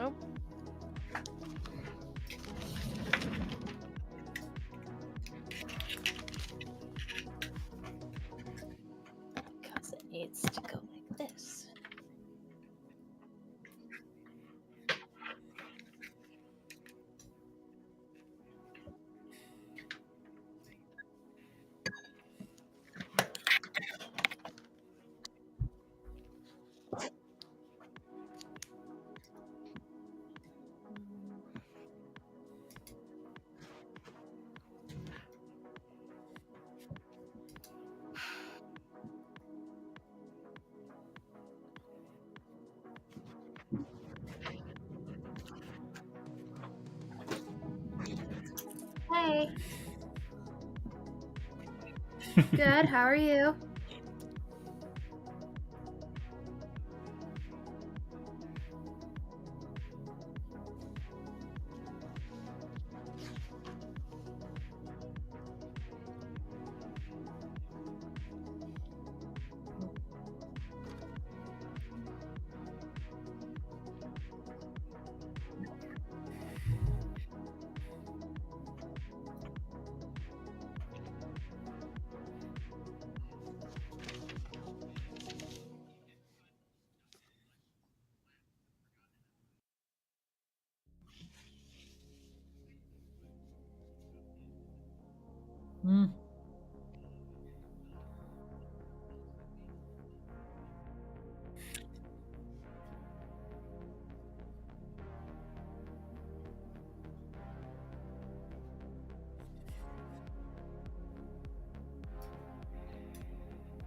Oh. Because it needs to go like this. Hey. Good, how are you?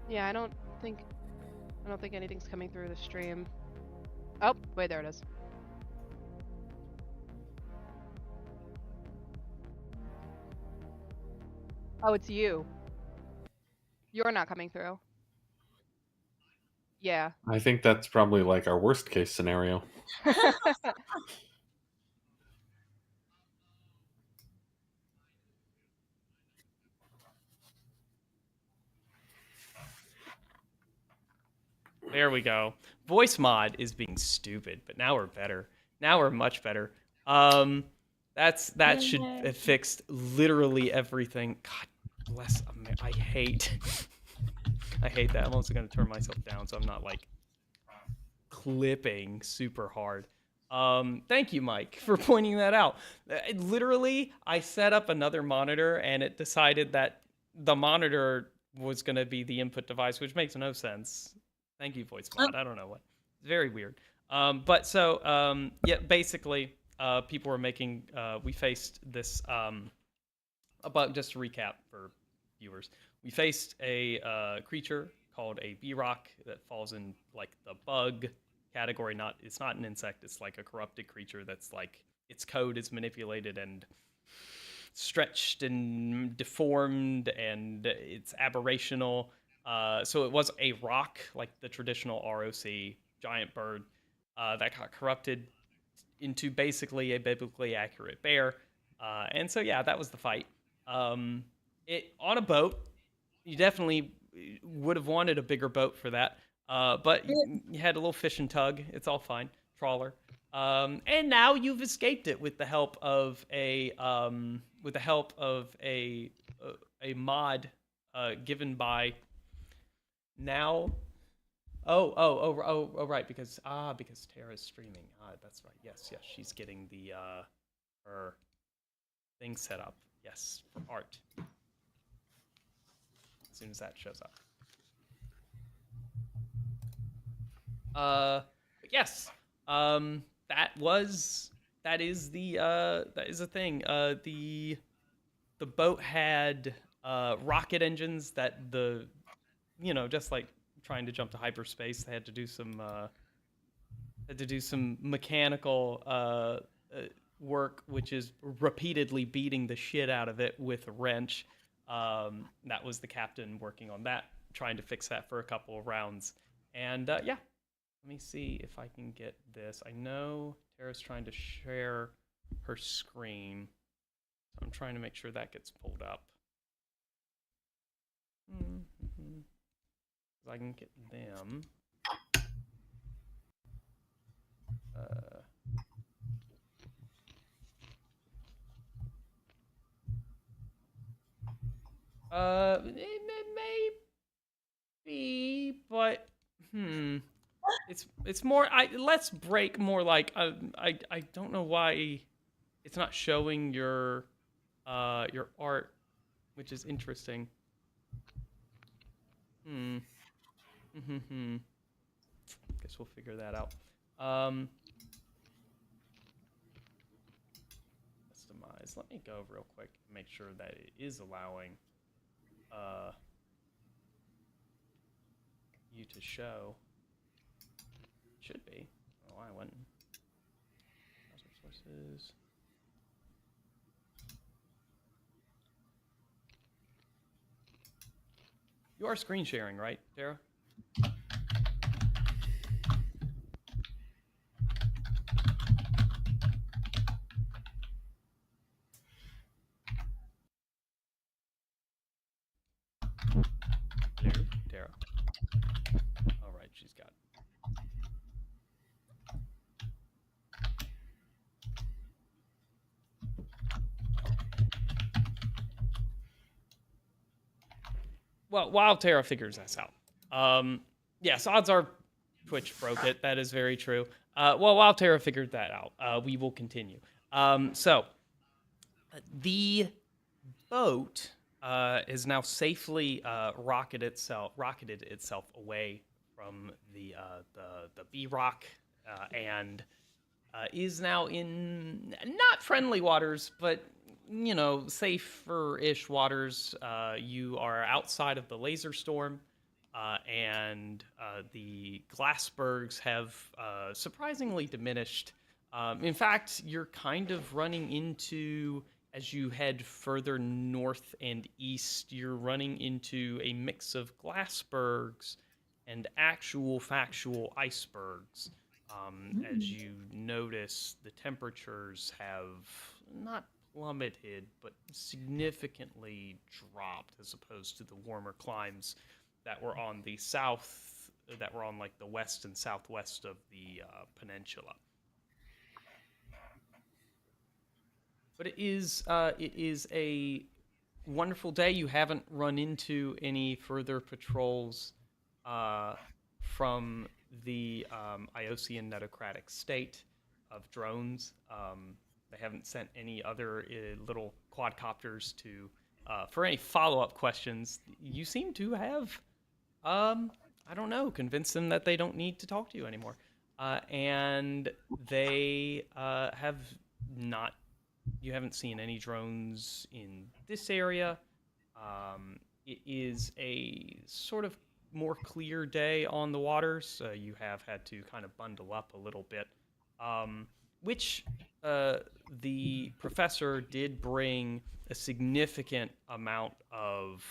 Yeah, I don't think anything's coming through the stream. Oh, wait, there it is. Oh, it's you. You're not coming through. Yeah. I think that's probably like our worst case scenario. There we go. Voice mod is being stupid, but now we're better. Now we're much better. That should have fixed literally everything. God bless. I hate. I hate that. I'm also gonna turn myself down so I'm not like clipping super hard. Thank you, Mike, for pointing that out. Literally, I set up another monitor and it decided that the monitor was gonna be the input device, which makes no sense. Thank you, voice mod. I don't know what. It's very weird. Yeah, basically, people were making. We faced this. About just to recap for viewers, we faced a creature called a B-Rock that falls in like the bug category. It's not an insect. It's like a corrupted creature that's like its code is manipulated and stretched and deformed, and it's aberrational. So it was a rock, like the traditional ROC giant bird, that got corrupted into basically a biblically accurate bear. And so yeah, that was the fight. It on a boat. You definitely would have wanted a bigger boat for that, but you had a little fish and tug. It's all fine, trawler. And now you've escaped it with the help of a mod given by now. Right, because Tara's streaming. That's right. Yes, she's getting the her thing set up. Yes, for art. As soon as that shows up. Yes. That is a thing. The boat had rocket engines that just like trying to jump to hyperspace, they had to do some mechanical work, which is repeatedly beating the shit out of it with a wrench. That was the captain working on that, trying to fix that for a couple of rounds. And yeah, let me see if I can get this. I know Tara's trying to share her screen, so I'm trying to make sure that gets pulled up. I can get them. It may be, but it's more. Let's break more like I don't know why it's not showing your art, which is interesting. Guess we'll figure that out. Customize. Let me go real quick and make sure that it is allowing you to show. Should be. Oh, I went. Browser sources. You are screen sharing, right, Tara? Hello, Tara. All right, she's got it. Well, while Tara figures this out, yes, odds are Twitch broke it. That is very true. Well, while Tara figured that out, we will continue. So the boat is now safely rocketed itself away from the B rock and is now in not friendly waters, but safer-ish waters. You are outside of the laser storm, and the glassbergs have surprisingly diminished. In fact, you're kind of running into, as you head further north and east, you're running into a mix of glassbergs and actual factual icebergs. As you notice, the temperatures have not plummeted, but significantly dropped as opposed to the warmer climes that were on the south, that were on like the west and southwest of the peninsula. But it is a wonderful day. You haven't run into any further patrols from the Iosian Netocratic state of drones. They haven't sent any other little quadcopters to for any follow-up questions. You seem to have, I don't know, convinced them that they don't need to talk to you anymore. And they have not, you haven't seen any drones in this area. It is a sort of more clear day on the waters. You have had to kind of bundle up a little bit, which the professor did bring a significant amount of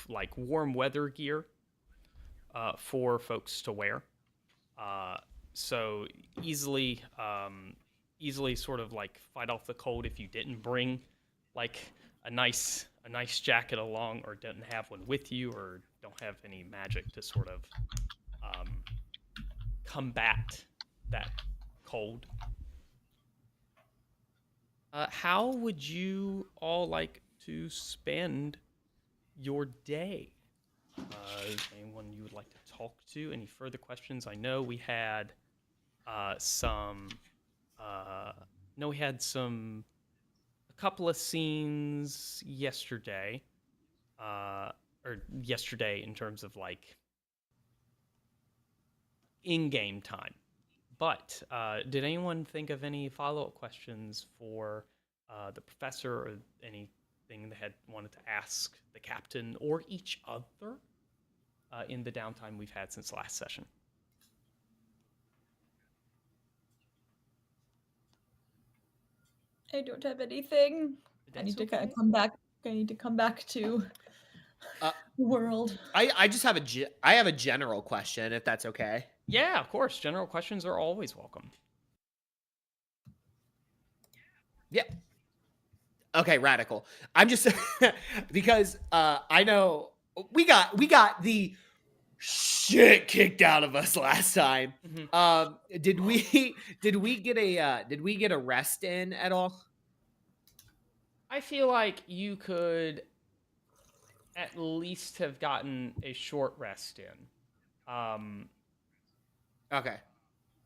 like warm weather gear for folks to wear. So easily sort of like fight off the cold if you didn't bring like a nice jacket along, or didn't have one with you, or don't have any magic to sort of combat that cold. How would you all like to spend your day? Is anyone you would like to talk to? Any further questions? I know we had a couple of scenes yesterday, or yesterday in terms of like in-game time. But did anyone think of any follow-up questions for the professor, or anything they had wanted to ask the captain or each other in the downtime we've had since last session? I don't have anything. I need to kind of come back. I need to come back to the world. I just have a general question, if that's okay. Yeah, of course. General questions are always welcome. Yeah. Okay, radical. I'm just because I know we got the shit kicked out of us last time. Mm-hmm. Did we get a rest in at all? I feel like you could at least have gotten a short rest in. Okay.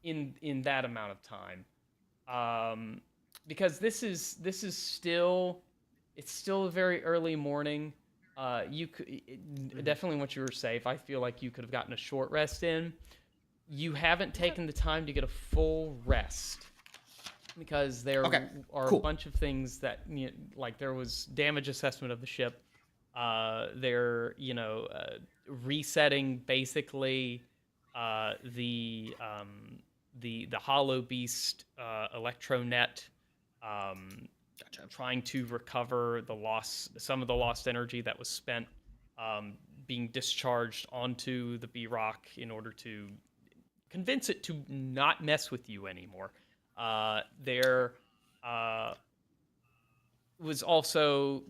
In that amount of time. Because this is still, it's still a very early morning. You could definitely, once you were safe, I feel like you could have gotten a short rest in. You haven't taken the time to get a full rest because there are a bunch of things that, like there was damage assessment of the ship. They're resetting basically the Hollow Beast electronet. Gotcha. Trying to recover some of the lost energy that was spent being discharged onto the B-Rock in order to convince it to not mess with you anymore. There was also,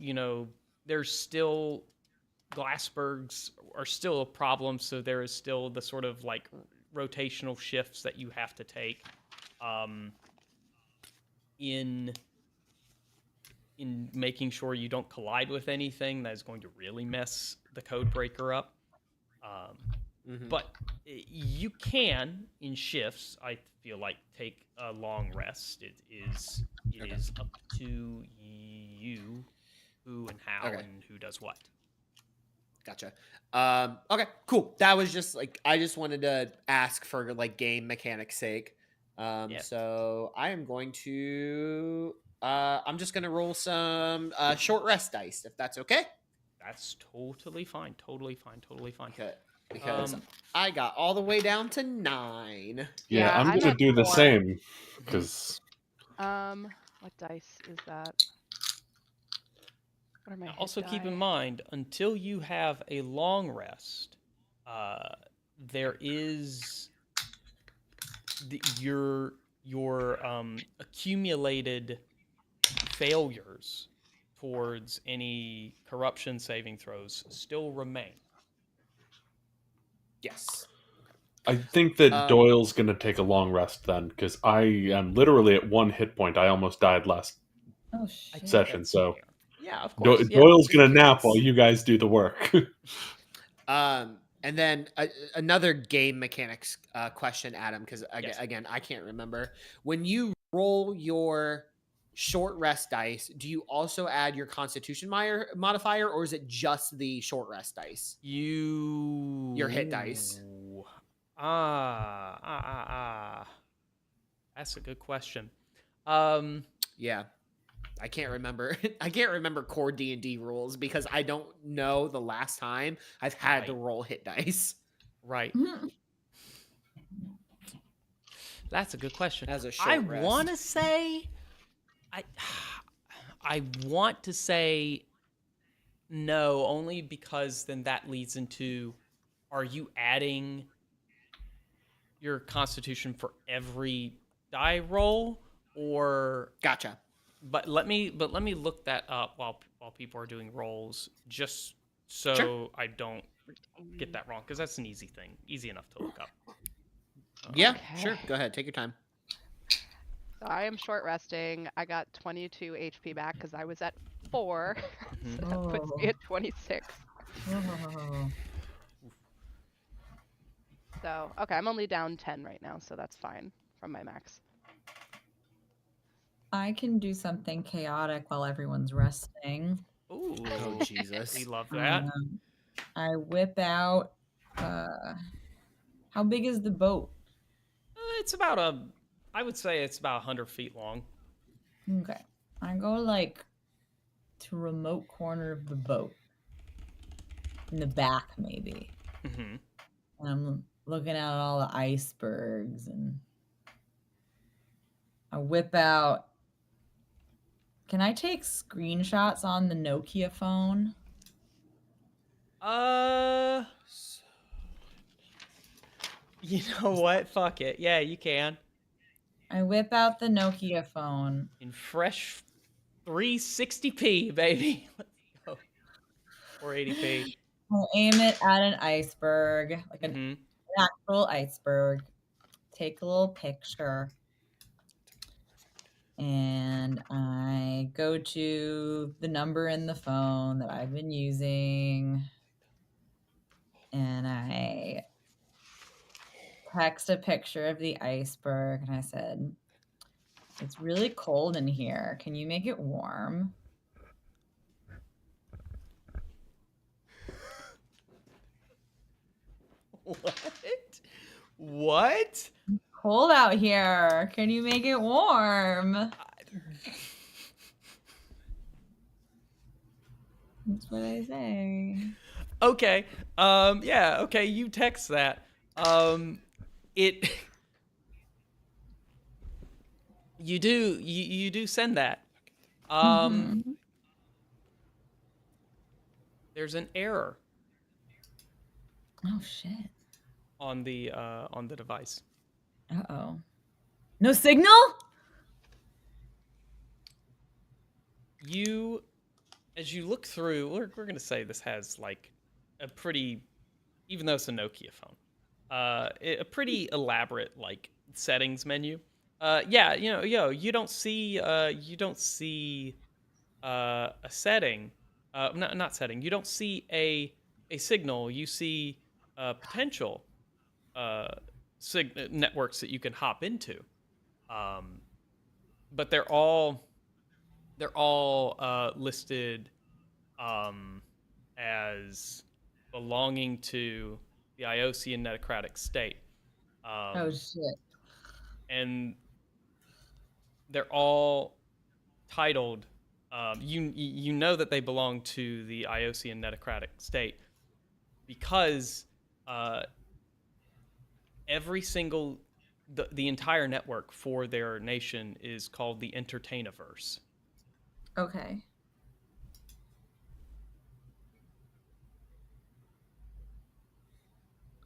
there's still Glassbergs are still a problem, so there is still the sort of like rotational shifts that you have to take in making sure you don't collide with anything that is going to really mess the code breaker up. But you can, in shifts, I feel like, take a long rest. It is up to you who and how and who does what. Gotcha. Okay, cool. That was just like, I just wanted to ask for like game mechanics sake. So I am going to I'm just gonna roll some short rest dice, if that's okay. That's totally fine. Totally fine. Okay. Because I got all the way down to 9. Yeah, I'm gonna do the same. Because what dice is that? What are my also hit keep die? in mind, until you have a long rest, there is your accumulated failures towards any corruption saving throws still remain. Yes. I think that Doyle's gonna take a long rest then, because I am literally at 1 hit point. I almost died last session, so yeah, of course. Doyle's gonna nap while you guys do the work. And then another game mechanics question, Adam, because again, I can't remember. When you roll your short rest dice, do you also add your Constitution modifier, or is it just the short rest dice? Your hit dice. That's a good question. Yeah. I can't remember. I can't remember core D&D rules because I don't know the last time I've had to roll hit dice. Right. That's a good question. As a short I rest. want to say, I want to say no, only because then that leads into, are you adding your Constitution for every die roll, or Gotcha. But let me look that up while people are doing rolls, just so I don't get that wrong, because that's an easy thing, easy enough to look up. Yeah, sure. Go ahead, take your time. So I am short resting. I got 22 HP back because I was at 4, so that puts me at 26. So okay, I'm only down 10 right now, so that's fine from my max. I can do something chaotic while everyone's resting. Ooh, oh Jesus! We love that. I whip out. How big is the boat? It's about I would say it's about 100 feet long. Okay, I go like to remote corner of the boat, in the back maybe. And I'm looking at all the icebergs, and I whip out. Can I take screenshots on the Nokia phone? You know what? Fuck it. Yeah, you can. I whip out the Nokia phone. In fresh 360p, baby. Let's go. 480p. I'll aim it at an iceberg, like an actual iceberg. Take a little picture. And I go to the number in the phone that I've been using, and I text a picture of the iceberg, and I said, "It's really cold in here. Can you make it warm?" What? Cold out here. Can you make it warm? That's what I say. Okay. Yeah. Okay. You text that. It. You do send that. There's an error. Oh shit. On the device. Uh-oh. No signal? As you look through, we're going to say this has like a pretty, even though it's a Nokia phone, a pretty elaborate like settings menu. Yeah, you don't see a setting, not setting. You don't see a signal. You see potential networks that you can hop into, but they're all listed as belonging to the Iosian necrotic state. Oh shit. And they're all titled. You know that they belong to the Iosian necrotic state because every single the entire network for their nation is called the Entertainiverse. Okay.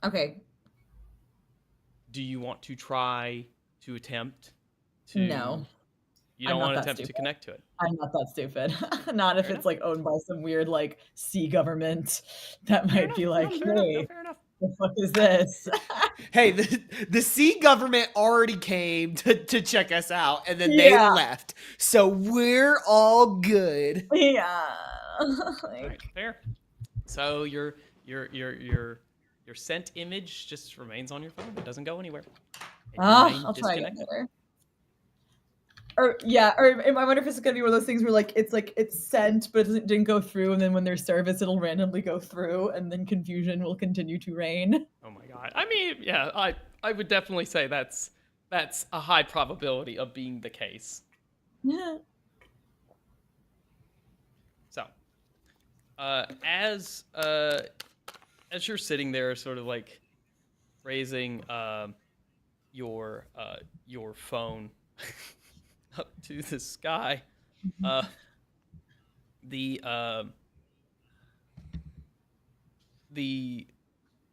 Okay. Do you want to try to attempt to? No. You don't want to attempt to connect to it. I'm not that stupid. Not if it's like owned by some weird like sea government that might be like, hey, fair enough. The fuck is this? Hey, the sea government already came to check us out, and then they left. So we're all good. Yeah. Right, fair. So your sent image just remains on your phone. It doesn't go anywhere. I'll try again later. Or I wonder if it's gonna be one of those things where like it's sent but it didn't go through, and then when there's service it'll randomly go through, and then confusion will continue to reign. Oh my god! I mean, yeah, I would definitely say that's a high probability of being the case. Yeah. So, as you're sitting there, sort of like raising your phone up to the sky, the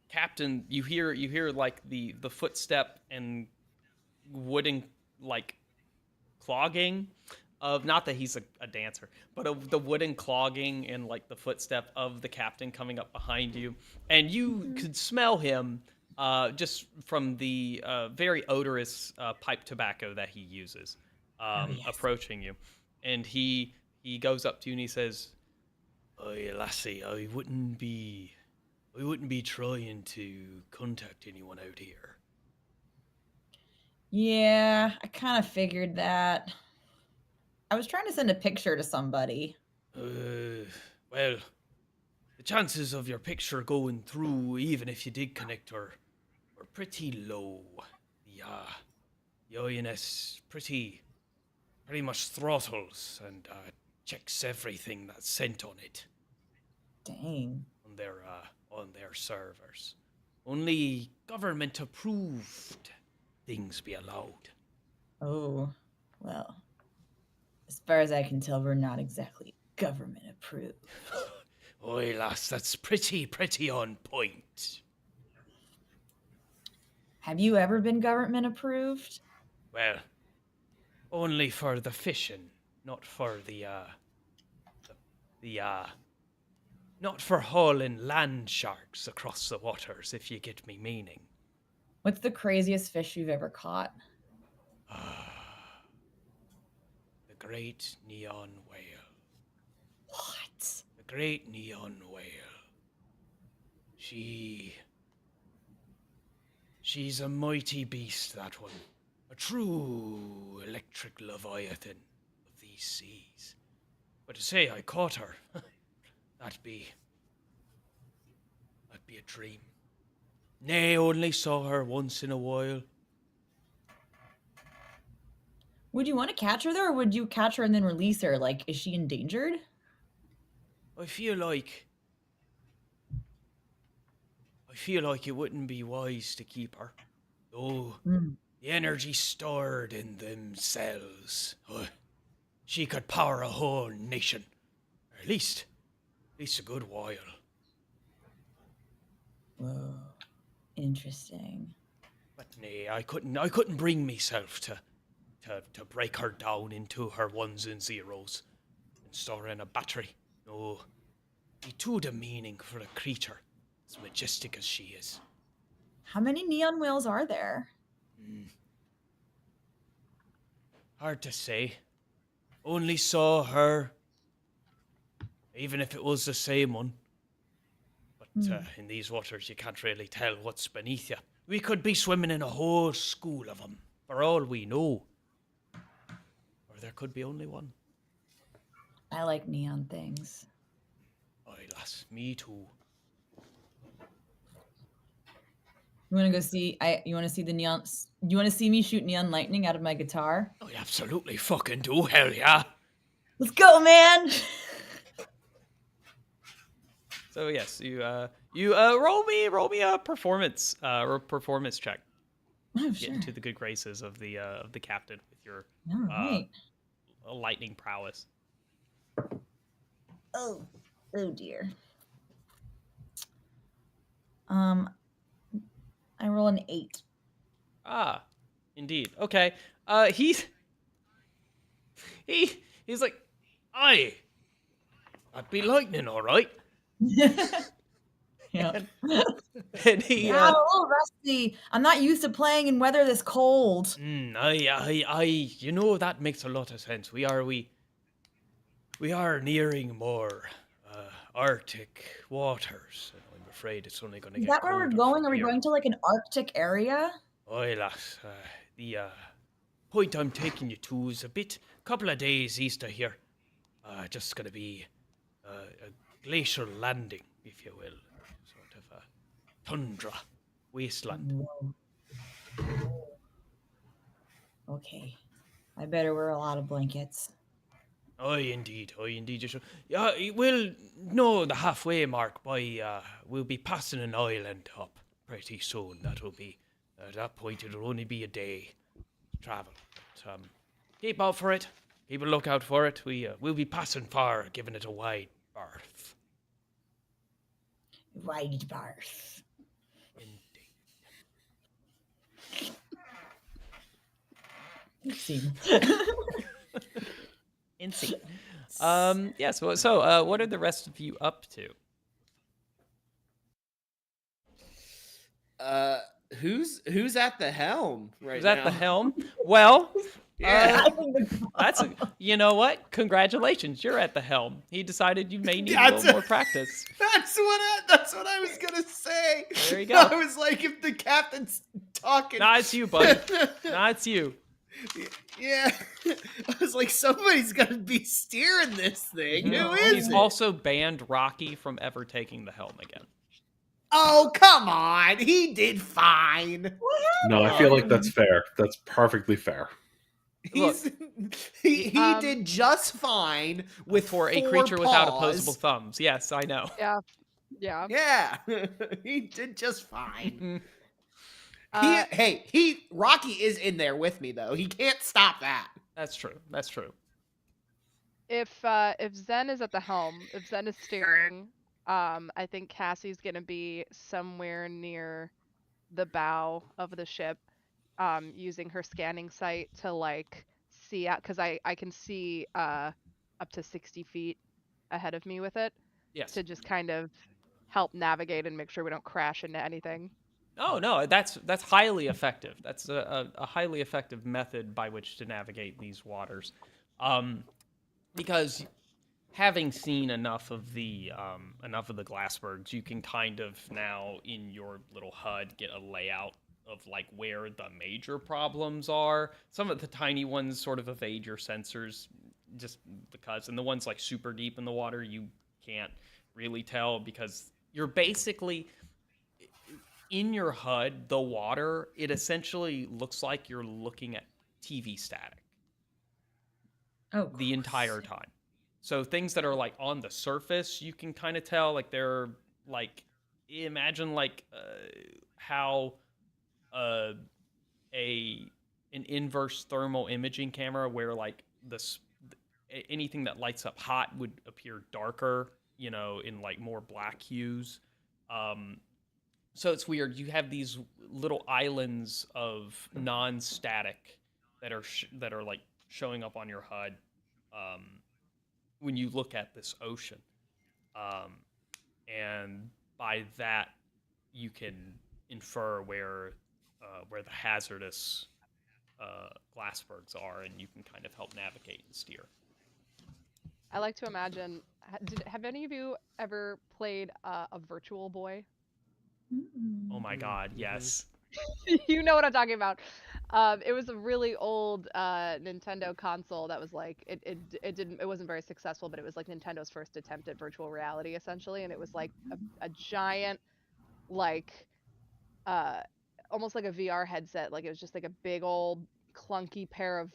captain, you hear like the footstep and wooden like clogging of, not that he's a dancer, but of the wooden clogging and like the footstep of the captain coming up behind you, and you could smell him just from the very odorous pipe tobacco that he uses approaching you. And he goes up to you and he says, "Oi, lassie, I wouldn't be trying to contact anyone out here." Yeah, I kind of figured that. I was trying to send a picture to somebody. Well, the chances of your picture going through, even if you did connect, are pretty low. The INS pretty much throttles and checks everything that's sent on it. Dang. On their servers. Only government approved things be allowed. Oh, well. As far as I can tell, we're not exactly government approved. Oi, lass, that's pretty on point. Have you ever been government approved? Well, only for the fishing, not for not for hauling land sharks across the waters, if you get me meaning. What's the craziest fish you've ever caught? great neon whale. What? The great neon whale. She's a mighty beast, that one. A true electric leviathan of these seas. But to say I caught her, that'd be a dream. Nay, only saw her once in a while. Would you want to catch her, though, or would you catch her and then release her? Like, is she endangered? I feel like it wouldn't be wise to keep her. Oh, the energy stored in them cells. She could power a whole nation. Or at least a good while. Whoa. Interesting. But nay, I couldn't bring myself to break her down into her ones and zeros and store her in a battery. No, be too demeaning for a creature as majestic as she is. How many neon whales are there? Hard to say. Only saw her, even if it was the same one. But in these waters, you can't really tell what's beneath you. We could be swimming in a whole school of them, for all we know. Or there could be only one. I like neon things. Aye, lass, me too. You want to go see? You want to see the neon? You want to see me shoot neon lightning out of my guitar? I absolutely fucking do. Hell yeah! Let's go, man! So yes, you roll me a performance check. Oh, Get sure. into the good graces of the captain with your All right. lightning prowess. Oh dear. I roll an 8. Ah, indeed. Okay. He's like, aye, that'd be lightning, all right. Yeah. And he, I'm a little rusty. I'm not used to playing in weather this cold. you know, that makes a lot of sense. We are nearing more Arctic waters, and I'm afraid it's only going to Is get that where we're colder going? from Are we here. going to like an Arctic area? Oy, lass, the point I'm taking you to is a couple of days east of here. Just going to be a glacial landing, if you will. Sort of a tundra wasteland. Whoa. Okay. I better wear a lot of blankets. Aye, indeed, you should. Yeah, we'll know the halfway mark by, we'll be passing an island up pretty soon. That will be, at that point, it'll only be a day travel. But, keep out for it. Keep a lookout for it. We'll be passing far, giving it a wide berth. Wide berth. Indeed. Insane. Yes. So, what are the rest of you up to? Who's at the helm right Who's now? at the helm? Well, Yeah. you know what? Congratulations, you're at the helm. He decided you may need a little more practice. That's what I was gonna say. There you go. I was like, if the captain's talking, Nah, it's you, buddy. Nah, it's you. Yeah, I was like, somebody's gonna be steering this thing. Who is He's it? also banned Rocky from ever taking the helm again. Oh, come on, he did fine. No, I feel like that's fair. That's perfectly fair. He did just fine with for a 4 creature without paws. opposable thumbs. Yes, I know. Yeah. Yeah, he did just fine. Mm-hmm. Rocky is in there with me though. He can't stop that. That's true. If Zen is at the helm, if Zen is steering, I think Cassie's gonna be somewhere near the bow of the ship, using her scanning sight to like see out, because I can see up to 60 feet ahead of me with it. Yes. To just kind of help navigate and make sure we don't crash into anything. Oh no, that's highly effective. That's a highly effective method by which to navigate these waters. Because having seen enough of the Glassbergs, you can kind of now in your little HUD get a layout of like where the major problems are. Some of the tiny ones sort of evade your sensors just because, and the ones like super deep in the water you can't really tell because you're basically in your HUD, the water, it essentially looks like you're looking at TV static. The entire time. So things that are like on the surface, you can kind of tell like they're like imagine like how an inverse thermal imaging camera where like anything that lights up hot would appear darker, you know, in like more black hues. So it's weird. You have these little islands of non-static that are like showing up on your HUD when you look at this ocean, and by that you can infer where the hazardous glassbergs are, and you can kind of help navigate and steer. I like to imagine. Have any of you ever played a Virtual Boy? Oh my God, yes. You know what I'm talking about. It was a really old Nintendo console that was like it wasn't very successful, but it was like Nintendo's first attempt at virtual reality essentially, and it was like a giant like almost like a VR headset. Like it was just like a big old clunky pair of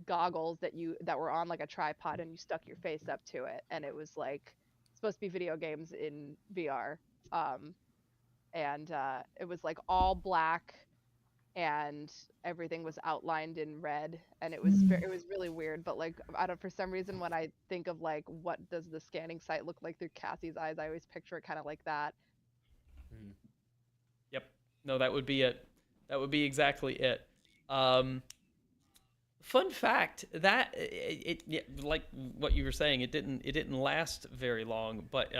goggles that were on like a tripod, and you stuck your face up to it, and it was like supposed to be video games in VR. And it was like all black and everything was outlined in red, and it was it was really weird. But like I don't, for some reason when I think of like what does the scanning site look like through Cassie's eyes, I always picture it kind of like that. Yep. No, that would be it. That would be exactly it. Fun fact that it like what you were saying, it didn't last very long, but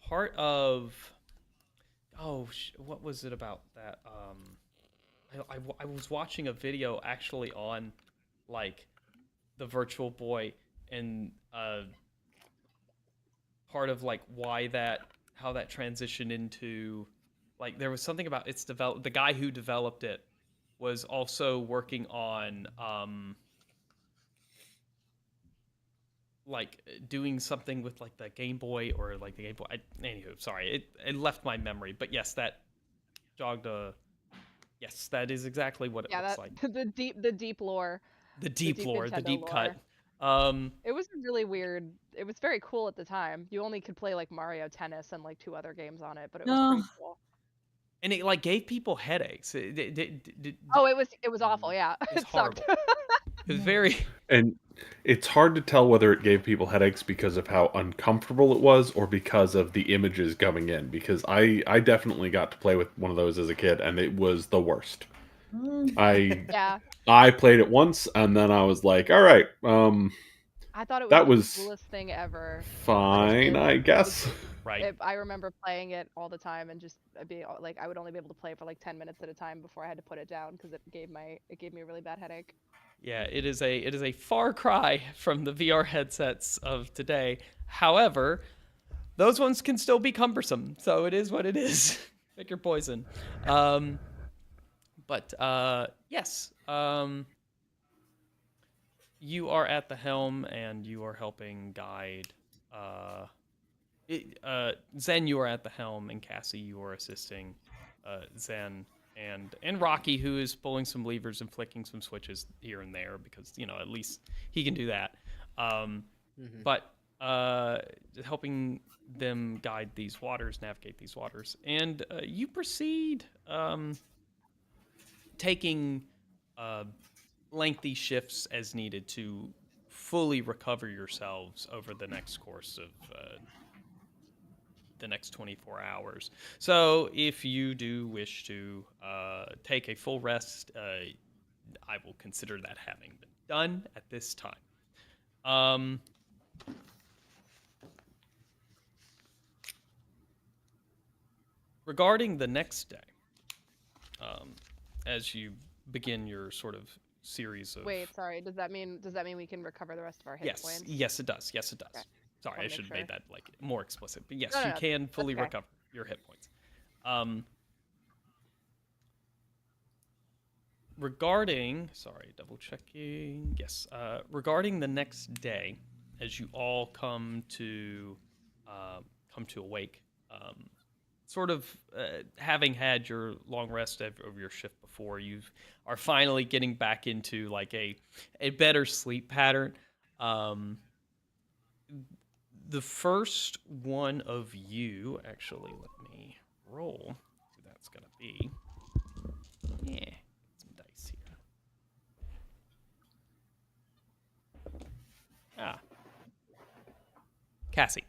part of what was it about that? I was watching a video actually on like the Virtual Boy, and part of like how that transitioned into like there was something about the guy who developed it was also working on like doing something with like the Game Boy or like the Game Boy. Anywho, sorry, it left my memory, but yes, that jogged a. Yes, that is exactly what it looks like. The deep lore. The deep lore, the deep lore. cut. It was really weird. It was very cool at the time. You only could play like Mario Tennis and like 2 other games on it, but it was pretty cool. And it like gave people headaches. Oh, it was awful. Yeah, it sucked. It was very. And it's hard to tell whether it gave people headaches because of how uncomfortable it was or because of the images coming in. Because I definitely got to play with one of those as a kid, and it was the worst. I played it once, and then I was like, all right, I thought it was that the was coolest thing ever. Fine, I guess. Right. I remember playing it all the time and just being like, I would only be able to play for like 10 minutes at a time before I had to put it down because it gave me a really bad headache. Yeah, it is a far cry from the VR headsets of today. However, those ones can still be cumbersome, so it is what it is. Pick your poison. But yes, you are at the helm and you are helping guide. Zen, you are at the helm, and Cassie, you are assisting Zen and Rocky, who is pulling some levers and flicking some switches here and there because at least he can do that. But helping them guide these waters, navigate these waters, and you proceed taking lengthy shifts as needed to fully recover yourselves over the next course of the next 24 hours. So if you do wish to take a full rest, I will consider that having been done at this time. Regarding the next day, as you begin your sort of series of. Wait, sorry. Does that mean we can recover the rest of our hit Yes, points? yes, it does. Yes, it does. Okay. Sorry, Wanna I make should have sure. made that like more explicit. But yes, No, you can fully okay. recover your hit points. Regarding, sorry, double checking. Yes, regarding the next day, as you all come to awake, sort of having had your long rest over your shift before, you are finally getting back into like a better sleep pattern. The first one of you, actually, let me roll. Who that's gonna be? Yeah, get some dice here. Cassie.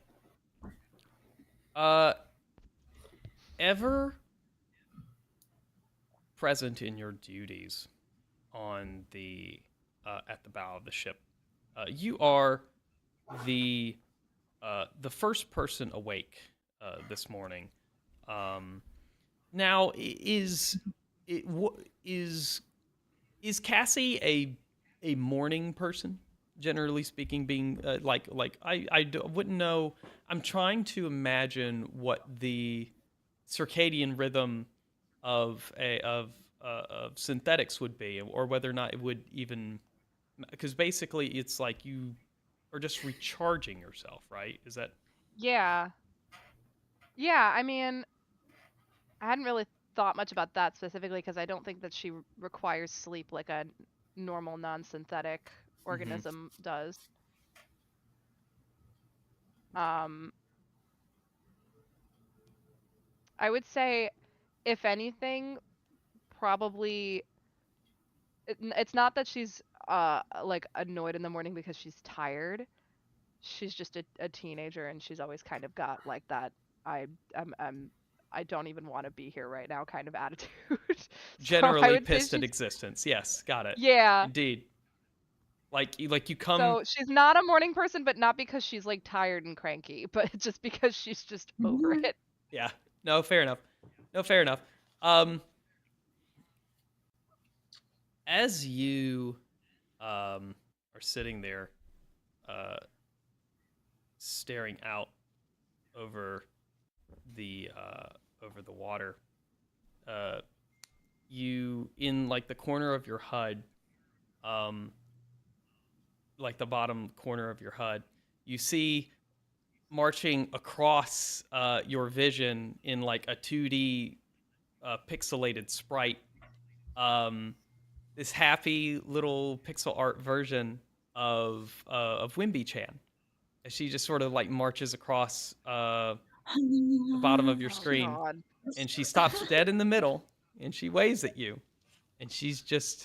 Ever present in your duties on the at the bow of the ship, you are the first person awake this morning. Now, is Cassie a morning person? Generally speaking, being wouldn't know. I'm trying to imagine what the circadian rhythm of synthetics would be, or whether or not it would even, because basically it's like you are just recharging yourself, right? Is that? Yeah. Yeah, I mean, I hadn't really thought much about that specifically because I don't think that she requires sleep like a normal non-synthetic organism does. I would say, if anything, probably it's not that she's like annoyed in the morning because she's tired. She's just a teenager and she's always kind of got like that I'm I don't even want to be here right now kind of attitude. So I Generally would say pissed at she's existence. Yes, got it. yeah. Indeed. Like you come. So she's not a morning person, but not because she's like tired and cranky, but just because she's just over it. Yeah. No, fair enough. No, fair enough. As you are sitting there, staring out over the water, you, in like the corner of your HUD, like the bottom corner of your HUD, you see marching across your vision in like a 2D pixelated sprite, this happy little pixel art version of Wimby Chan, as she just sort of like marches across the bottom of your Oh screen, God. and she stops dead in the middle, and she waves at you, and she's just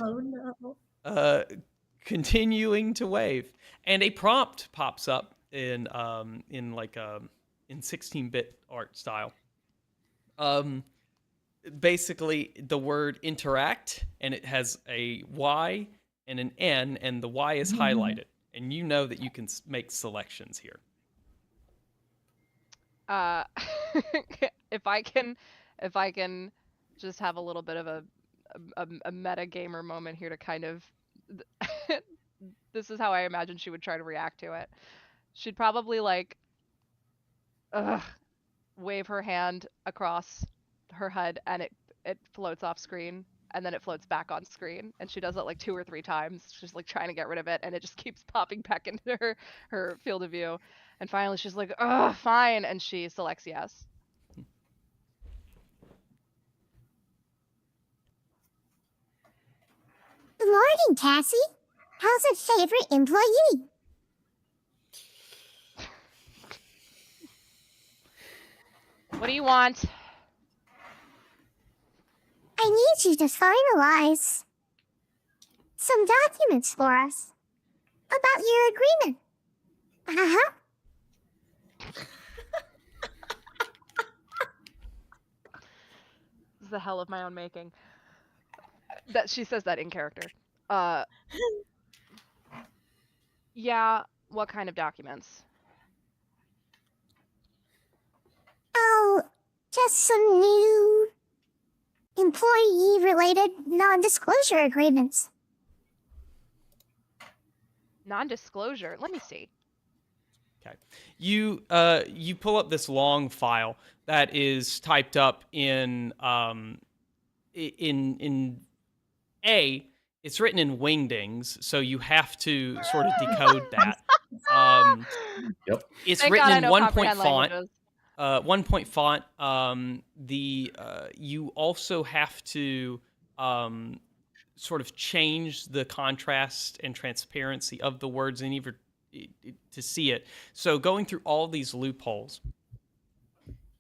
continuing to wave, and a prompt pops up in 16-bit art style. Basically the word interact, and it has a Y and an N, and the Y is highlighted, and you know that you can make selections here. If I can just have a little bit of a meta gamer moment here to kind of this is how I imagine she would try to react to it. She'd probably like wave her hand across her HUD and it floats off screen and then it floats back on screen, and she does it like 2 or 3 times. She's like trying to get rid of it and it just keeps popping back into her field of view. And finally she's like, "Ugh, fine," and she selects yes. Good morning, Cassie. How's a favorite employee? What do you want? I need you to finalize some documents for us about your agreement. Uh-huh. This is the hell of my own making. That she says that in character. Yeah, what kind of documents? Oh, just some new employee-related non-disclosure agreements. Non-disclosure. Let me see. Okay. You pull up this long file that is typed up in in A. It's written in wingdings, so you have to sort of decode that. Yep. It's Thank written God I in know 1 point comprehend font. languages. 1 point font. You also have to sort of change the contrast and transparency of the words in either to see it. So going through all these loopholes,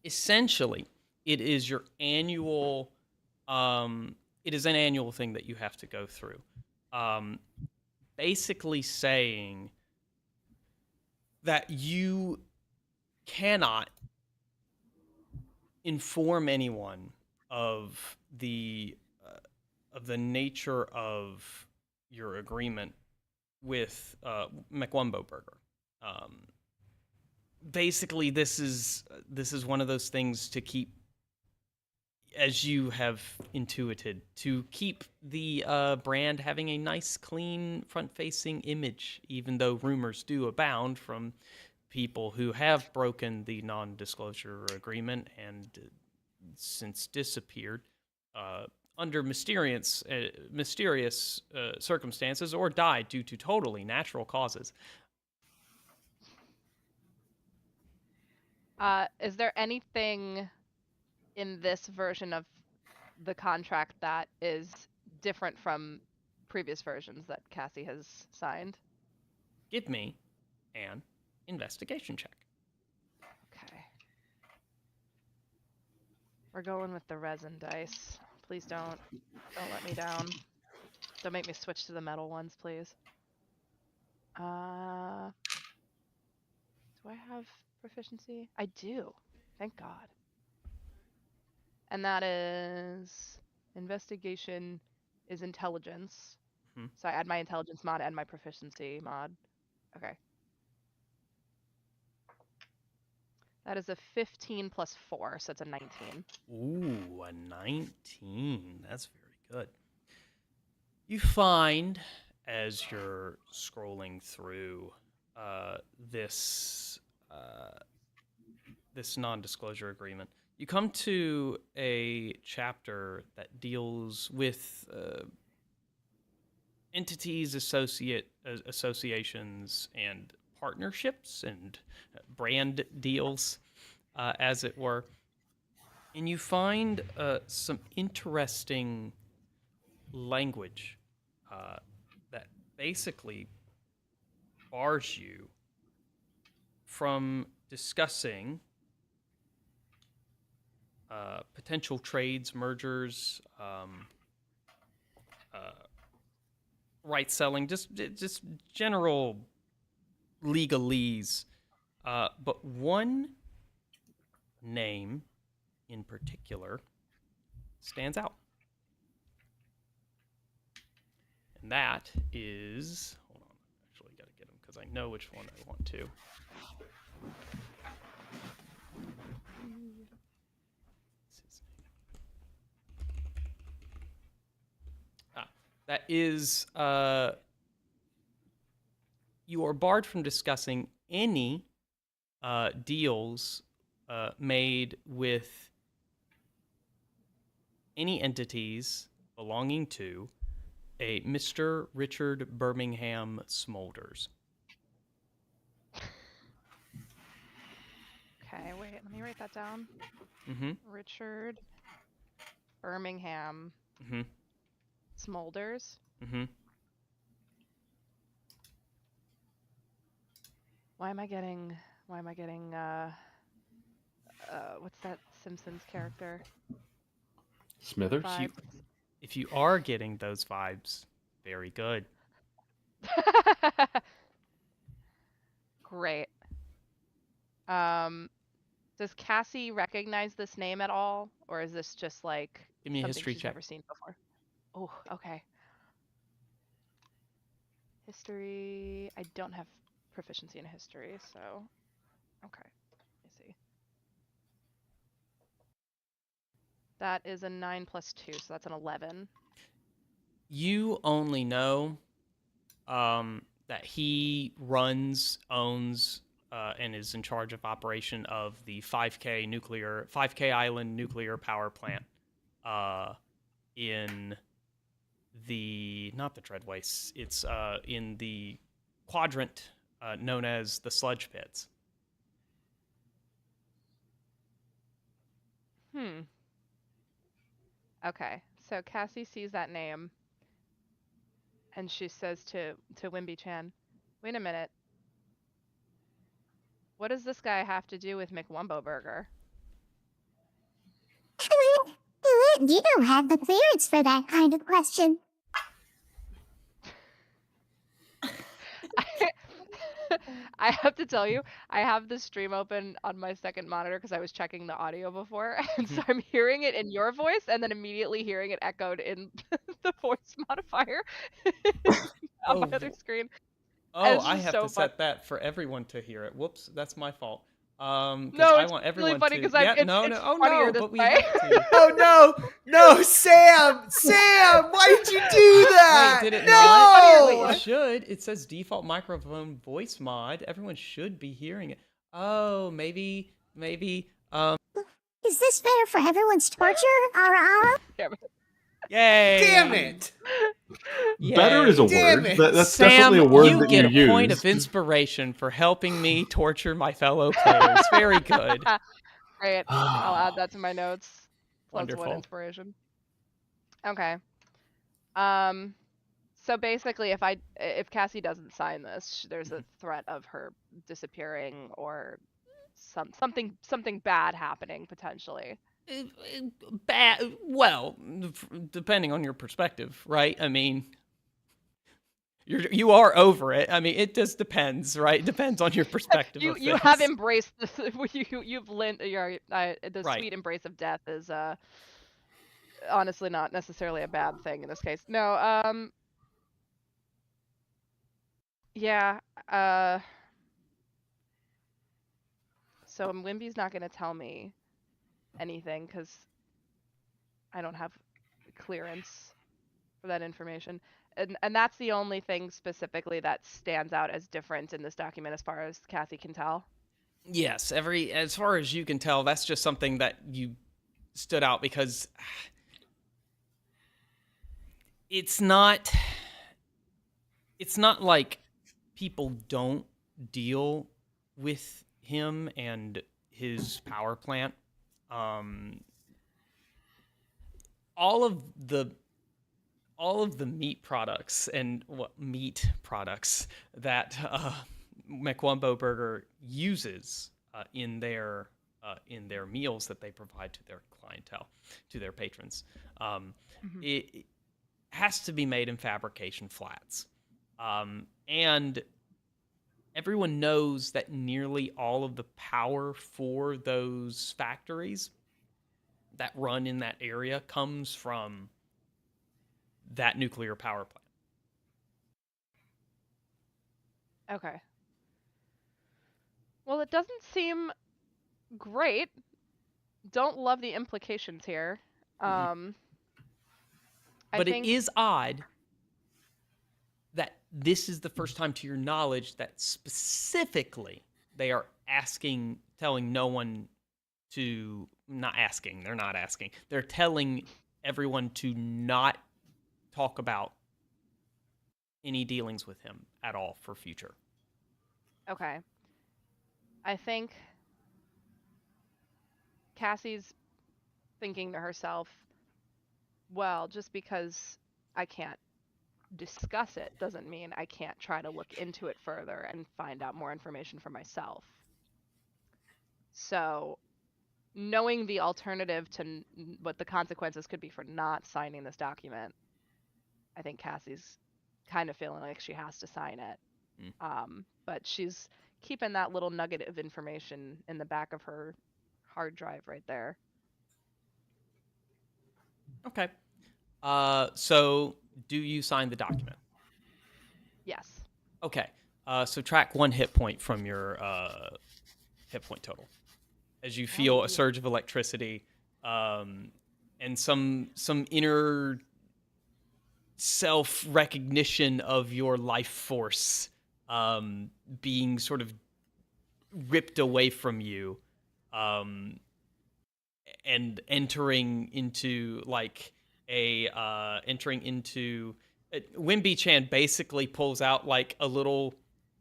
essentially, it is your annual. It is an annual thing that you have to go through. Basically saying that you cannot inform anyone of the nature of your agreement with McWumbo Burger. Basically, this is one of those things to keep, as you have intuited, to keep the brand having a nice, clean, front-facing image, even though rumors do abound from people who have broken the non-disclosure agreement and since disappeared under mysterious circumstances or died due to totally natural causes. Is there anything in this version of the contract that is different from previous versions that Cassie has signed? Give me an investigation check. Okay. We're going with the resin dice. Please don't let me down. Don't make me switch to the metal ones, please. Do I have proficiency? I do. Thank God. And that is investigation is intelligence. Mhm. So I add my intelligence mod and my proficiency mod. Okay. That is a 15 plus 4, so it's a 19. Ooh, a 19. That's very good. You find, as you're scrolling through this this non-disclosure agreement, you come to a chapter that deals with entities, associations, and partnerships and brand deals, as it were. And you find some interesting language that basically bars you from discussing potential trades, mergers, right selling, just general legalese. But one name in particular stands out. And that is, hold on, I actually got to get them because I know which one I want to. What's his name? That is, you are barred from discussing any deals made with any entities belonging to a Mr. Richard Birmingham Smolders. Okay, wait, let me write that down. Mm-hmm. Richard Birmingham Mm-hmm. Smolders. Mm-hmm. Why am I getting what's that Simpsons character? Smithers? Vibes. If you are getting those vibes, very good. Great. Does Cassie recognize this name at all, or is this just like Give me a something history she's check. never seen before? Oh, okay. History. I don't have proficiency in history, so okay. Let me see. That is a 9 plus 2, so that's an 11. You only know that he runs, owns, and is in charge of operation of the 5K Island nuclear power plant in not the Treadways. It's in the quadrant known as the Sludge Pits. Okay, so Cassie sees that name, and she says to Wimby Chan, "Wait a minute. What does this guy have to do with McWumbo Burger?" You don't have the clearance for that kind of question. I have to tell you, I have the stream open on my second monitor because I was checking the audio before, and so I'm hearing it in your voice and then immediately hearing it echoed in the voice modifier on my other screen. Oh, it's I just have so to fun. set that for everyone to hear it. Whoops, that's my fault. No, I it's want really everyone funny to. because Yeah, it's funnier this but we way. have to. Oh no, Sam, why did you do that? Wait, did it no! not? Wait, it should. It says default microphone voice mod. Everyone should be hearing it. Oh, maybe. Is this better for everyone's torture? Yay! Damn it! Better is a Damn word. it. That's Sam, definitely a word you that get you a point use. of inspiration for helping me torture my fellow players. Very good. Great. I'll add that to my notes. Plus Wonderful. one inspiration. Okay. So basically, if Cassie doesn't sign this, there's a threat of her disappearing or something bad happening potentially. Bad. Well, depending on your perspective, right? I mean, you are over it. I mean, it just depends, right? It depends on your perspective. You have embraced the Right. sweet embrace of death is honestly not necessarily a bad thing in this case. No, yeah, so Wimby's not gonna tell me anything because I don't have clearance for that information. And that's the only thing specifically that stands out as different in this document as far as Cassie can tell. Yes, as far as you can tell, that's just something that you stood out because it's not like people don't deal with him and his power plant. All of the meat products that McWumbo Burger uses in their meals that they provide to their clientele, to their patrons, it has to be made in fabrication flats, and everyone knows that nearly all of the power for those factories that run in that area comes from that nuclear power plant. Okay. Well, it doesn't seem great. Don't love the implications here. But it is odd that this is the first time to your knowledge that specifically they are telling no one to, they're not asking. They're telling everyone to not talk about any dealings with him at all for future. Okay. I think Cassie's thinking to herself, well, just because I can't discuss it doesn't mean I can't try to look into it further and find out more information for myself. So, knowing the alternative to what the consequences could be for not signing this document, I think Cassie's kind of feeling like she has to sign it. But she's keeping that little nugget of information in the back of her hard drive right there. Okay. So do you sign the document? Yes. Okay. Subtract 1 hit point from your hit point total as you feel a surge of electricity and some inner self recognition of your life force being sort of ripped away from you, and entering into Wimby Chan basically pulls out like a little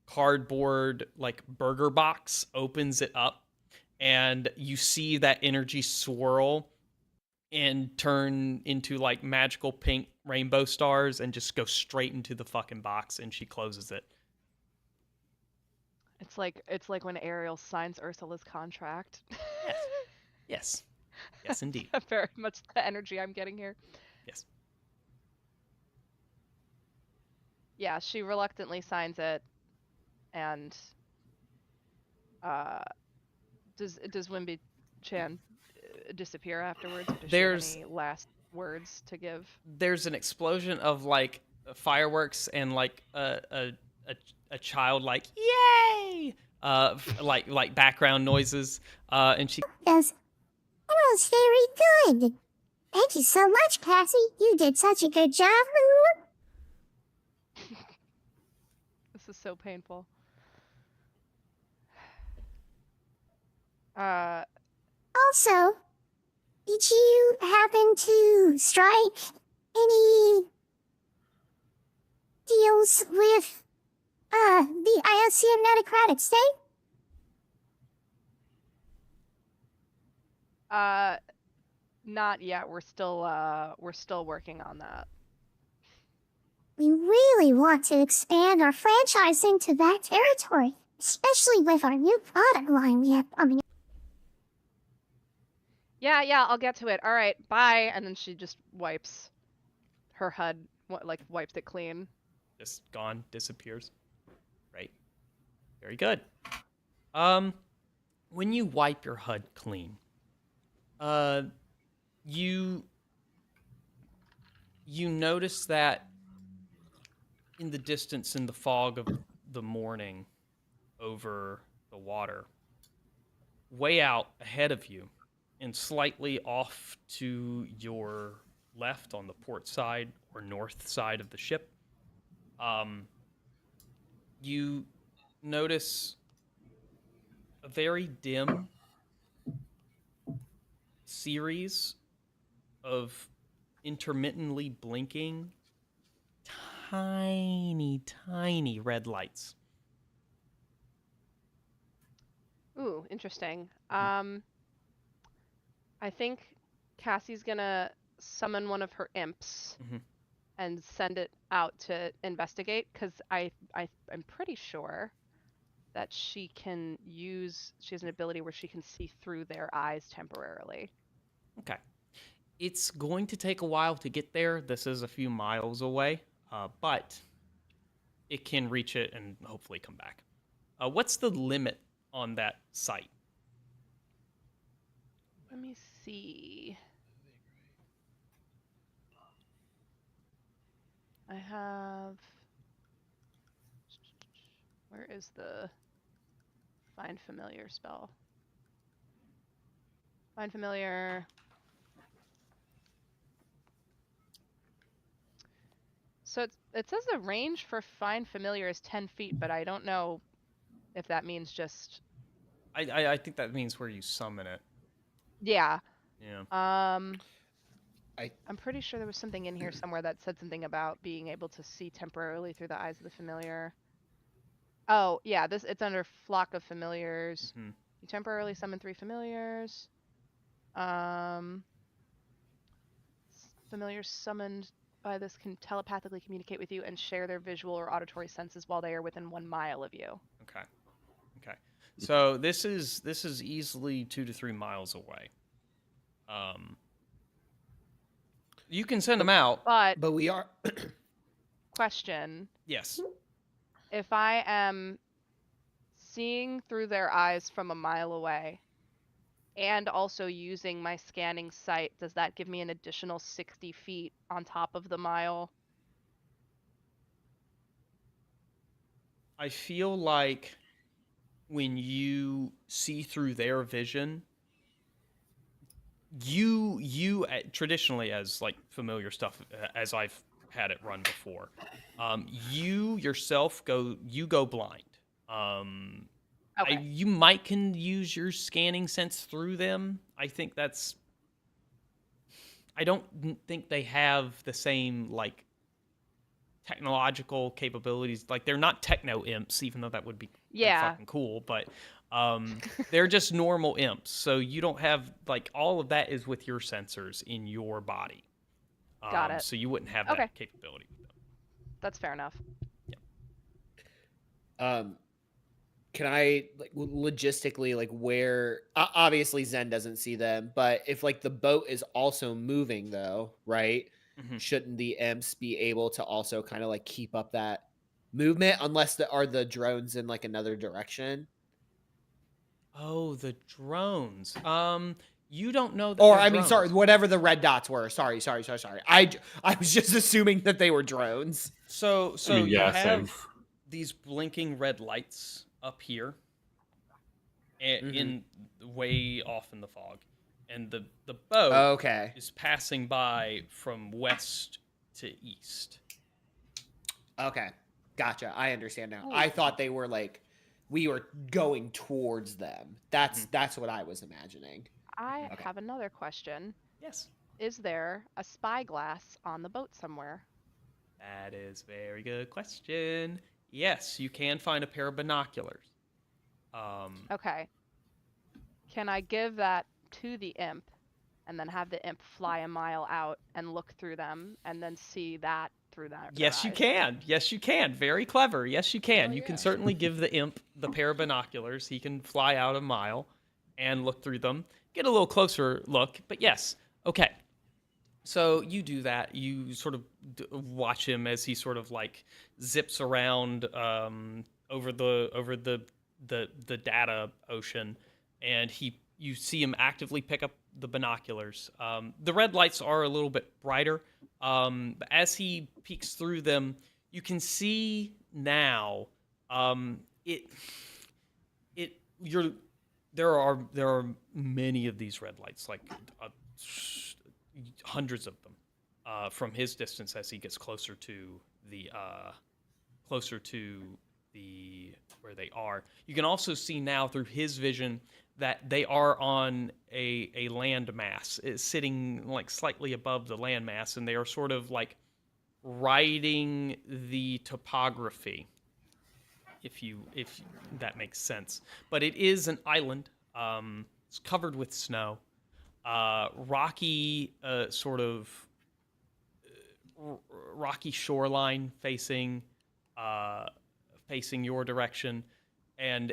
cardboard like burger box, opens it up, and you see that energy swirl and turn into like magical pink rainbow stars and just go straight into the fucking box, and she closes it. It's like when Ariel signs Ursula's contract. Yes. Yes, indeed. Very much the energy I'm getting here. Yes. Yeah, she reluctantly signs it, and does Wimby Chan disappear afterwards? Or does she have any last words to give? There's an explosion of like fireworks and like a child like yay, like background noises, and she Yes. That was very good. Thank you so much, Cassie. You did such a good job. This is so painful. Also, did you happen to strike any deals with the IOC of Netocratic State? Not yet. We're still working on that. We really want to expand our franchise into that territory, especially with our new product line we have coming. Yeah, I'll get to it. All right, bye. And then she just wipes her HUD, like wipes it clean. just gone, disappears. Right. Very good. When you wipe your HUD clean, you notice that in the distance, in the fog of the morning over the water, way out ahead of you and slightly off to your left on the port side or north side of the ship, you notice a very dim series of intermittently blinking tiny red lights. Ooh, interesting. I think Cassie's gonna summon one of her imps Mhm. and send it out to investigate, because I'm pretty sure that she has an ability where she can see through their eyes temporarily. Okay. It's going to take a while to get there. This is a few miles away, but it can reach it and hopefully come back. What's the limit on that site? Let me see. I have... Where is the Find Familiar spell? Find Familiar. So it says the range for Find Familiar is 10 feet, but I don't know if that means just... I think that means where you summon it. Yeah. Yeah. I'm pretty sure there was something in here somewhere that said something about being able to see temporarily through the eyes of the familiar. Oh, yeah, it's under Flock of Familiars. Mm-hmm. You temporarily summon 3 familiars. Familiars summoned by this can telepathically communicate with you and share their visual or auditory senses while they are within 1 mile of you. Okay. So this is easily 2 to 3 miles away. You can send them out, but we are. Question: yes. If I am seeing through their eyes from 1 mile away, and also using my scanning sight, does that give me an additional 60 feet on top of the mile? I feel like when you see through their vision, you traditionally, as like familiar stuff as I've had it run before. You yourself go blind. Okay. You might can use your scanning sense through them. I think that's. I don't think they have the same like technological capabilities. Like they're not techno imps, even though that would be Yeah. fucking cool. But they're just normal imps. So you don't have like all of that is with your sensors in your body. Got it. So you wouldn't have Okay. that capability with them. That's fair enough. Can I like logistically like where obviously Zen doesn't see them, but if like the boat is also moving though, right? Mhm. Shouldn't the imps be able to also kind of like keep up that movement unless are the drones in like another direction? Oh, the drones. You don't know that. Or they're I mean, sorry, drones. whatever the red dots were. Sorry. I was just assuming that they were drones. So I mean, you yeah, have same. these blinking red lights up here, in way off in the fog, and the boat Okay. is passing by from west to east. Okay. Gotcha. I understand now. Ooh. I thought they were like we were going towards them. That's what I was imagining. I Okay. have another question. Yes, Is there a spyglass on the boat somewhere? that is a very good question. Yes, you can find a pair of binoculars. Okay. Can I give that to the imp and then have the imp fly a mile out and look through them and then see that through that? Yes, you can. Yes, you can. Very clever. Yes, you can. Oh, You can yeah. certainly give the imp the pair of binoculars. He can fly out a mile and look through them, get a little closer look. But yes, okay. So you do that. You sort of watch him as he sort of like zips around over the data ocean, and you see him actively pick up the binoculars. The red lights are a little bit brighter. But as he peeks through them, you can see now there are many of these red lights, like hundreds of them, from his distance as he gets closer to the where they are. You can also see now through his vision that they are on a land mass. It's sitting like slightly above the land mass, and they are sort of like riding the topography, if that makes sense. But it is an island. It's covered with snow. Rocky rocky shoreline facing your direction, and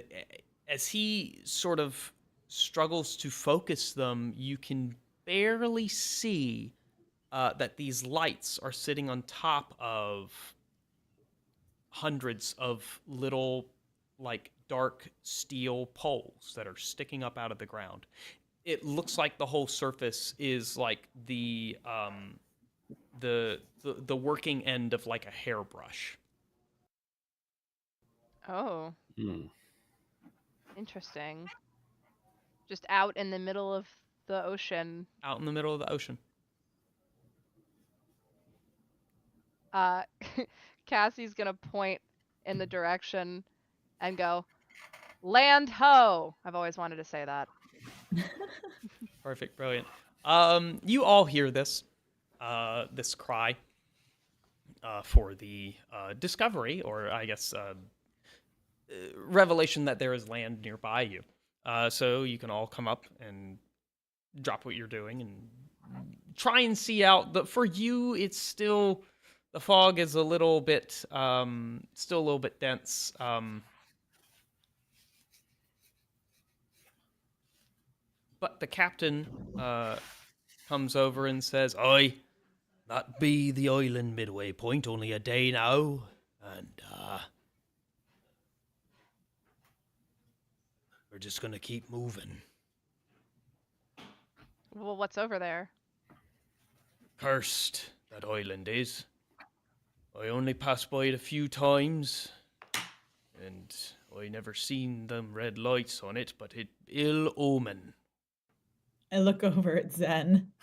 as he sort of struggles to focus them, you can barely see that these lights are sitting on top of hundreds of little like dark steel poles that are sticking up out of the ground. It looks like the whole surface is like the working end of like a hairbrush. Oh, Hmm. interesting. Just out in the middle of the ocean. Out in the middle of the ocean. Cassie's gonna point in the direction and go, "Land ho!" I've always wanted to say that. Perfect, brilliant. You all hear this cry for the discovery, or I guess revelation that there is land nearby you. So you can all come up and drop what you're doing and try and see out. For you, it's still, the fog is a little bit, still a little bit dense. But the captain comes over and says, "Aye, that be the island midway point, only a day now, and we're just gonna keep moving. Well, what's over there? Cursed, that island is. I only passed by it a few times, and I never seen them red lights on it, but it ill omen." I look over at Zen.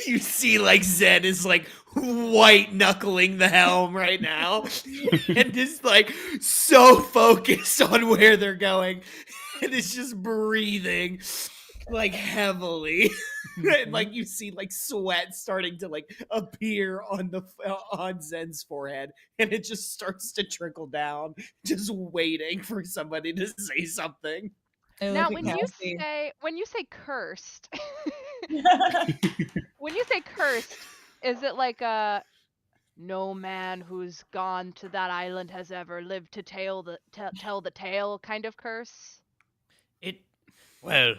You see, like Zen is like, white knuckling the helm right now and just like so focused on where they're going and it's just breathing like heavily and like you see like sweat starting to like appear on the on Zen's forehead and it just starts to trickle down just waiting for somebody to say something. I Now, look at Cassie. when you say cursed, when you say cursed, is it like a no man who's gone to that island has ever lived to tell the tale kind of curse? Well,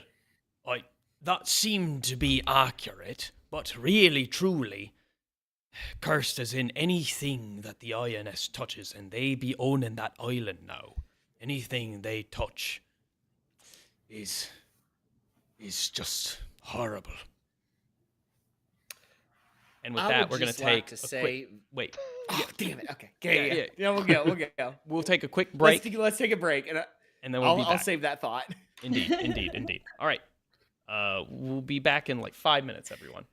I that seemed to be accurate, but really, truly, cursed as in anything that the INS touches, and they be owning that island now. Anything they touch is just horrible. And with I that, would we're going just to like take to a say- quick wait. Oh, damn it. Okay. Okay. Yeah, Yeah. We'll go. We'll take a quick break, Let's take a break, and and then we'll be I'll back. save that thought. Indeed. All right. We'll be back in like 5 minutes, everyone.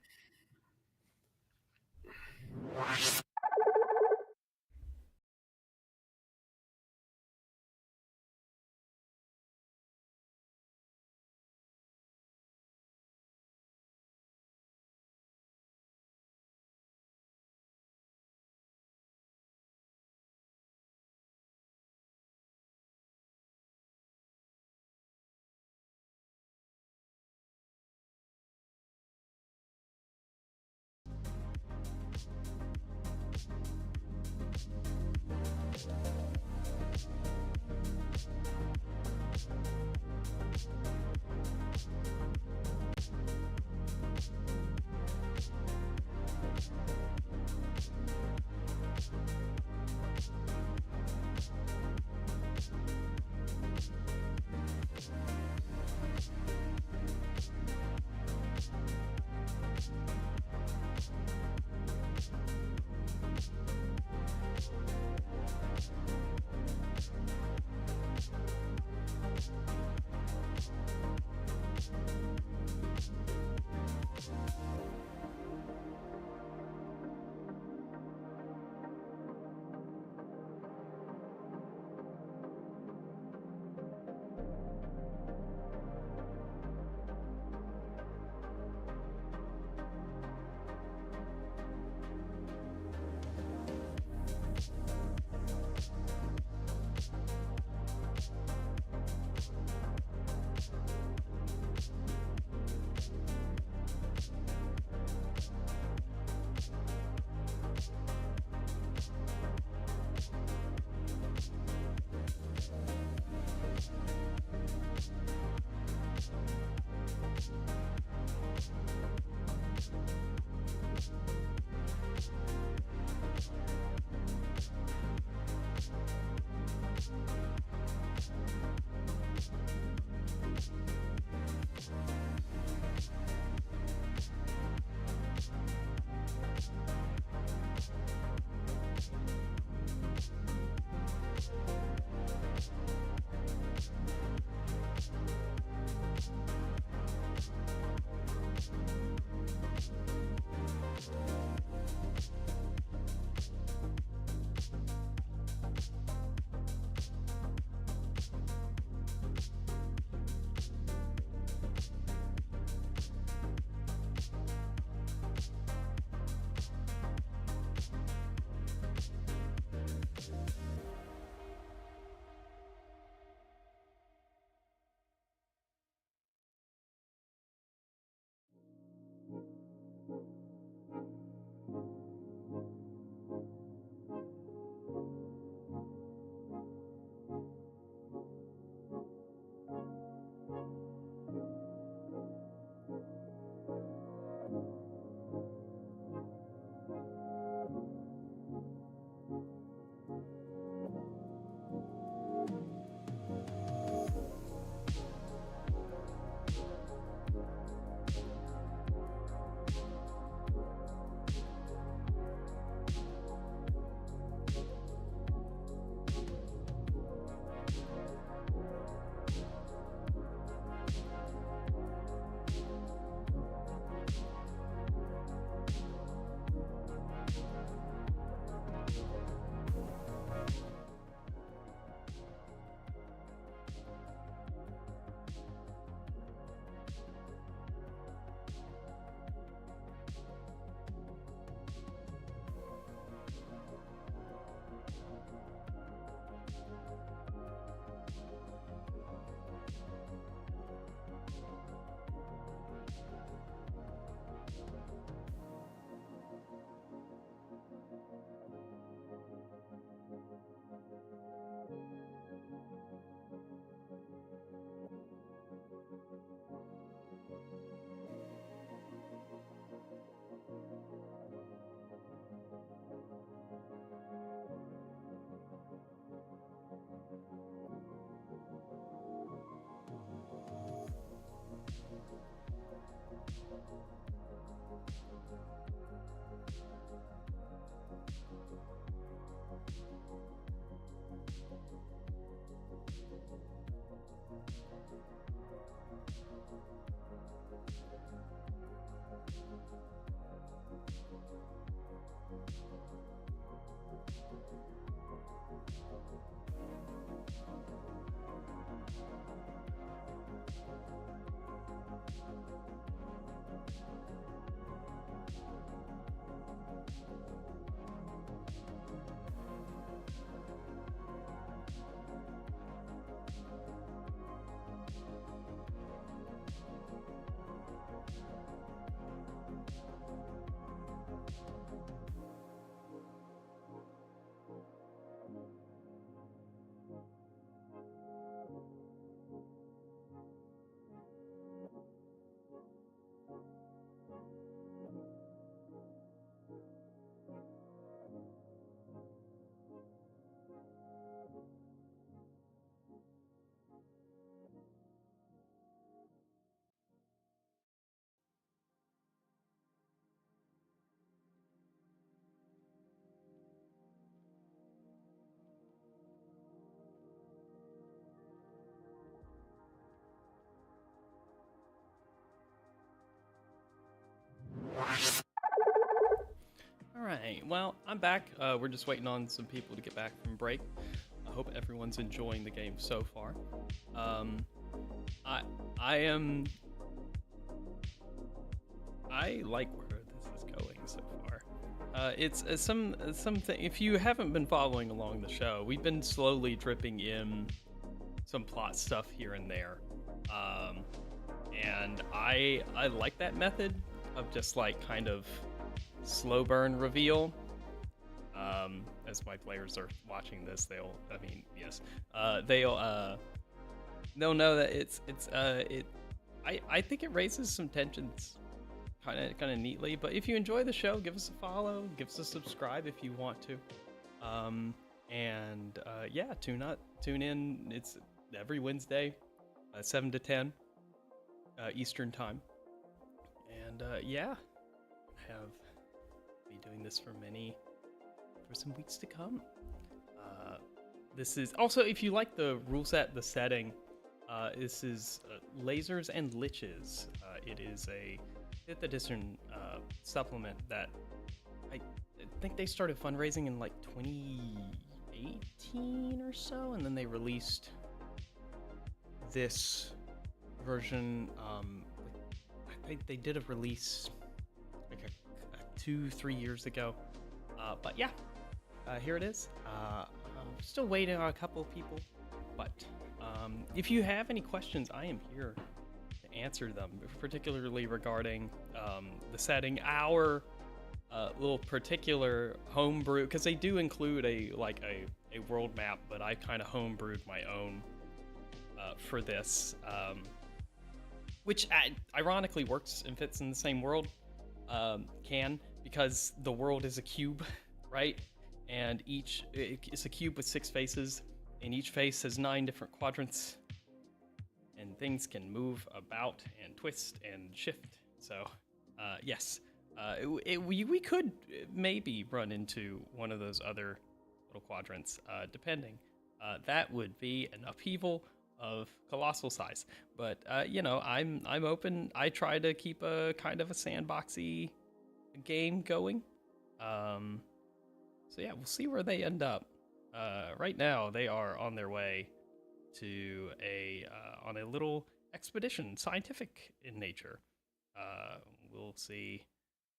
right. Well, I'm back. We're just waiting on some people to get back from break. I hope everyone's enjoying the game so far. I like where this is going so far. It's something. If you haven't been following along the show, we've been slowly dripping in some plot stuff here and there, and I like that method of just like kind of slow burn reveal. As my players are watching this, they'll know that I think it raises some tensions kind of neatly. But if you enjoy the show, give us a follow, give us a subscribe if you want to. Yeah, tune in. It's every Wednesday, 7 to 10 Eastern time. And be doing this for some weeks to come. This is also, if you like the rule set, the setting, this is Lasers and Liches. It is a 5th edition supplement that I think they started fundraising in like 2018 or so, and then they released this version. I think they did a release like 2-3 years ago. But yeah, here it is. I'm still waiting on a couple of people, but if you have any questions, I am here to answer them, particularly regarding the setting, our little particular homebrew, because they do include a world map, but I kind of homebrewed my own for this, which ironically works and fits in the same world, because the world is a cube, right? And it's a cube with 6 faces, and each face has 9 different quadrants, and things can move about and twist and shift. So, yes, we could maybe run into one of those other little quadrants, depending. That would be an upheaval of colossal size. But I'm open. I try to keep a kind of a sandboxy game going. So yeah, we'll see where they end up. Right now, they are on their way to on a little expedition, scientific in nature. We'll see.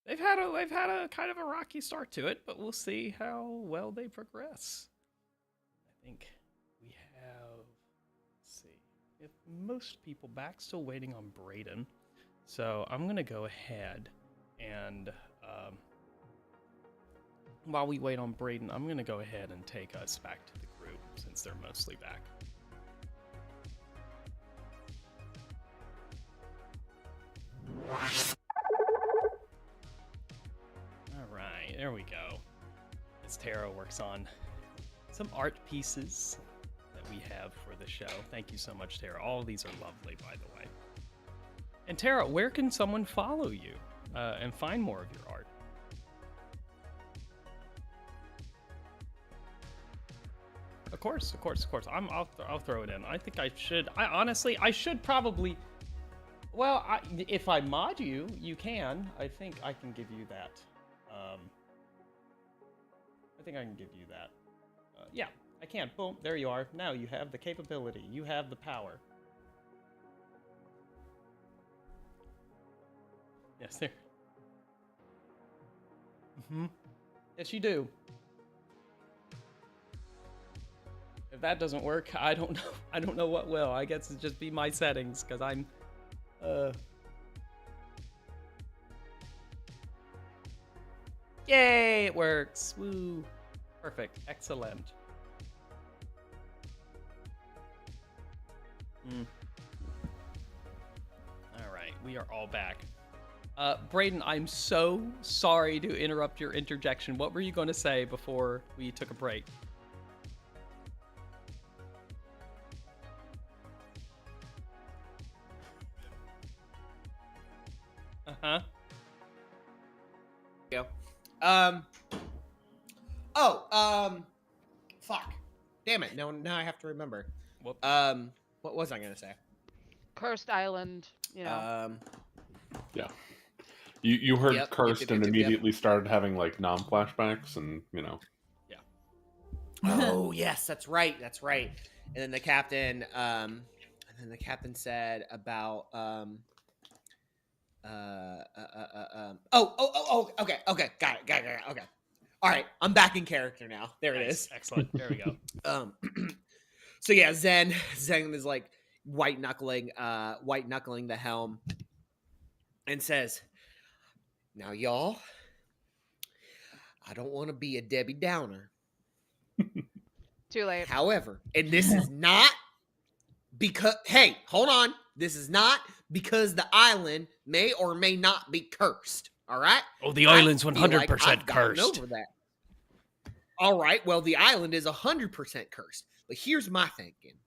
They've had a kind of a rocky start to it, but we'll see how well they progress. I think we have. Let's see. We have most people back, still waiting on Braden. So I'm gonna go ahead and. While we wait on Braden, I'm going to go ahead and take us back to the group since they're mostly back. All right, there we go. As Tara works on some art pieces that we have for the show. Thank you so much, Tara. All of these are lovely, by the way. And Tara, where can someone follow you and find more of your art? Of course. I'll throw it in. I think I should. I should probably. Well, if I mod you, you can. I think I can give you that. I think I can give you that. Yeah, I can. Boom. There you are. Now you have the capability. You have the power. Yes, there. Yes, you do. If that doesn't work, I don't know. I don't know what will. I guess it'd just be my settings, because I'm, Yay, it works. Woo. Perfect. Excellent. All right, we are all back. Braden, I'm so sorry to interrupt your interjection. What were you going to say before we took a break? Uh-huh. Go. Fuck. Damn it. Now I have to remember. Whoop. What was I gonna say? Cursed Island, you know. Yeah. You heard Yep, cursed and yep. immediately started having like nom flashbacks, and Oh yes, that's right. That's right. And then the captain said about okay, got it. Okay. All right, I'm back in character now. There it is. Excellent. There we go. So yeah, Zen is like white knuckling the helm and says, "Now y'all, I don't want to be a Debbie Downer. Too late. However, and this is not because, hey, hold on. This is not because the island may or may not be cursed. All right? Oh, the I island's feel 100% like I've gotten cursed. over that. All right. Well, the island is 100% cursed. But here's my thinking.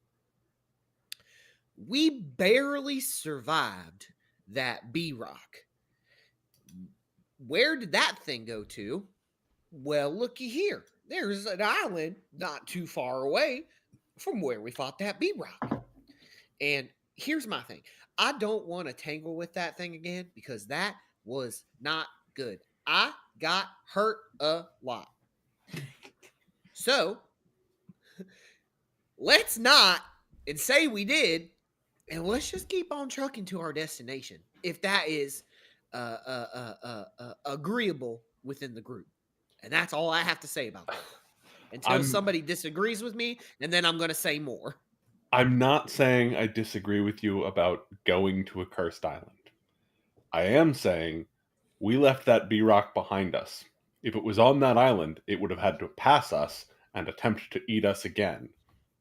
We barely survived that B rock. Where did that thing go to? Well, looky here. There's an island not too far away from where we fought that B rock. And here's my thing. I don't want to tangle with that thing again because that was not good. I got hurt a lot. So let's not and say we did, and let's just keep on trucking to our destination if that is agreeable within the group. And that's all I have to say about that. Until somebody disagrees with me, and then I'm going to say more. I'm not saying I disagree with you about going to a cursed island. I am saying we left that B-Rock behind us. If it was on that island, it would have had to pass us and attempt to eat us again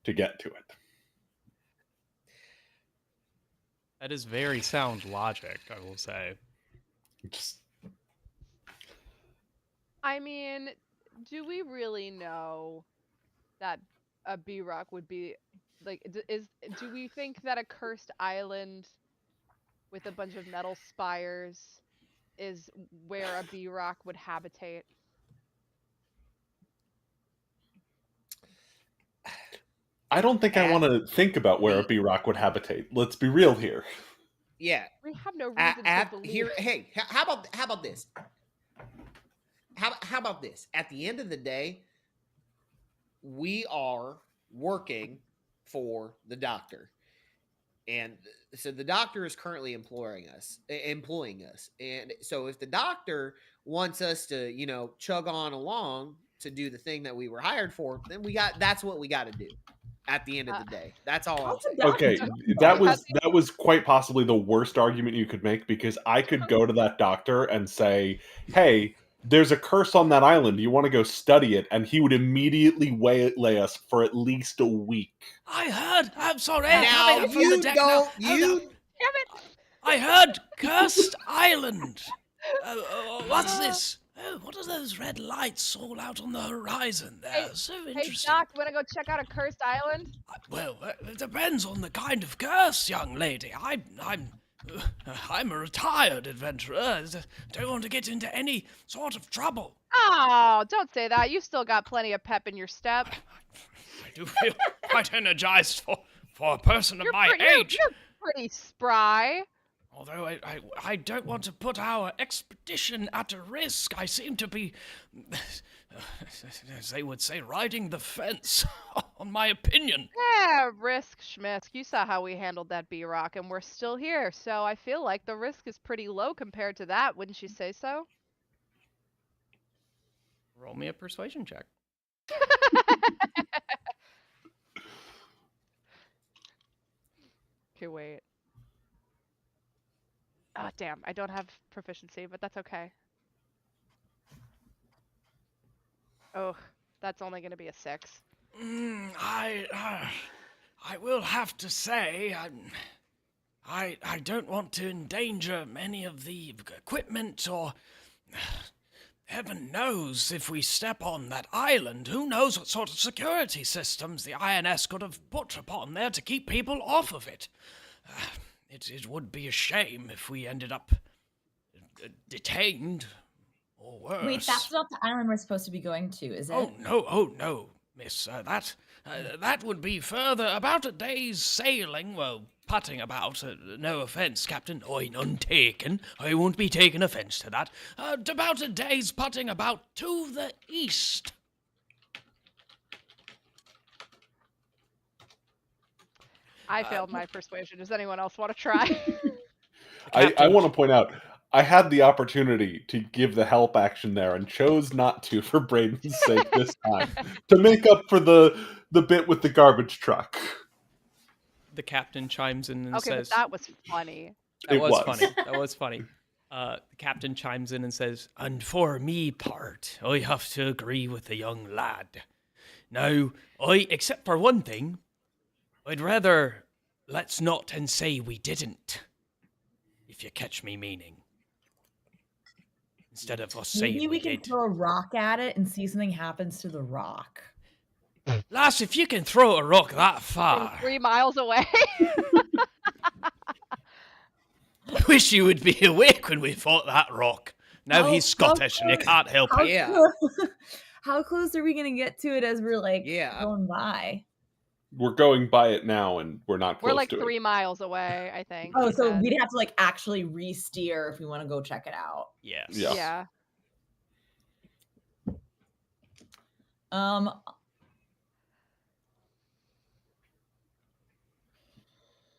to get to it. That is very sound logic, I will say. Just, I mean, do we really know that a B rock would be like? Do we think that a cursed island with a bunch of metal spires is where a B rock would habitate? I don't think I want to think about where a B-Rock would habitate. Let's be real here. Yeah. We have no reason to believe. Here, hey, how about this? How about this? At the end of the day, we are working for the doctor. And so the doctor is currently employing us. And so if the doctor wants us to, chug on along to do the thing that we were hired for, then that's what we got to do. At the end of the day, that's all. I'm saying. Okay, that was quite possibly the worst argument you could make, because I could go to that doctor and say, "Hey, there's a curse on that island. You want to go study it?" And he would immediately waylay us for at least a week. I'm sorry. Now you don't. Damn it! I heard cursed island. What's this? Oh, what are those red lights all out on the horizon there? So interesting. Hey, Doc, wanna go check out a cursed island? Well, it depends on the kind of curse, young lady. I'm a retired adventurer. Don't want to get into any sort of trouble. Oh, don't say that. You still got plenty of pep in your step. I do feel quite energized for a person of my age. You're pretty spry. Although I don't want to put our expedition at a risk. I seem to be, as they would say, riding the fence on my opinion. Yeah, risk, schmisk. You saw how we handled that B-Rock, and we're still here, so I feel like the risk is pretty low compared to that, wouldn't you say so? Roll me a persuasion check. Okay, wait. Oh, damn. I don't have proficiency, but that's okay. Oh, that's only going to be a 6. I will have to say, I don't want to endanger any of the equipment, or heaven knows if we step on that island, who knows what sort of security systems the INS could have put upon there to keep people off of it. It would be a shame if we ended up detained or worse. Wait, that's not the island we're supposed to be going to, is it? Oh no, miss. That would be further, about a day's sailing. Well, putting about. No offence, Captain. I none taken. I won't be taking offence to that. About a day's putting about to the east. I failed my persuasion. Does anyone else want to try? I want to point out, I had the opportunity to give the help action there and chose not to for Braden's sake this time to make up for the bit with the garbage truck. The captain chimes in and Okay, but says, that was funny. That It was was. funny. That was funny. The captain chimes in and says, And for me part, I have to agree with the young lad. Now, except for one thing, I'd rather let's not and say we didn't, if you catch me meaning. Instead of us saying Maybe we can did. throw a rock at it and see if something happens to the rock. Lass, if you can throw a rock that From far, 3 miles away. I wish you would be awake when we fought that rock. Now How- he's Scottish and you can't help How it. Yeah. close, how close are we gonna get to it as we're like Yeah. going by? We're going by it now, and we're not close We're like to 3 it. miles away, I think. Oh, he so said. we'd have to like actually re-steer if we want to go check it out. yes. Yeah. Yeah. Um,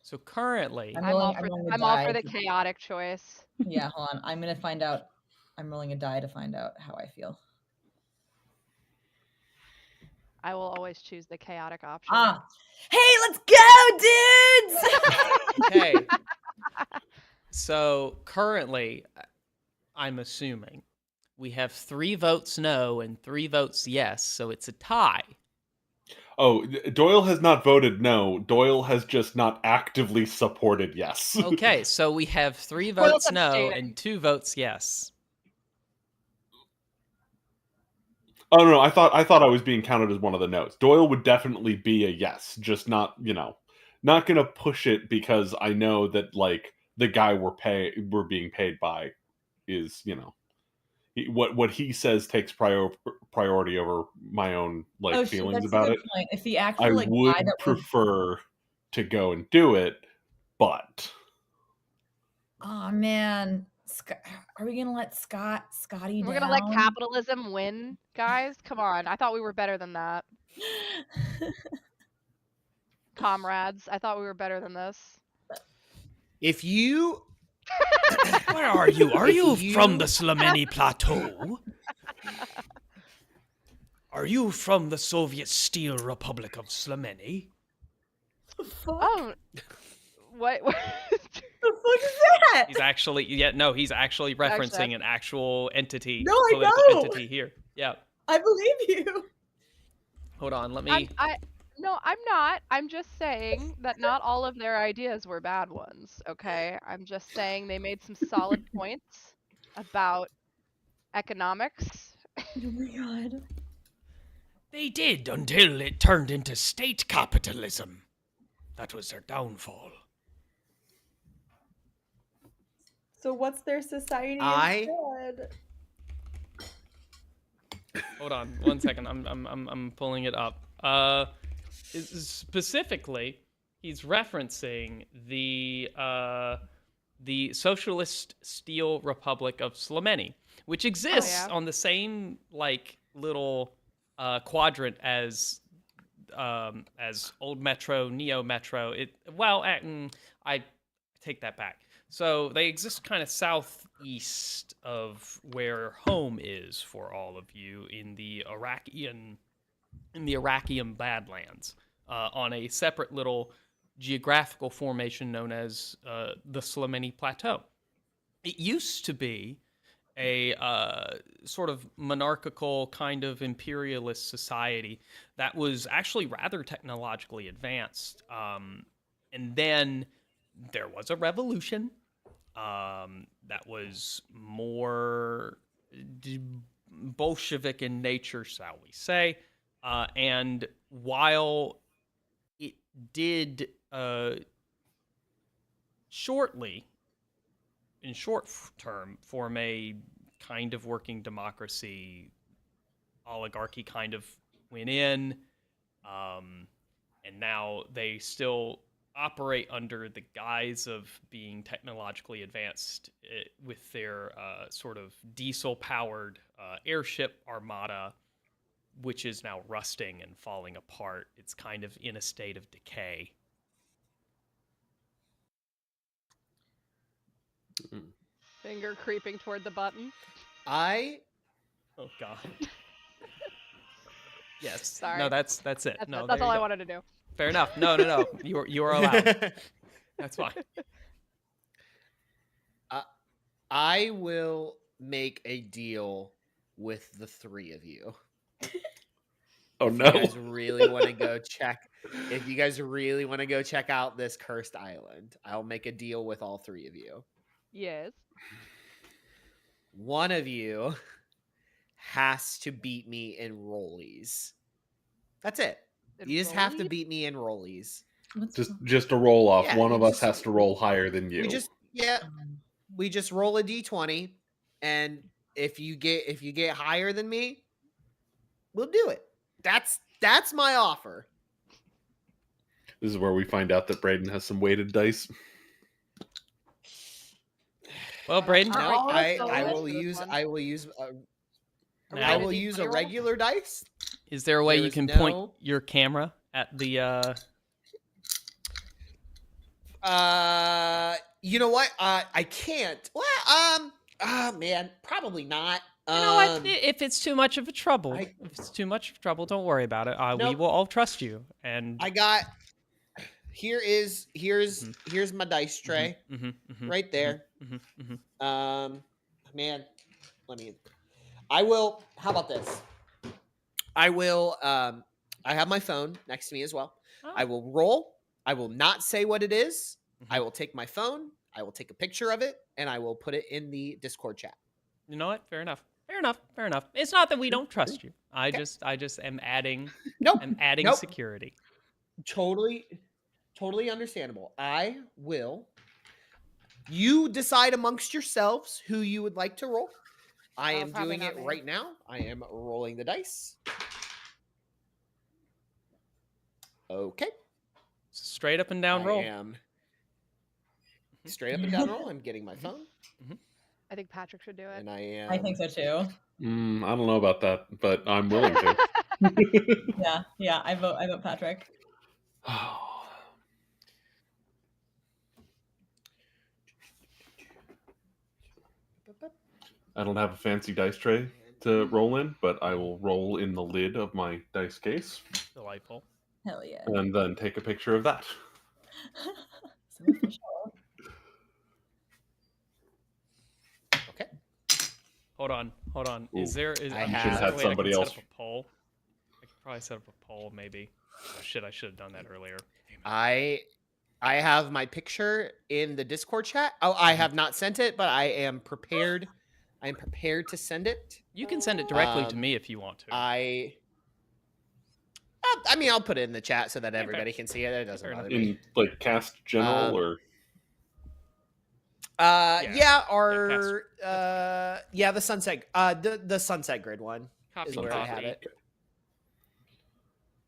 So currently, I'm I'm all rolling- for I'm rolling a I'm all for die the to- chaotic choice. yeah, hold on. I'm gonna find out. I'm rolling a die to find out how I feel. I will always choose the chaotic option. Ah, hey, let's go, dudes! okay. So currently, I'm assuming we have 3 votes no and 3 votes yes, so it's a tie. Oh, Doyle has not voted no. Doyle has just not actively supported yes. Okay, so we have 3 Well, votes that's no abstaining. and 2 votes yes. Oh no, I thought I was being counted as one of the no's. Doyle would definitely be a yes, just not, not gonna push it because I know that like the guy we're being paid by is, what he says takes priority over my own like Oh, shit, feelings that's a about good it. point. If the actual I like would guy that was, prefer to go and do it, but oh man, are we gonna let Scotty We're down? gonna let capitalism win, guys. Come on. I thought we were better than that. Comrades, I thought we were better than this. If you Where are you? Are If you from you- the Slameni Plateau? Are you from the Soviet Steel Republic of Slameni? The fuck? Oh, what? The fuck is that? He's actually he's actually referencing an actual entity, No, I political know. entity here. Yeah. I believe you. Hold on, let me No, I'm not. I'm just saying that not all of their ideas were bad ones, okay? I'm just saying they made some solid points about economics. Oh my god. They did until it turned into state capitalism. That was their downfall. So what's their society I- instead? Hold on one second. I'm pulling it up. Specifically, he's referencing the Socialist Steel Republic of Slameni, which exists yeah? on the same like little quadrant as Old Metro, Neo Metro. I take that back. So they exist kind of southeast of where home is for all of you in the Iraqian Badlands, on a separate little geographical formation known as the Slameni Plateau. It used to be a sort of monarchical kind of imperialist society that was actually rather technologically advanced. And then there was a revolution that was more Bolshevik in nature, shall we say. And while it did in short term, form a kind of working democracy, oligarchy kind of went in, and now they still operate under the guise of being technologically advanced with their sort of diesel-powered airship armada, which is now rusting and falling apart. It's kind of in a state of decay. Finger creeping toward the button. Oh God. Yes. Sorry. No, that's it. That's No, that's there all you I go. wanted to do. Fair enough. No. You are allowed. That's fine. I will make a deal with the three of you. Oh If no! you guys really want to go check, if you guys really want to go check out this cursed island, I'll make a deal with all three of you. Yes. One of you has to beat me in rollies. That's it. In You just have to rollies? beat me in rollies. Just a roll off. Yeah, One you of us just- has to roll higher than you. We just roll a d20, and if you get higher than me, we'll do it. That's my offer. This is where we find out that Braden has some weighted dice. Well, Braden, All No, right, I let's will go with use one. I will use we I doing will a use D20 a roll? regular dice. is there a way There you is can no- point your camera at the You know what? I can't. Well, man, probably not. You know what? If it's too much of a trouble, I- if it's too much of a trouble, don't worry about it. We Nope. will all trust you. And I got. Here's my dice tray right there. Man, I will. How about this? I will. I have my phone next to me as well. Oh. I will roll. I will not say what it is. I will take my phone. I will take a picture of it, and I will put it in the Discord chat. You know what? Fair enough. It's not that we don't trust you. I just am adding Nope. Nope. security. Totally understandable. I will. You decide amongst yourselves who you would like to roll. I am probably doing not it me. right now. I am rolling the dice. Okay. Straight up and down roll. I am straight up and down roll. I'm getting my phone, I think Patrick should do it. and I am. I think so too. I don't know about that, but I'm willing to. Yeah. I vote Patrick. I don't have a fancy dice tray to roll in, but I will roll in the lid of my dice case Delightful. Hell yeah. and then take a picture of that. So official. Okay. Hold on. Is Ooh. there? I I'm have- sure Should've there's a had way somebody I can else. set up a poll. I could probably set up a poll, maybe. Oh shit! I should have done that earlier. I have my picture in the Discord chat. Oh, I have not sent it, but I am prepared. I am prepared to send it. You can send it directly to Um, me if you want to. I mean, I'll put it in the chat so that fair. everybody can see it. It doesn't Fair bother enough. me. In like cast general Um, or The sunset, the sunset grid one Copy, is where I have copy. it.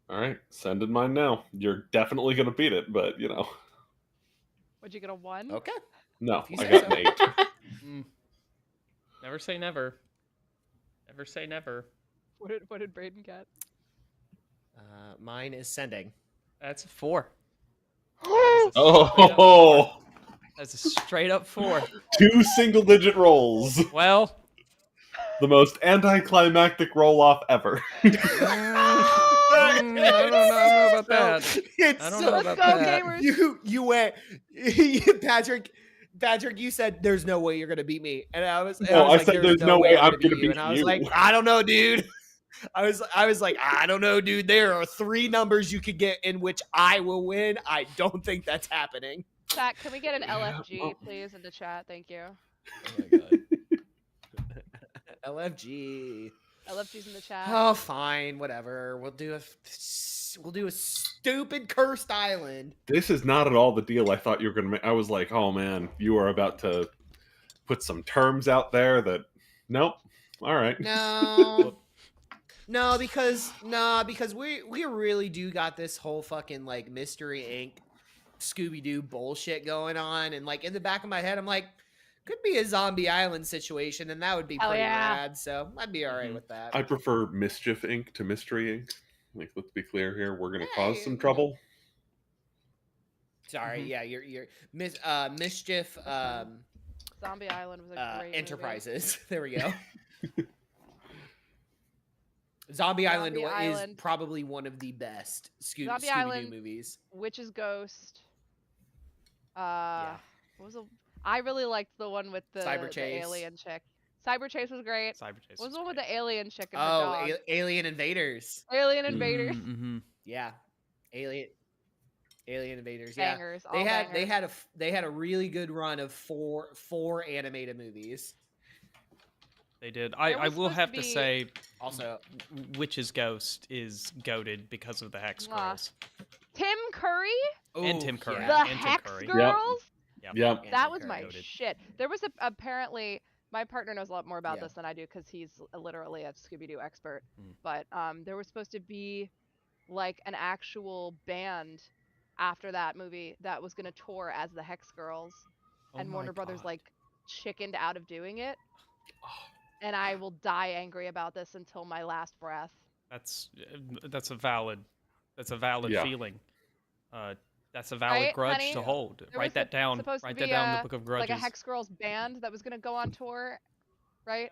all right, send in mine now. You're definitely gonna beat it, but you know, Would you get a 1? Okay. no, If you I say got so. an 8. Never say never. Never say never. What did Braden get? Mine is sending. That's a 4. Oh, That's a straight up 4. 2 single-digit rolls. Well, The most anticlimactic roll-off ever. I don't know about that. It's I don't so- know about Let's go, that. gamers. You went, Patrick. You said there's no way you're gonna beat me, and I was. No, I said there's no way I'm gonna you. beat And I was you. like, I don't know, dude. I was like, I don't know, dude. There are 3 numbers you could get in which I will win. I don't think that's happening. Chat, can we get an LFG, please, in the chat? Thank you. Oh my god. LFG. LFG's in the chat. Oh, fine, whatever. We'll do a stupid cursed island. This is not at all the deal I thought you were gonna make. I was like, oh man, you are about to put some terms out there that. Nope. All right. No, because we really do got this whole fucking like Mystery Inc. Scooby-Doo bullshit going on, and like in the back of my head, I'm like, could be a Zombie Island situation, and that would be Hell pretty yeah. rad. So I'd be all right Mhm. with that. I prefer Mischief Inc. to Mystery Inc. Like, let's be clear here. We're going to cause Hey, some you know. trouble. Sorry, Mhm. yeah, you're Mischief Zombie Island was a great Enterprises. There we go. Zombie Island is Island. probably one of the best Zombie Scooby-Doo Island, movies. Witch's Ghost. Yeah. What was I really liked the one with Cyber the Chase. alien chick. Cyber Chase was great. Cyber Chase What was was the one with great. the alien chick and her Oh, dog? Alien Invaders. Alien Invaders. Mm-hmm. Yeah, Alien Invaders. Yeah, Bangers. they All had bangers. they had a really good run of four animated movies. They did. There I was will supposed to have to be- say, Also, Witch's Ghost is goated because of the Hex Mwah. Girls. Tim Curry, And ooh, Tim Curry. yeah. the and Tim Hex Curry. Girls. Yep. Yep. And That Tim was my Curry. Goated. shit. There was apparently my partner knows a lot more about Yeah. this than I do because he's literally a Scooby-Doo expert. Mm. But there was supposed to be like an actual band after that movie that was gonna tour as the Hex Girls, Oh and my Warner Brothers God. like chickened out of doing it. And I will die angry about this until my last breath. That's a valid Yeah. feeling. That's a valid Right, grudge honey? to hold. There Write was that down. supposed to Write be that down in the book of grudges. like a Hex Girls band that was gonna go on tour, right?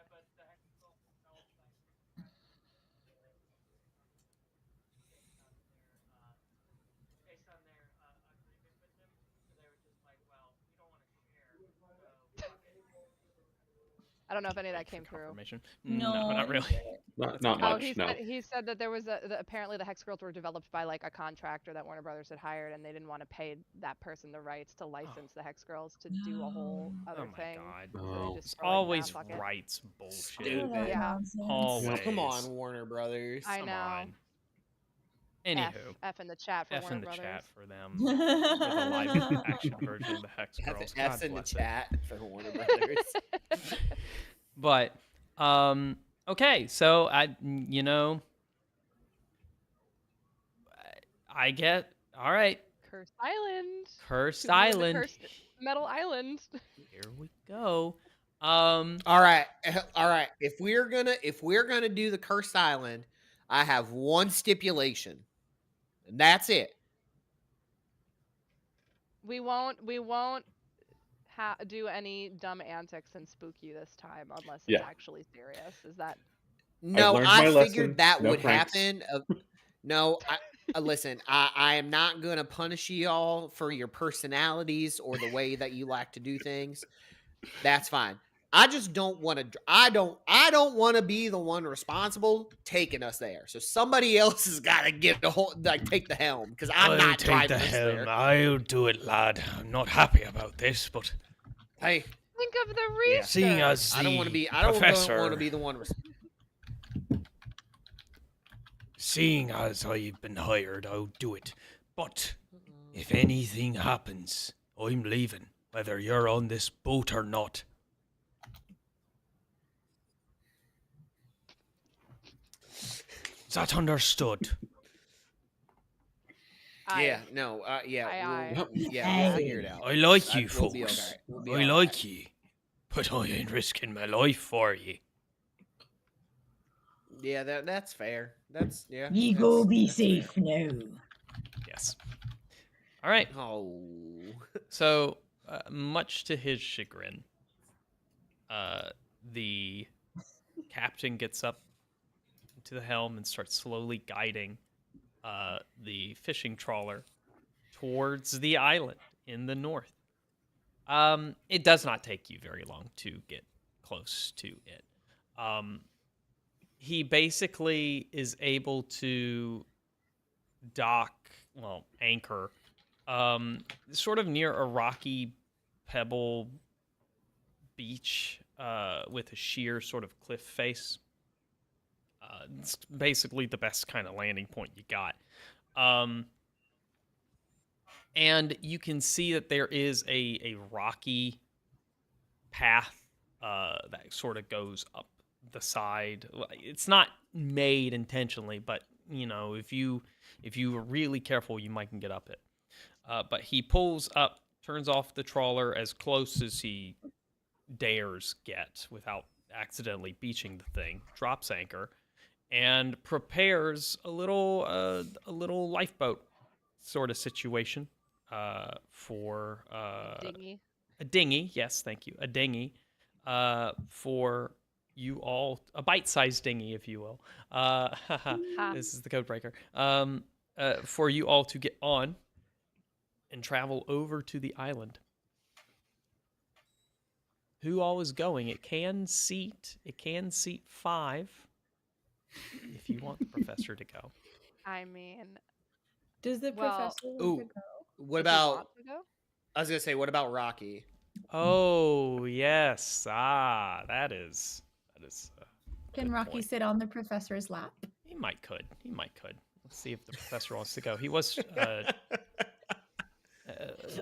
I don't know if any of that For came through. confirmation. No, not really. Not Oh, much, he no. said that there was apparently the Hex Girls were developed by like a contractor that Warner Brothers had hired, and they didn't want to pay that person the rights to license the Hex Girls to do a whole No. other Oh my thing. God. So Oh. they It's just were like, nah, always fuck it. rights bullshit. Stupid. Yeah. Always. Come on, Warner Brothers. I Come know. on. Anywho, F in the chat for F Warner in the Brothers. chat for them with a live action version of the Hex Girls. F's God in the bless it. chat for Warner Brothers. But okay, so I get all right. Cursed Island. Cursed Scooby-Doo and the Island. Cursed Metal Island. Here we go. All right. If we're gonna do the Cursed Island, I have one stipulation, and that's it. We won't do any dumb antics and spook you this time unless it's Yeah. actually serious. Is that No, learned I my figured lesson. that No would pranks. happen. No, listen. I am not gonna punish y'all for your personalities or the way that you like to do things. That's fine. I just don't want to. I don't want to be the one responsible taking us there. So somebody else has got to get the whole take the helm because I'm I'll not take driving the us helm. there. I'll do it, lad. I'm not happy about this, but Hey, think of the Yeah. research? seeing as I don't want to be. I don't want to be the one. seeing as I've been hired, I'll do it. But if anything happens, I'm leaving, whether you're on this boat or not. Is that understood? Yeah. No. Yeah. Aye, We'll, aye. yeah. We'll figure it out. I like you We'll be folks. alright. We'll be I alright. like ye. But I ain't risking my life for ye. Yeah. That's fair. That's yeah. Ye that's- go be that's fair. safe now. Yes. All right. Oh. So, much to his chagrin, the captain gets up to the helm and starts slowly guiding the fishing trawler towards the island in the north. It does not take you very long to get close to it. He basically is able to anchor sort of near a rocky pebble beach with a sheer sort of cliff face. It's basically the best kind of landing point you got. And you can see that there is a rocky path that sort of goes up the side. It's not made intentionally, but if you are really careful, you might can get up it. But he pulls up, turns off the trawler as close as he dares get without accidentally beaching the thing, drops anchor, and prepares a little lifeboat sort of situation for Dingy. a dinghy. Yes, thank you, a dinghy for you all, a bite-sized dinghy, if you will. Ha. This is the code breaker. For you all to get on and travel over to the island. Who all is going? It can seat 5 if you want the professor to go. I mean, Does the Well- professor want Ooh. to go? What does he about? want to go? I was gonna say, what about Rocky? Oh yes, that is. Can Good Rocky point. sit on the professor's lap? He might could. Let's see if the professor wants to go. He was a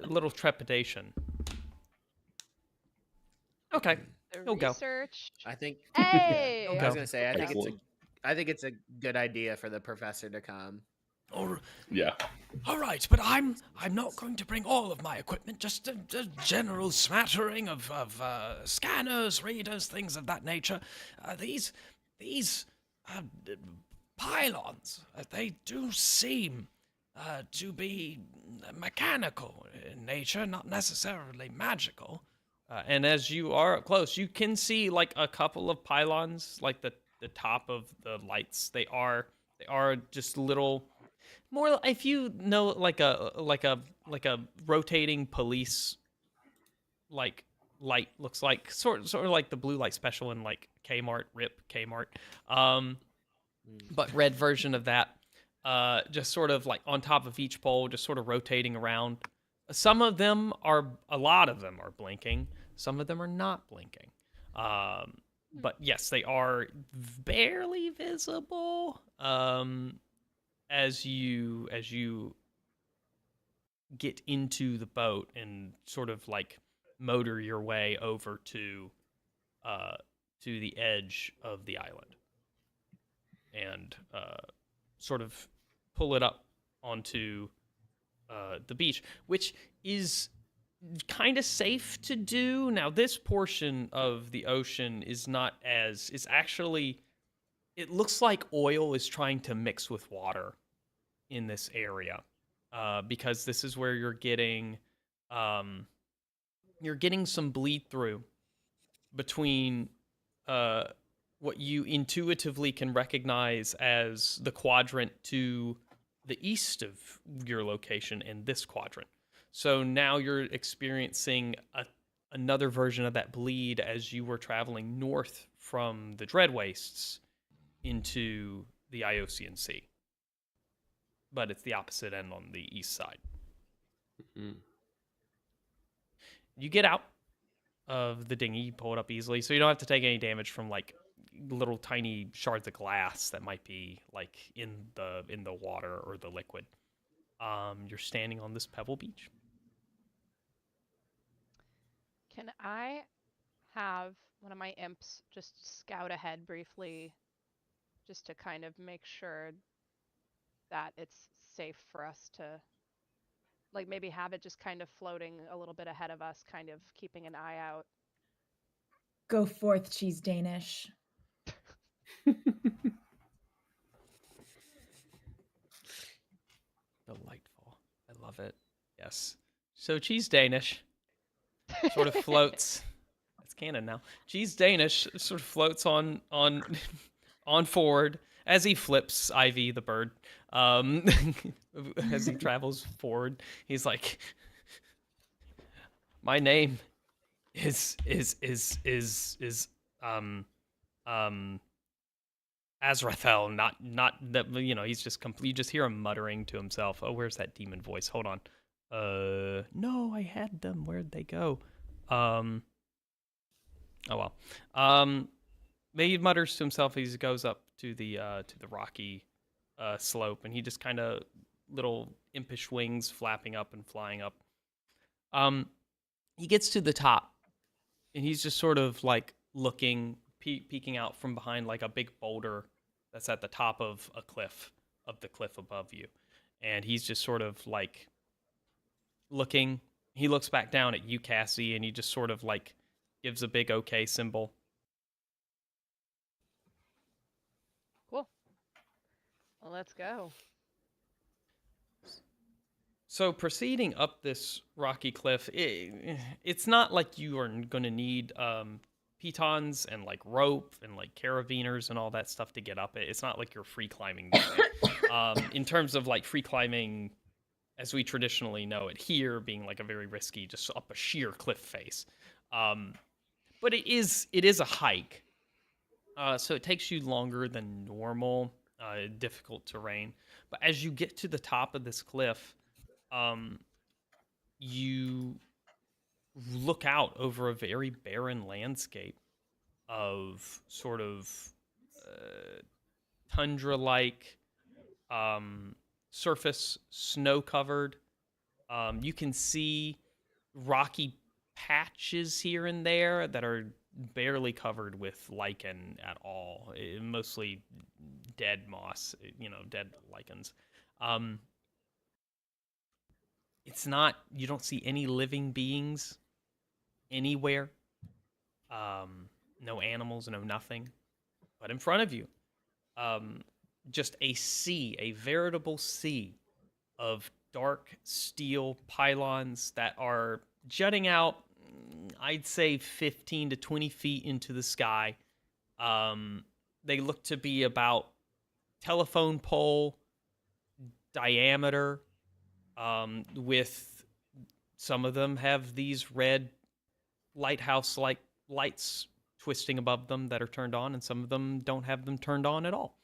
little trepidation. Okay, The he'll go. research. I think. Hey! He'll I go. was gonna say, Excellent. I think it's a good idea for the professor to come. Yeah. All right, but I'm not going to bring all of my equipment. Just a general smattering of scanners, readers, things of that nature. These pylons, they do seem to be mechanical in nature, not necessarily magical. And as you are up close, you can see like a couple of pylons, like the top of the lights. They are just little, more if you know like a rotating police like light looks like, sort of like the blue light special in like Kmart, RIP Kmart. But red version of that, just sort of like on top of each pole, just sort of rotating around. A lot of them are blinking. Some of them are not blinking. But yes, they are barely visible as you get into the boat and sort of like motor your way over to the edge of the island and sort of pull it up onto the beach, which is kind of safe to do. Now, this portion of the ocean is actually, it looks like oil is trying to mix with water in this area, because this is where you're getting some bleed through between what you intuitively can recognize as the quadrant to the east of your location and this quadrant. So now you're experiencing another version of that bleed as you were traveling north from the Dread Wastes into the Iosian Sea. But it's the opposite end on the east side. Mm-hmm. You get out of the dinghy, you pull it up easily, so you don't have to take any damage from like little tiny shards of glass that might be like in the water or the liquid. You're standing on this pebble beach. Can I have one of my imps just scout ahead briefly, just to kind of make sure that it's safe for us to, like, maybe have it just kind of floating a little bit ahead of us, kind of keeping an eye out? Go forth, cheese Danish. Delightful. I love it. Yes. So Cheese Danish sort of floats. It's canon now. Cheese Danish sort of floats on on forward as he flips Ivy the bird. As he travels forward, he's like, "My name is Azrathel, not that, you know, he's just complete. You just hear him muttering to himself. Oh, where's that demon voice? Hold on. No, I had them. Where'd they go? Oh well. He mutters to himself as he goes up to the rocky slope, and he just kind of little impish wings flapping up and flying up. He gets to the top, and he's just sort of like looking, peeking out from behind like a big boulder that's at the top of the cliff above you, and he's just sort of like looking. He looks back down at you, Cassie, and he just sort of like gives a big okay symbol. Cool. Well, let's go. So proceeding up this rocky cliff, it's not like you are going to need pitons and like rope and like carabiners and all that stuff to get up it. It's not like you're free climbing this thing. In terms of like free climbing as we traditionally know it here, being like a very risky, just up a sheer cliff face. But it is a hike, so it takes you longer than normal, difficult terrain. But as you get to the top of this cliff, you look out over a very barren landscape of sort of tundra-like surface, snow-covered. You can see rocky patches here and there that are barely covered with lichen at all. Mostly dead moss, dead lichens. It's not, you don't see any living beings anywhere. No animals, no nothing. But in front of you, just a sea, a veritable sea of dark steel pylons that are jutting out, I'd say 15 to 20 feet into the sky. They look to be about telephone pole diameter, with some of them have these red lighthouse-like lights twisting above them that are turned on, and some of them don't have them turned on at all.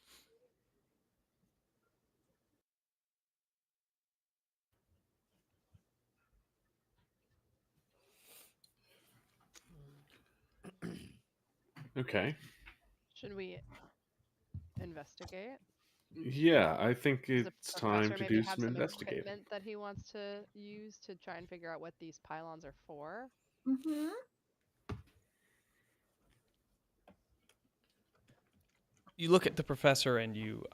Okay. Should we investigate? Yeah, I think Does the it's time professor to maybe do have some some investigating. equipment that he wants to use to try and figure out what these pylons are for? Mm-hmm. You look at the professor and you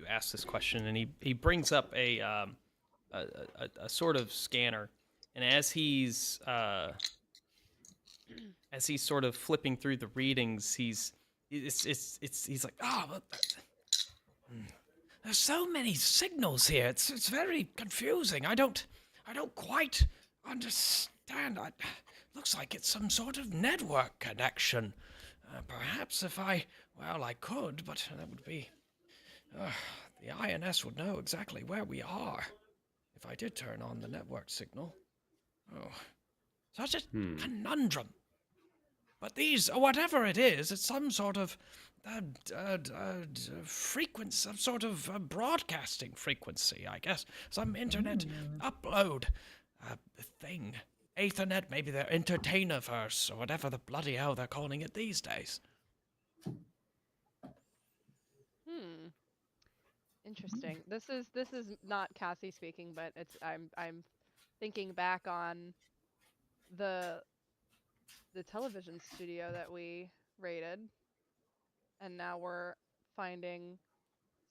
ask this question, and he brings up a sort of scanner, and as he's sort of flipping through the readings, he's like, There's so many signals here. It's very confusing. I don't quite understand. Looks like it's some sort of network connection. Perhaps if I could, but that would be. The INS would know exactly where we are if I did turn on the network signal. Oh, such a conundrum. But these, whatever it is, it's some sort of frequency, some sort of broadcasting frequency, I guess. Some internet upload thing. Ethernet, maybe their entertainerverse, or whatever the bloody hell they're calling it these days. Interesting. This is not Cassie speaking, but I'm thinking back on the television studio that we raided, and now we're finding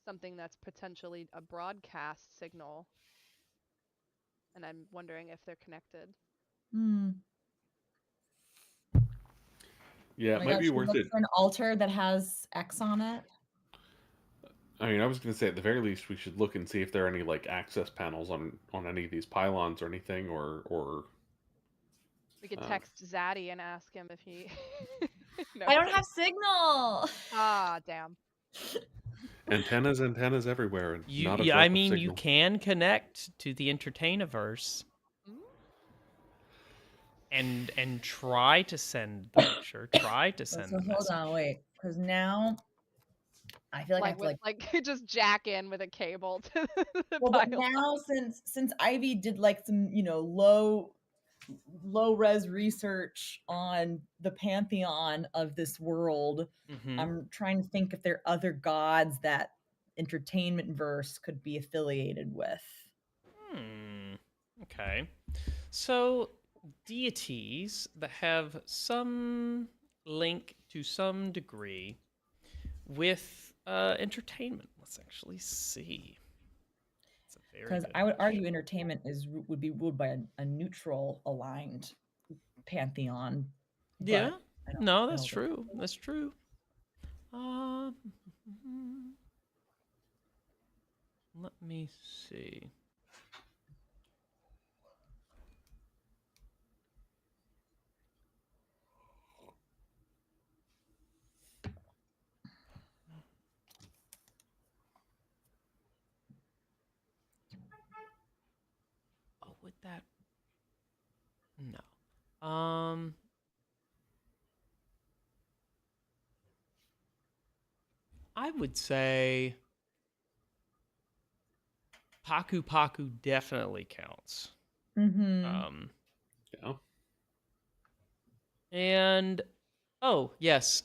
something that's potentially a broadcast signal, and I'm wondering if they're connected. Yeah, Oh it my might gosh, be we worth look it. for an altar that has X on it. I mean, I was going to say at the very least we should look and see if there are any like access panels on any of these pylons or anything, or We could text Zaddy and ask him if he knows. I don't have signal. Ah, damn. antennas everywhere, and not a yeah, drop I of mean, you signal. can connect to the entertainiverse and try to send the picture, try to send So the hold message. on, wait, because now I feel like I have to like. just jack in with a cable to the Well, but pylon. now since Ivy did like some low res research on the pantheon of this world, I'm trying to think if there are other gods that entertainment verse could be affiliated with. Okay. So, deities that have some link to some degree with entertainment. Let's actually see. It's a very Because good I would question. argue entertainment would be ruled by a neutral aligned pantheon. Yeah. But I don't, No, I that's don't think true. That's true. Um, let me see. Oh, would that? No. I would say Paku Paku definitely counts. Um, Yeah. and oh yes,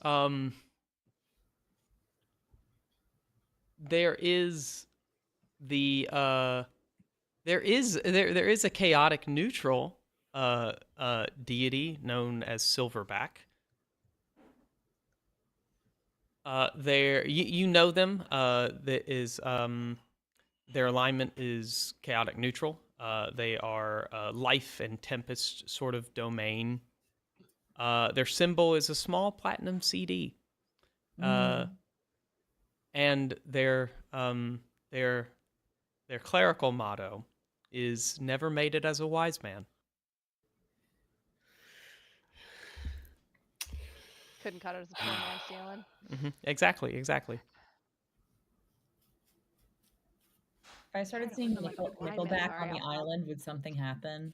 there is the there is a chaotic neutral deity known as Silverback. There you know them. That is their alignment is chaotic neutral. They are life and tempest sort of domain. Their symbol is a small platinum CD. And their clerical motto is "Never made it as a wise man." Couldn't cut it as a poor man stealing. Exactly. If I started don't seeing remember what the Nickelback alignments on are. the island, would something happen?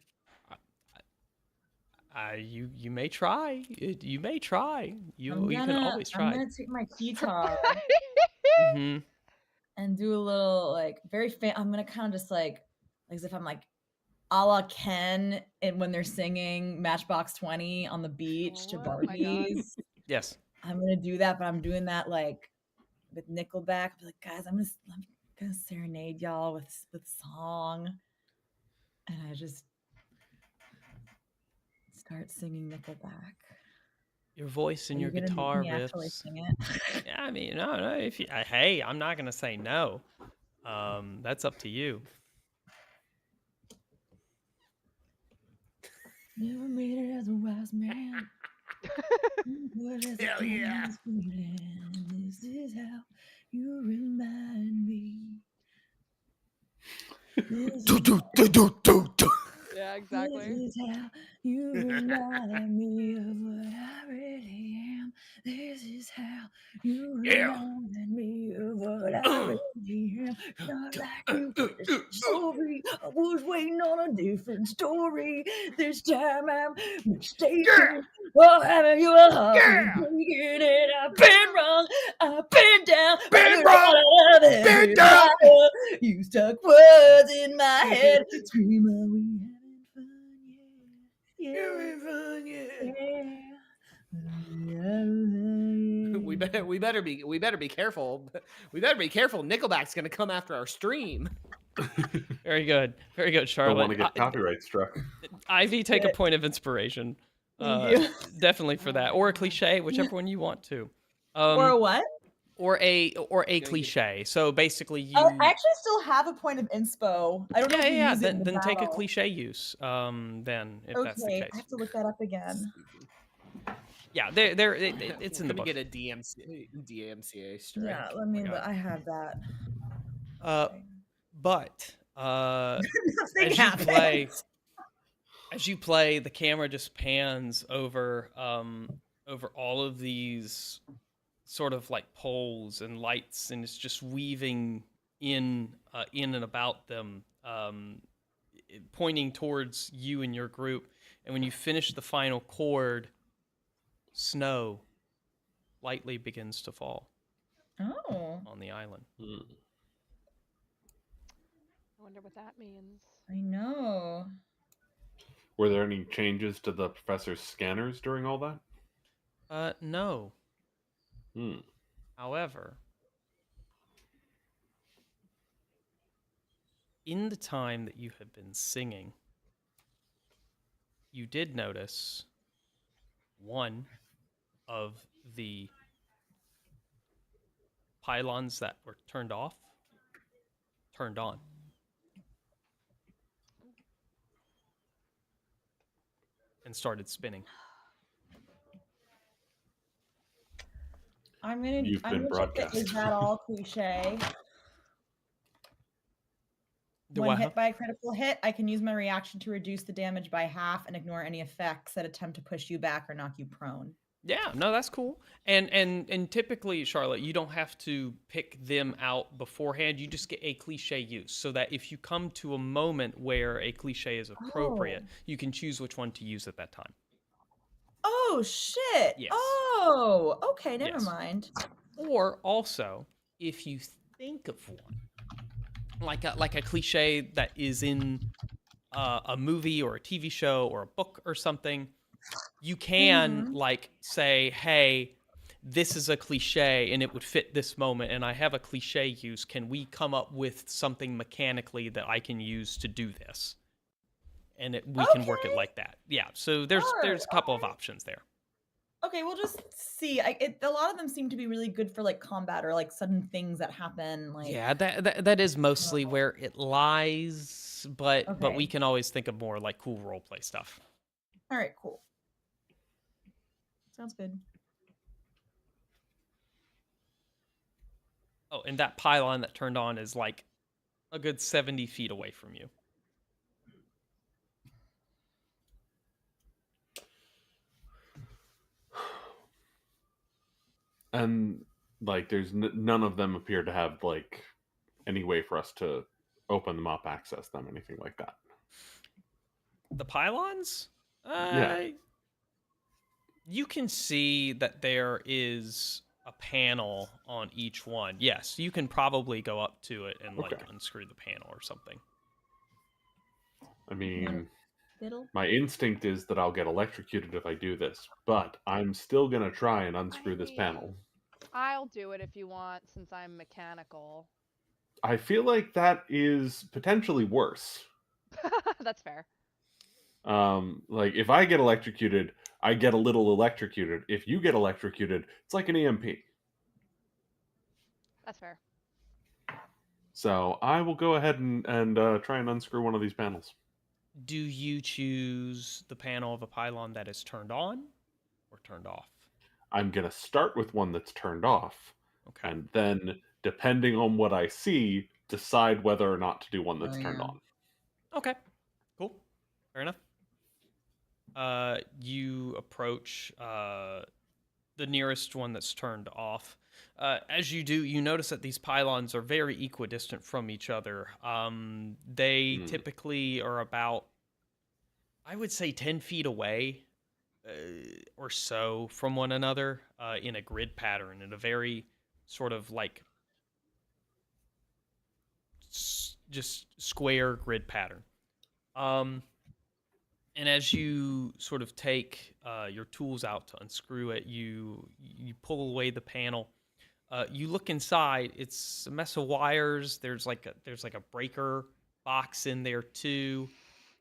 You may try. You may try. You can always I'm try. gonna take my guitar Mm-hmm. and do a little like I'm gonna kind of just like as if I'm like a la Ken and when they're singing Matchbox 20 on the beach to Oh my God. Barbies. Yes. I'm gonna do that, but I'm doing that like with Nickelback. I'm like, guys, I'm gonna serenade y'all with song, and I just start singing Nickelback. Your voice and Are your you gonna make guitar me actually riffs. sing it? Yeah, I mean, no. If you, hey, I'm not gonna say no. That's up to you. Never made it as a wise man. Hell yeah. This is how you remind me. This Yeah, exactly. is how you remind me of what I really am. This is how you remind me of what I really am. Not like you. Sorry, I was waiting on a different story. This time I'm mistaken. Oh, having you a heart breaking it. I've been wrong. I've been down. Been wrong. Been down. You stuck words in my head. Scream, are we having fun? Yeah. We better be careful. We better be careful. Nickelback's gonna come after our stream. Very good, Don't Charlotte. want to get copyright struck. Ivy, take a point of inspiration. Thank you. Definitely for that, or a cliche, whichever one you want to. Or a what? Or a cliche. So basically, you. I actually still have a point of inspo. I don't know if we use it in the Then take a battle. cliche use. Then if that's the Okay, case. I have to look that up again. Yeah, it's in the We're book. gonna get a DMCA strike. Yeah, let me. God. I have that. But Nothing as happens. you play, the camera just pans over all of these sort of like poles and lights, and it's just weaving in and about them, pointing towards you and your group. And when you finish the final chord, snow lightly begins to fall Oh, on the island. I wonder what that means. I know. Were there any changes to the professor's scanners during all that? No. Hmm. However, in the time that you have been singing, you did notice one of the pylons that were turned off turned on. and started spinning. I'm You've been gonna check it. Is broadcast. that all cliche? Do When what? hit by a critical hit, I can use my reaction to reduce the damage by half and ignore any effects that attempt to push you back or knock you prone. Yeah, no, that's cool. And typically, Charlotte, you don't have to pick them out beforehand. You just get a cliche use, so that if you come to a moment where a cliche is appropriate, you can choose which one to use at that time. Oh shit! Yes. Oh, okay, never Yes. mind. Or also, if you think of one, like a cliche that is in a movie or a TV show or a book or something, you can like say, hey, this is a cliche and it would fit this moment and I have a cliche use. Can we come up with something mechanically that I can use to do this? And we can work it like that. Yeah, so there's a couple of options there. Okay, we'll just see. A lot of them seem to be really good for like combat or like sudden things that happen. Like Yeah, that is mostly where it lies, but we Okay. can always think of more like cool roleplay stuff. All right, cool. Sounds good. Oh, and that pylon that turned on is like a good 70 feet away from you. And like, there's none of them appear to have like any way for us to open them up, access them, anything like that. The pylons? Yeah. You can see that there is a panel on each one. Yes, you can probably go up to it and like unscrew the panel or something. I mean, Fiddle? my instinct is that I'll get electrocuted if I do this, but I'm still gonna try and unscrew this panel. I'll do it if you want, since I'm mechanical. I feel like that is potentially worse. That's fair. Like if I get electrocuted, I get a little electrocuted. If you get electrocuted, it's like an EMP. That's fair. So I will go ahead and try and unscrew one of these panels. Do you choose the panel of a pylon that is turned on or turned off? I'm gonna start with one that's turned off, Okay. and then depending on what I see, decide whether or not to do one that's turned on. Okay, cool, fair enough. You approach the nearest one that's turned off. As you do, you notice that these pylons are very equidistant from each other. They typically are about, I would say, 10 feet away or so from one another in a grid pattern, in a very sort of like just square grid pattern. And as you sort of take your tools out to unscrew it, you pull away the panel. You look inside. It's a mess of wires. There's like a breaker box in there too.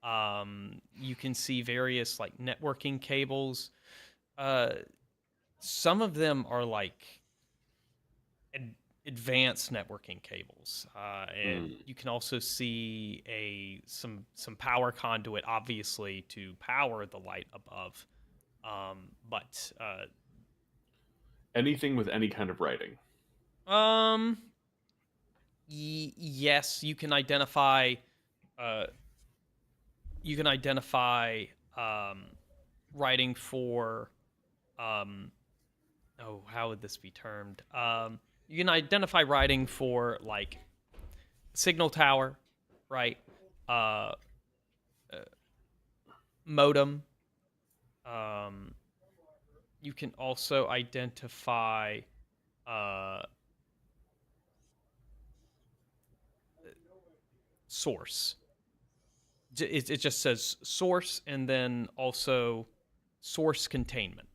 You can see various like networking cables. Some of them are like advanced networking cables, and you can also see some power conduit, obviously, to power the light above. But anything with any kind of writing. Yes, you can identify. You can identify writing for. Oh, how would this be termed? You can identify writing for like signal tower, right? Modem. You can also identify source. It just says source and then also source containment.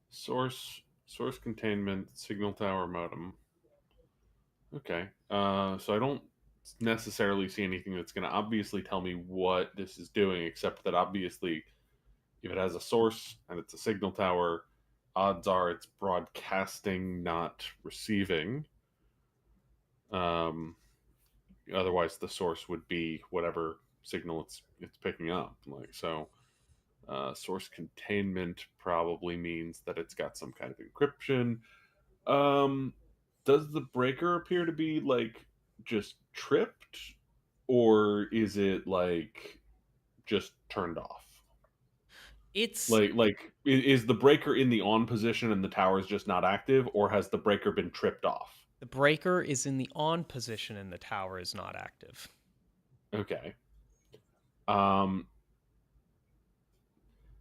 Source containment, signal tower, modem. Okay. So I don't necessarily see anything that's going to obviously tell me what this is doing, except that obviously if it has a source and it's a signal tower, odds are it's broadcasting, not receiving. Otherwise, the source would be whatever signal it's picking up. Like so, source containment probably means that it's got some kind of encryption. Does the breaker appear to be like just tripped, or is it like just turned off? It's Is the breaker in the on position and the tower is just not active, or has the breaker been tripped off? the breaker is in the on position and the tower is not active. Okay. Um.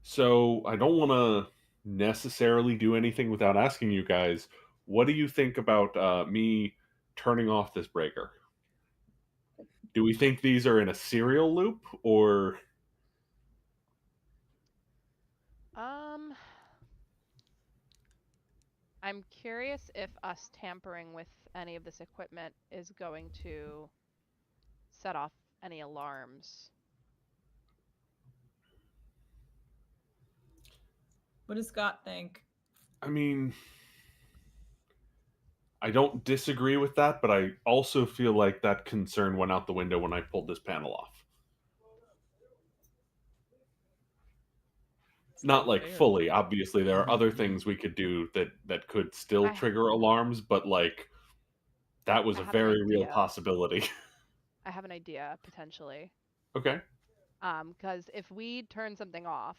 So I don't want to necessarily do anything without asking you guys. What do you think about me turning off this breaker? Do we think these are in a serial loop, or Um, I'm curious if us tampering with any of this equipment is going to set off any alarms. What does Scott think? I mean, I don't disagree with that, but I also feel like that concern went out the window when I pulled this panel off. Not like Fair. fully. Obviously, there are other Mhm. things we could do that could still I- trigger alarms, but like that was I a have an very real idea. possibility. I have an idea potentially. Okay. Because if we turn something off,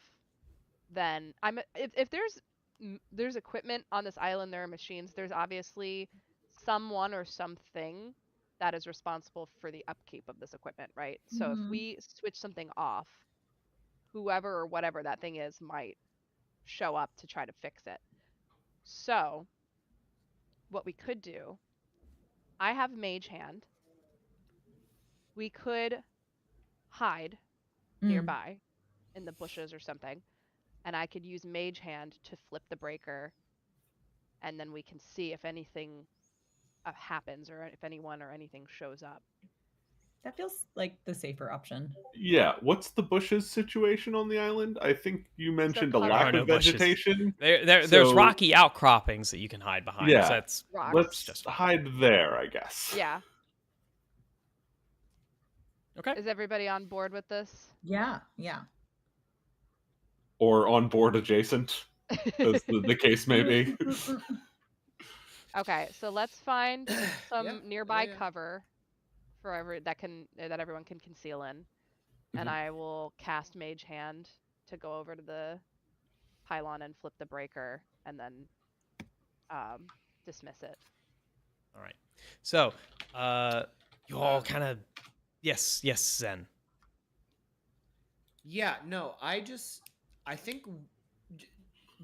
then if there's equipment on this island, there are machines. There's obviously someone or something that is responsible for the upkeep of this equipment, right? So if Mhm. we switch something off, whoever or whatever that thing is might show up to try to fix it. So what we could do, I have Mage Hand. We could hide Mm. nearby in the bushes or something, and I could use Mage Hand to flip the breaker, and then we can see if anything happens or if anyone or anything shows up. That feels like the safer option. Yeah. What's the bushes situation on the island? I think you mentioned a covered. There are lack no of bushes. vegetation. There's So- rocky outcroppings that you can hide behind. Yeah. So that's Rocks. Let's just fine. hide there, I guess. Yeah. Okay. Is everybody on board with this? Yeah, yeah. Or on board adjacent, as the case may be. Okay, so let's find some Yeah, nearby yeah. cover for that everyone can conceal in, and Mhm. I will cast Mage Hand to go over to the pylon and flip the breaker, and then dismiss it. All right. So, you all kind of, yes, Zen. Yeah, no, I think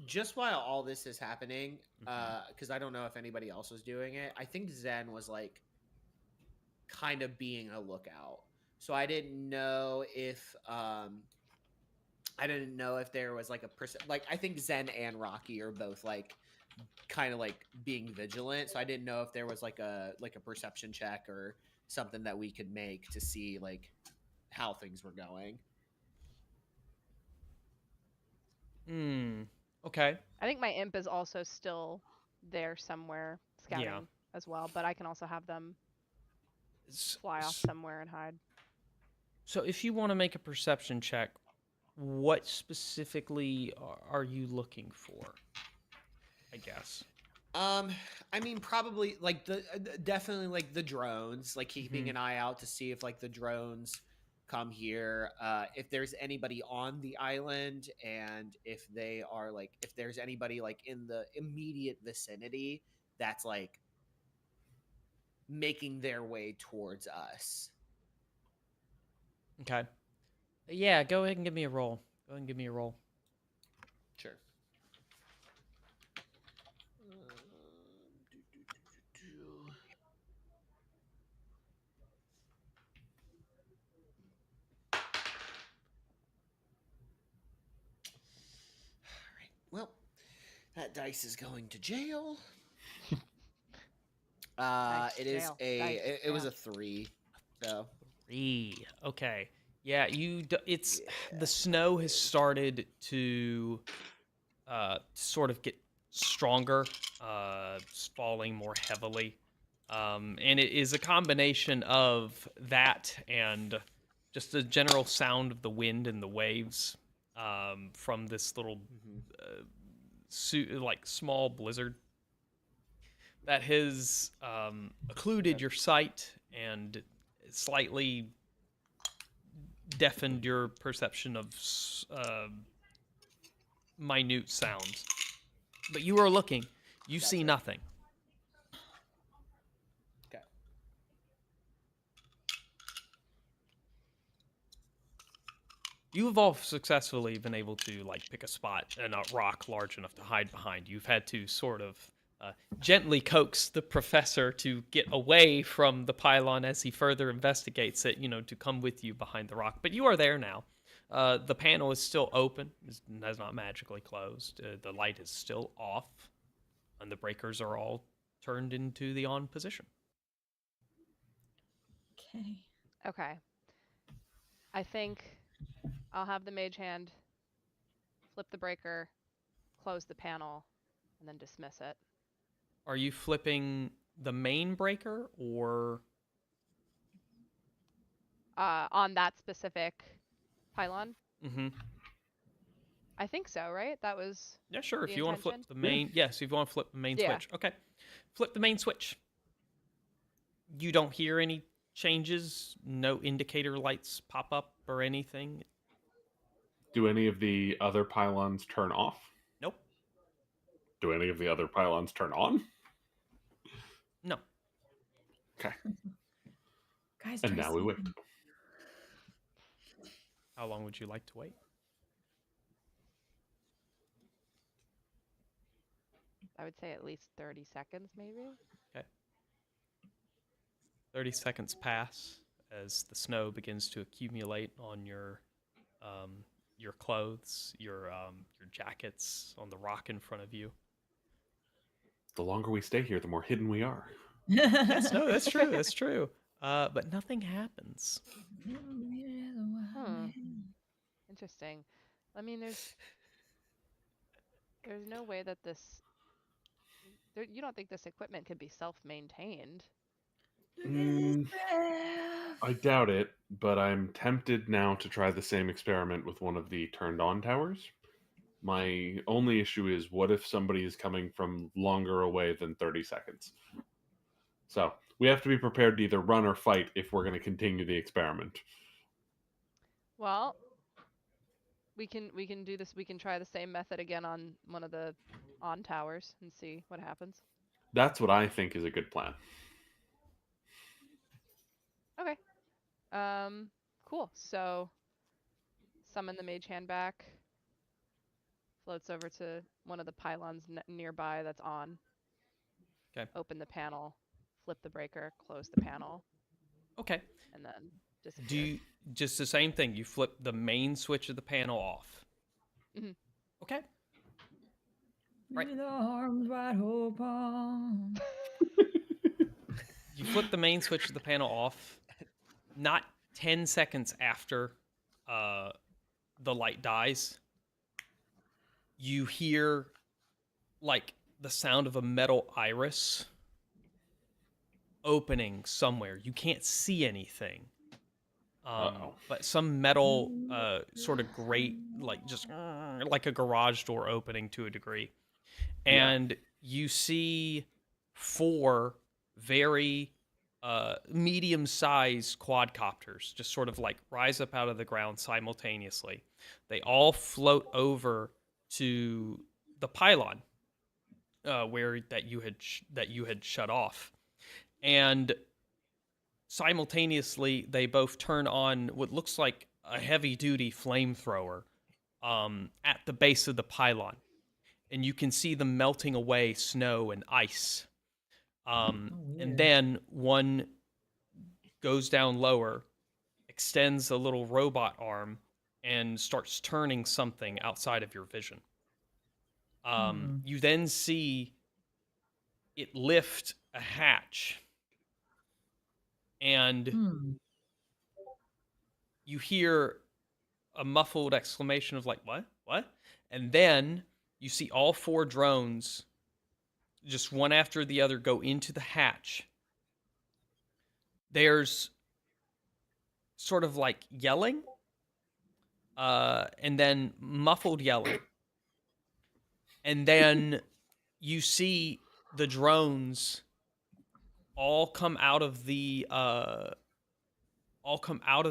just while all this is happening, because I don't know if anybody else was doing it, I think Zen was like kind of being a lookout. So I didn't know if there was like like I think Zen and Rocky are both like kind of like being vigilant. So I didn't know if there was like a perception check or something that we could make to see like how things were going. Okay. I think my imp is also still there somewhere scouting as well, but I can also have them fly off somewhere and hide. So if you want to make a perception check, what specifically are you looking for? I guess. I mean, probably like definitely like the drones, like keeping an eye out to see if like the drones come here, if there's anybody on the island, and if there's anybody like in the immediate vicinity that's like making their way towards us. Okay. Yeah, go ahead and give me a roll. Sure. Well, that dice is going to jail. Nice, It is jail, a dice, it was jail. a 3. So 3. Okay. Yeah, it's the snow has started to sort of get stronger, falling more heavily. And it is a combination of that and Just the general sound of the wind and the waves from this little like small blizzard that has occluded your sight and slightly deafened your perception of minute sounds. But you are looking. You see nothing. Okay. You have all successfully been able to like pick a spot and a rock large enough to hide behind. You've had to sort of gently coax the professor to get away from the pylon as he further investigates it, to come with you behind the rock. But you are there now. The panel is still open, has not magically closed. The light is still off, and the breakers are all turned into the on position. Okay. Okay. I think I'll have the mage hand flip the breaker, close the panel, and then dismiss it. Are you flipping the main breaker or On that specific pylon? Mm-hmm. I think so, right? That was Yeah, sure. the If you want to flip intention? the main, yes. If you want to flip the main Yeah. switch, okay. Flip the main switch. You don't hear any changes. No indicator lights pop up or anything. Do any of the other pylons turn off? Nope. Do any of the other pylons turn on? No. Okay. Guys, And try now we wait. sleeping. How long would you like to wait? I would say at least 30 seconds, maybe. Okay. 30 seconds pass as the snow begins to accumulate on your clothes, your jackets, on the rock in front of you. The longer we stay here, the more hidden we are. Yes, no, that's true. That's true. But nothing happens. Interesting. I mean, there's no way that you don't think this equipment could be self-maintained? I doubt it, but I'm tempted now to try the same experiment with one of the turned on towers. My only issue is what if somebody is coming from longer away than 30 seconds? So we have to be prepared to either run or fight if we're going to continue the experiment. Well, we can do this. We can try the same method again on one of the on towers and see what happens. That's what I think is a good plan. Okay. Cool. So summon the mage hand back. Floats over to one of the pylons nearby that's on. Okay. Open the panel, flip the breaker, close the panel, Okay. and then disappear. Do you just the same thing? You flip the main switch of the panel off. Mhm. Okay. Right. With arms wide open. You flip the main switch of the panel off. Not 10 seconds after the light dies, you hear like the sound of a metal iris opening somewhere. You can't see anything. But some metal sort of grate, like just like a garage door opening to a degree. And you see 4 very medium-sized quadcopters just sort of like rise up out of the ground simultaneously. They all float over to the pylon where that you had shut off, and simultaneously they both turn on what looks like a heavy-duty flamethrower at the base of the pylon, and you can see them melting away snow and ice. And then one goes down lower, extends a little robot arm, and starts turning something outside of your vision. You then see it lift a hatch, and you hear a muffled exclamation of like, what? And then you see all 4 drones, just one after the other, go into the hatch. There's sort of like yelling, and then muffled yelling. And then you see the drones all come out of the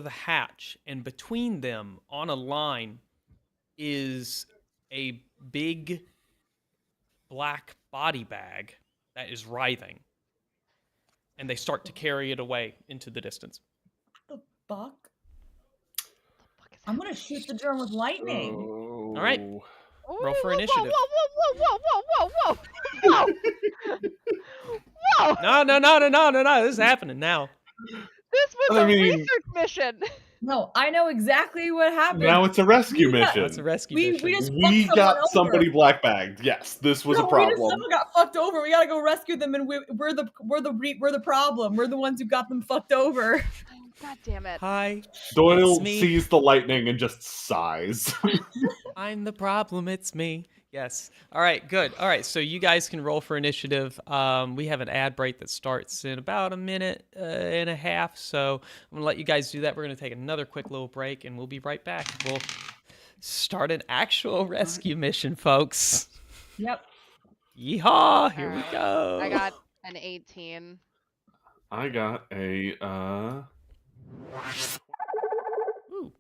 hatch, and between them on a line is a big black body bag that is writhing, and they start to carry it away into the distance. What the fuck? Fuck is I'm gonna shoot the drone with lightning. All right. Oh. Roll for initiative. Whoa! Whoa! No. This is happening now. This was I a mean- research mission. No, I know exactly what happened. Now it's a rescue We got- mission. Now it's a rescue we mission. just We fucked got someone somebody over. black bagged. Yes, this was a No, we just problem. someone got fucked over. We gotta go rescue them, and we're the problem. We're the ones who got them fucked over. God damn it. Hi, Doyle it's me. sees the lightning and just sighs. I'm the problem. It's me. Yes. All right. Good. All right. So you guys can roll for initiative. We have an ad break that starts in about a minute and a half. So I'm gonna let you guys do that. We're gonna take another quick little break, and we'll be right back. We'll start an actual rescue mission, folks. Yep. Yeehaw! Here we Alright. go. I got an 18. I got a Ooh.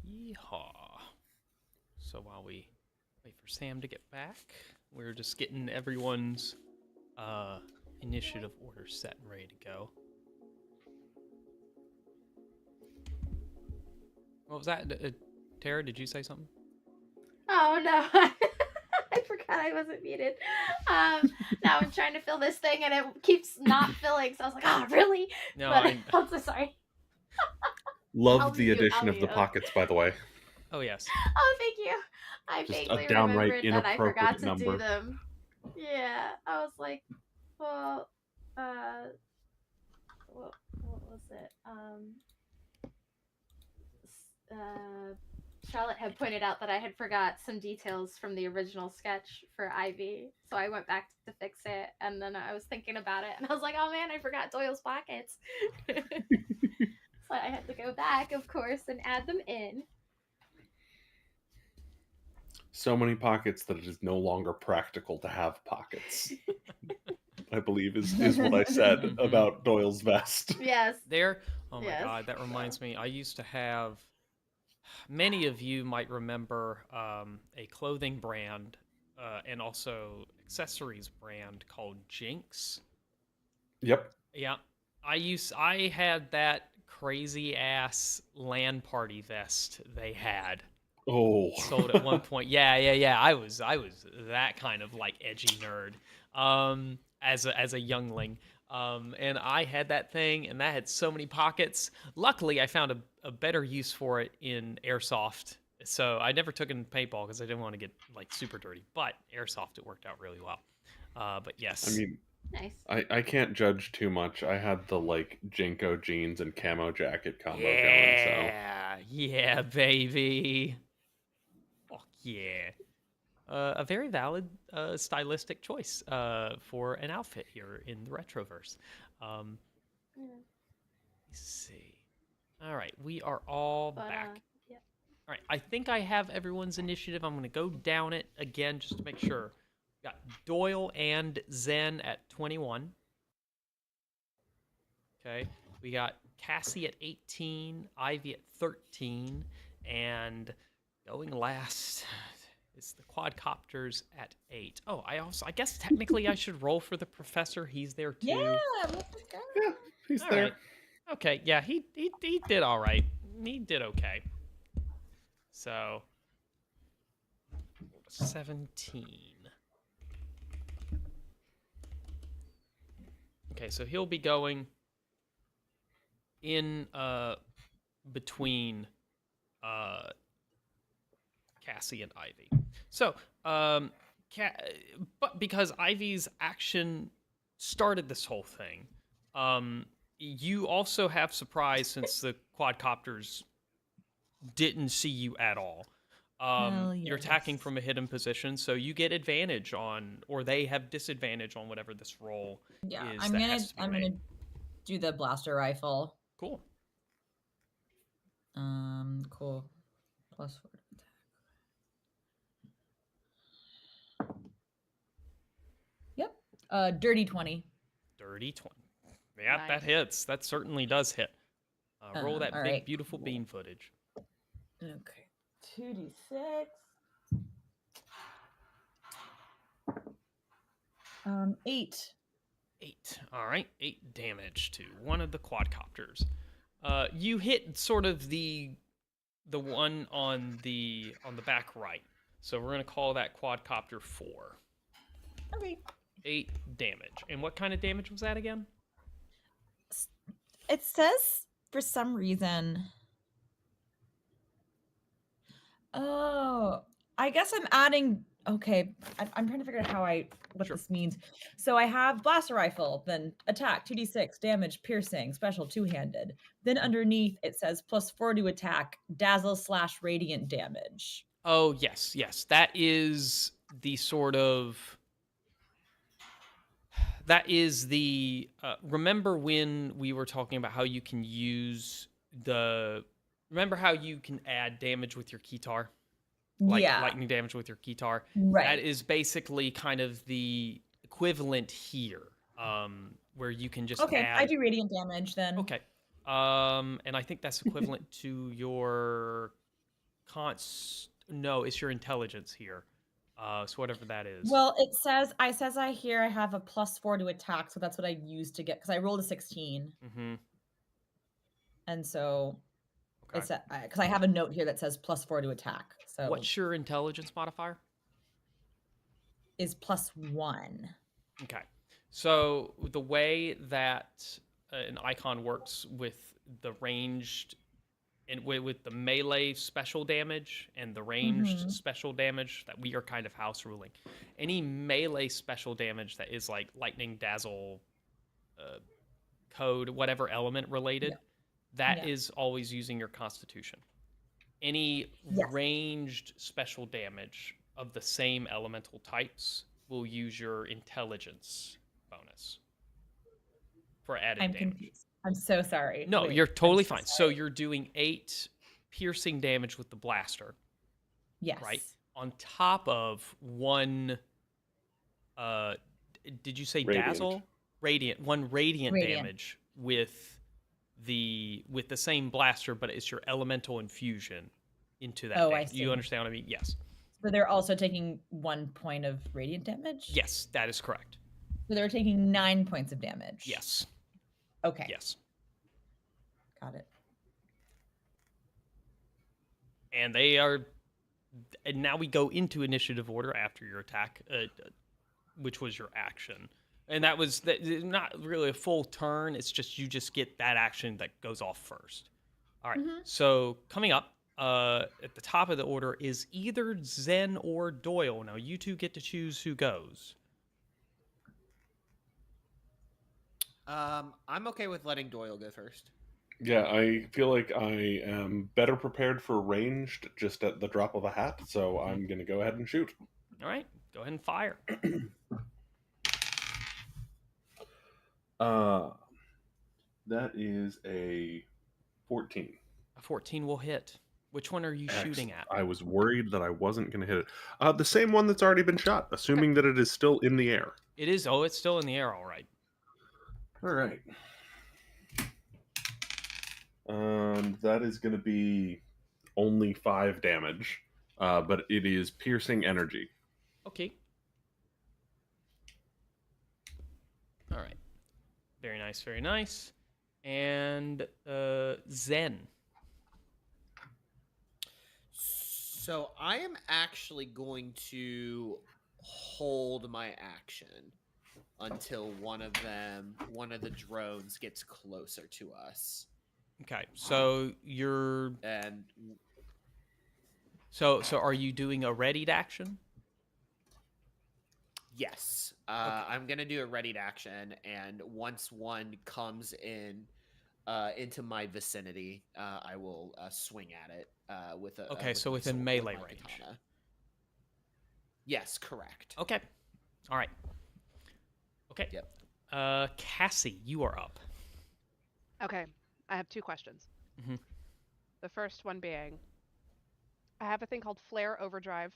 Yeehaw. So while we wait for Sam to get back, we're just getting everyone's initiative order set and ready to go. What was that? Tara, did you say something? Oh no. I forgot I wasn't muted. Now I'm trying to fill this thing and it keeps not filling, so I was like, oh really? No, But I I'm so sorry. Love I'll the mute, addition I'll of the mute. pockets, by the way. Oh yes. Oh, thank you. I Just a vaguely downright remembered that I forgot inappropriate to number. do them. Yeah, I was like, well, what was it? Charlotte had pointed out that I had forgot some details from the original sketch for Ivy, so I went back to fix it, and then I was thinking about it, and I was like, oh man, I forgot Doyle's pockets. So I had to go back, of course, and add them in. So many pockets that it is no longer practical to have pockets. I believe is what I said Mhm. about Doyle's vest. Yes. There. Oh my Yes. god, that reminds me. I used to have. Many of you might remember a clothing brand and also accessories brand called Jinx. Yep. Yeah, I had that crazy ass LAN party vest they had Oh. sold at one point. Yeah. I was that kind of like edgy nerd as a youngling. And I had that thing, and that had so many pockets. Luckily, I found a better use for it in airsoft. So I never took it in paintball because I didn't want to get like super dirty. But airsoft, it worked out really well. But yes, I mean, Nice. I can't judge too much. I had the like Jinko jeans and camo jacket combo going, yeah, baby. Fuck yeah. A very valid stylistic choice for an outfit here in the Retroverse. Yeah. Let's see. All right, we are all But back. yeah. All right, I think I have everyone's initiative. I'm going to go down it again just to make sure. Got Doyle and Zen at 21. Okay, we got Cassie at 18, Ivy at 13, and going last is the quadcopters at 8. Oh, I guess technically I should roll for the professor. He's there too. Yeah, let's go. Yeah, he's All there. right. Okay, yeah, he did all right. He did okay. So 17. Okay, so he'll be going in between Cassie and Ivy. So, but because Ivy's action started this whole thing, you also have surprise since the quadcopters didn't see you at all. Hell You're attacking yes. from a hidden position, so you get advantage on, or they have disadvantage on whatever this roll Yeah, is I'm that gonna has to be I'm made. gonna do the blaster rifle. Cool. Cool. +4 to attack. Yep. Dirty 20. Dirty 20. Yeah, Nice. that hits. That certainly does hit. Roll that all big, right. beautiful bean footage. Okay. 2d6. 8. 8. All right, 8 damage to one of the quadcopters. You hit sort of the one on the back right. So we're gonna call that quadcopter 4. Okay. 8 damage. And what kind of damage was that again? It says for some reason. Oh, I guess I'm adding. Okay, I'm trying to figure out what Sure. this means. So I have blaster rifle, then attack 2d6, damage, piercing, special two-handed. Then underneath it says +4 to attack, dazzle/radiant damage. Oh, yes. That is the sort of. That is the. Remember when we were talking about how you can use the. Remember how you can add damage with your keytar? Like yeah, lightning damage with your keytar. right. That is basically kind of the equivalent here, where you can just Okay, add. I do radiant damage then. Okay, and I think that's equivalent to your No, it's your intelligence here. So whatever that is. Well, it says I here I have a +4 to attack, so that's what I used to get because I rolled a 16, Mm-hmm. and so Okay. it's because I have a note here that says +4 to attack. So What's your intelligence modifier? is +1. Okay. So the way that an icon works with the ranged and with the melee special damage and the ranged special damage that we are kind of house ruling, any melee special damage that is like lightning, dazzle, code, whatever element related, that is always using your constitution. Any ranged special damage of the same elemental types will use your intelligence bonus for added I'm damage. confused. I'm so sorry. No, Wait, you're totally I'm so fine. So sorry. you're doing 8 piercing damage with the blaster, Yes. right? On top of 1 did you say Radiant. dazzle? Radiant. 1 radiant damage with the same blaster, but it's your elemental infusion into that. Oh, I see. You understand what I mean? Yes. So they're also taking 1 point of radiant damage? Yes, that is correct. So they're taking 9 points of damage? Yes. Okay. Yes. Got it. And they are. And now we go into initiative order after your attack, which was your action. And that was not really a full turn. It's just you just get that action that goes off first. All right. So coming up at the top of the order is either Zen or Doyle. Now you two get to choose who goes. I'm okay with letting Doyle go first. Yeah, I feel like I am better prepared for ranged just at the drop of a hat, so I'm going to go ahead and shoot. All right. Go ahead and fire. That is a 14. A 14 will hit. Which one are you shooting at? I was worried that I wasn't going to hit it. The same one that's already been shot, assuming that it is still in the air. It is. Oh, it's still in the air. All right. All right. That is going to be only 5 damage, but it is piercing energy. Okay. All right. Very nice, very nice. And Zen. So I am actually going to hold my action until one of the drones gets closer to us. Okay, so you're And so are you doing a readied action? yes, I'm gonna do a readied action, and once one comes in into my vicinity, I will swing at it with a. Okay, with so my within sword, melee with my range. katana. Yes, correct. Okay. All right. Okay. Yep. Cassie, you are up. Okay, I have 2 questions. Mhm. The first one being, I have a thing called Flare Overdrive.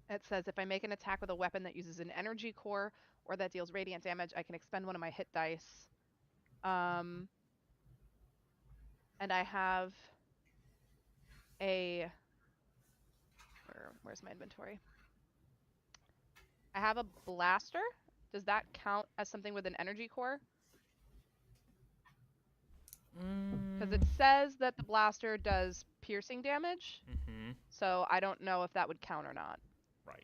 It says if I make an attack with a weapon that uses an energy core or that deals radiant damage, I can expend one of my hit dice. And I have a where's my inventory? I have a blaster. Does that count as something with an energy core? Because it says that the blaster does piercing damage, Mm-hmm. so I don't know if that would count or not. Right.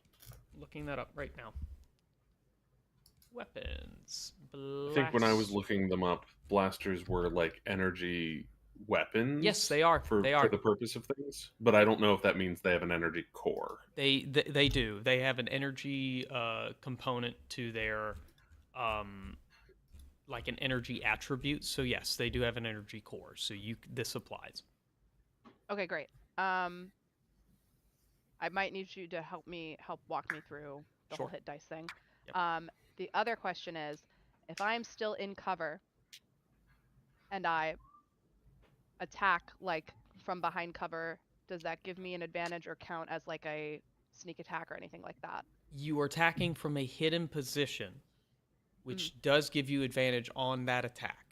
Looking that up right now. Weapons. I think when I was looking them up, blasters were like energy weapons. Yes, they are. For the purpose of things, but I don't know if that means they have an energy core. They do. They have an energy component to their like an energy attribute. So yes, they do have an energy core. So this applies. Okay, great. I might need you to help walk me through the whole hit dice thing. Yep. The other question is, if I'm still in cover and I attack like from behind cover, does that give me an advantage or count as like a sneak attack or anything like that? You are attacking from a hidden position, which does give you advantage on that attack.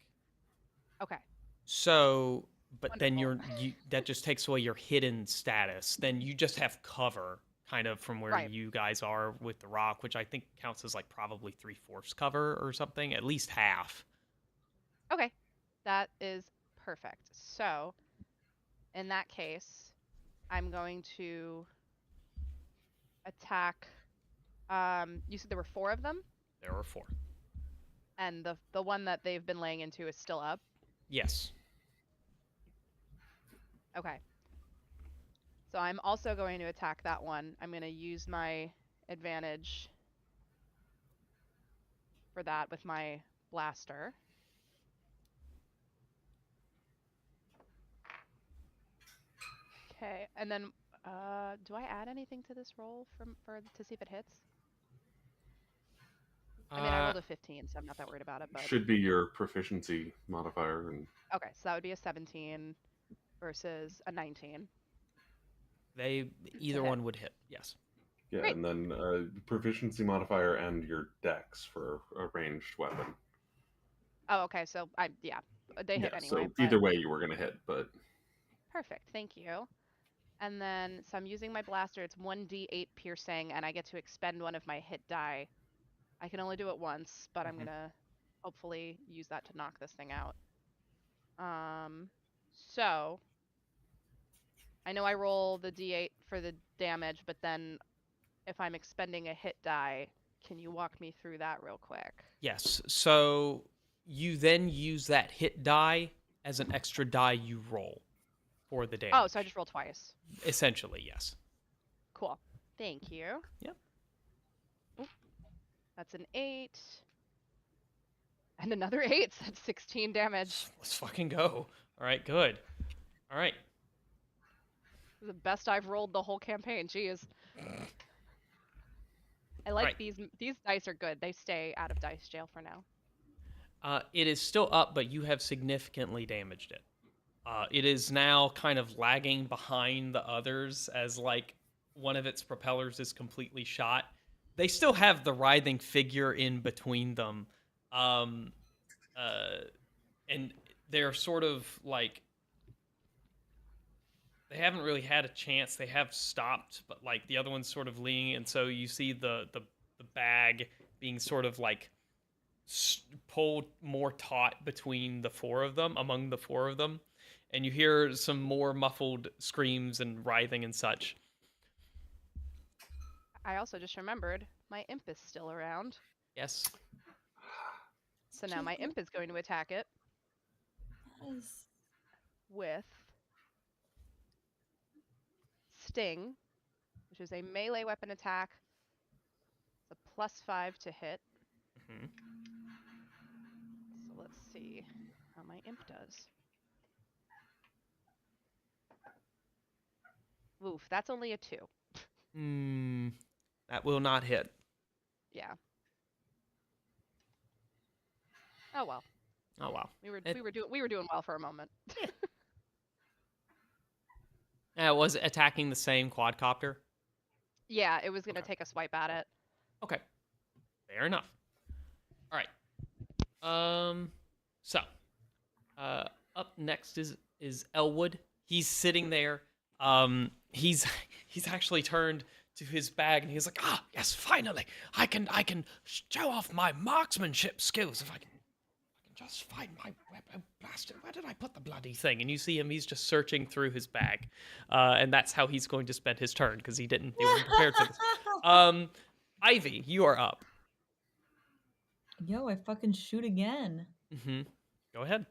Okay. So, but Wonderful. then that just takes away your hidden status. Then you just have cover, kind of from where you guys are with the rock, which I think counts as like probably 3/4 cover or something, at least half. Okay, that is perfect. So, in that case, I'm going to attack. You said there were 4 of them? There were 4. And the one that they've been laying into is still up? Yes. Okay. So I'm also going to attack that one. I'm going to use my advantage for that with my blaster. Okay, and then do I add anything to this roll to see if it hits? I mean, I rolled a 15, so I'm not that worried about it, but Should be your proficiency modifier, and okay, so that would be a 17 versus a 19. Either hit. one would hit. Yes. yeah, Great. and then proficiency modifier and your dex for a ranged weapon. Oh, okay, so they hit Yeah, anyway. so But either way you were gonna hit, but perfect, thank you. And then, so I'm using my blaster. It's 1d8 piercing, and I get to expend one of my hit die. I can only do it once, but I'm gonna hopefully use that to knock this thing out. So I know I roll the d8 for the damage, but then if I'm expending a hit die, can you walk me through that real quick? Yes. So you then use that hit die as an extra die you roll for the damage. Oh, so I just roll twice. Essentially, yes. Cool. Thank you. Yep. Oop. That's an 8. And another 8. So that's 16 damage. Let's fucking go. All right, good. All right. This is the best I've rolled the whole campaign. Jeez. I like Right. these dice are good. They stay out of dice jail for now. It is still up, but you have significantly damaged it. It is now kind of lagging behind the others as like one of its propellers is completely shot. They still have the writhing figure in between them. And they're sort of like they haven't really had a chance. They have stopped, but like the other one's sort of leaning, and so you see the bag being sort of like pulled more taut between among the four of them, and you hear some more muffled screams and writhing and such. I also just remembered my imp is still around. Yes. So now my imp is going to attack it Yes. with Sting, which is a melee weapon attack. It's a +5 to hit. Mm-hmm. So let's see how my imp does. Oof, that's only a 2. That will not hit. Yeah. Oh well. Oh wow. We were doing well for a moment. Was it attacking the same quadcopter? Yeah, it was gonna Okay. take a swipe at it. Okay. Fair enough. All right. So, up next is Elwood. He's sitting there. He's actually turned to his bag and he's like, Yes, finally, I can show off my marksmanship skills if I can just find my weapon. Blasted, where did I put the bloody thing? And you see him. He's just searching through his bag, and that's how he's going to spend his turn because he wasn't prepared for this. Ivy, you are up. Yo, I fucking shoot again. Mm-hmm. Go ahead.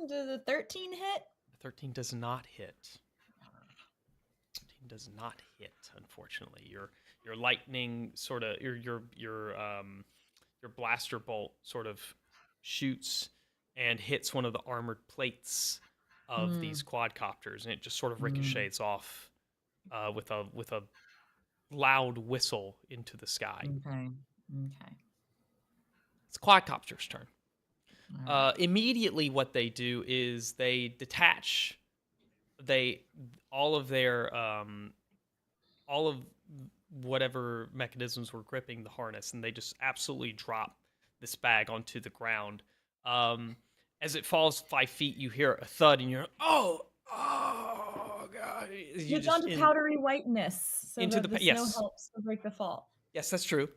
Does a 13 hit? 13 does not hit. 13 does not hit, unfortunately. Your lightning sort of your blaster bolt sort of shoots and hits one of the armored plates of these quadcopters, and it just sort of ricochets off with a loud whistle into the sky. Okay. It's quadcopter's turn. All right. Immediately, what they do is they detach all of whatever mechanisms were gripping the harness, and they just absolutely drop this bag onto the ground. As it falls 5 feet, you hear a thud, and you're oh god! It's onto powdery whiteness, so into that the the yes. snow helps to break the fall. Yes, that's true.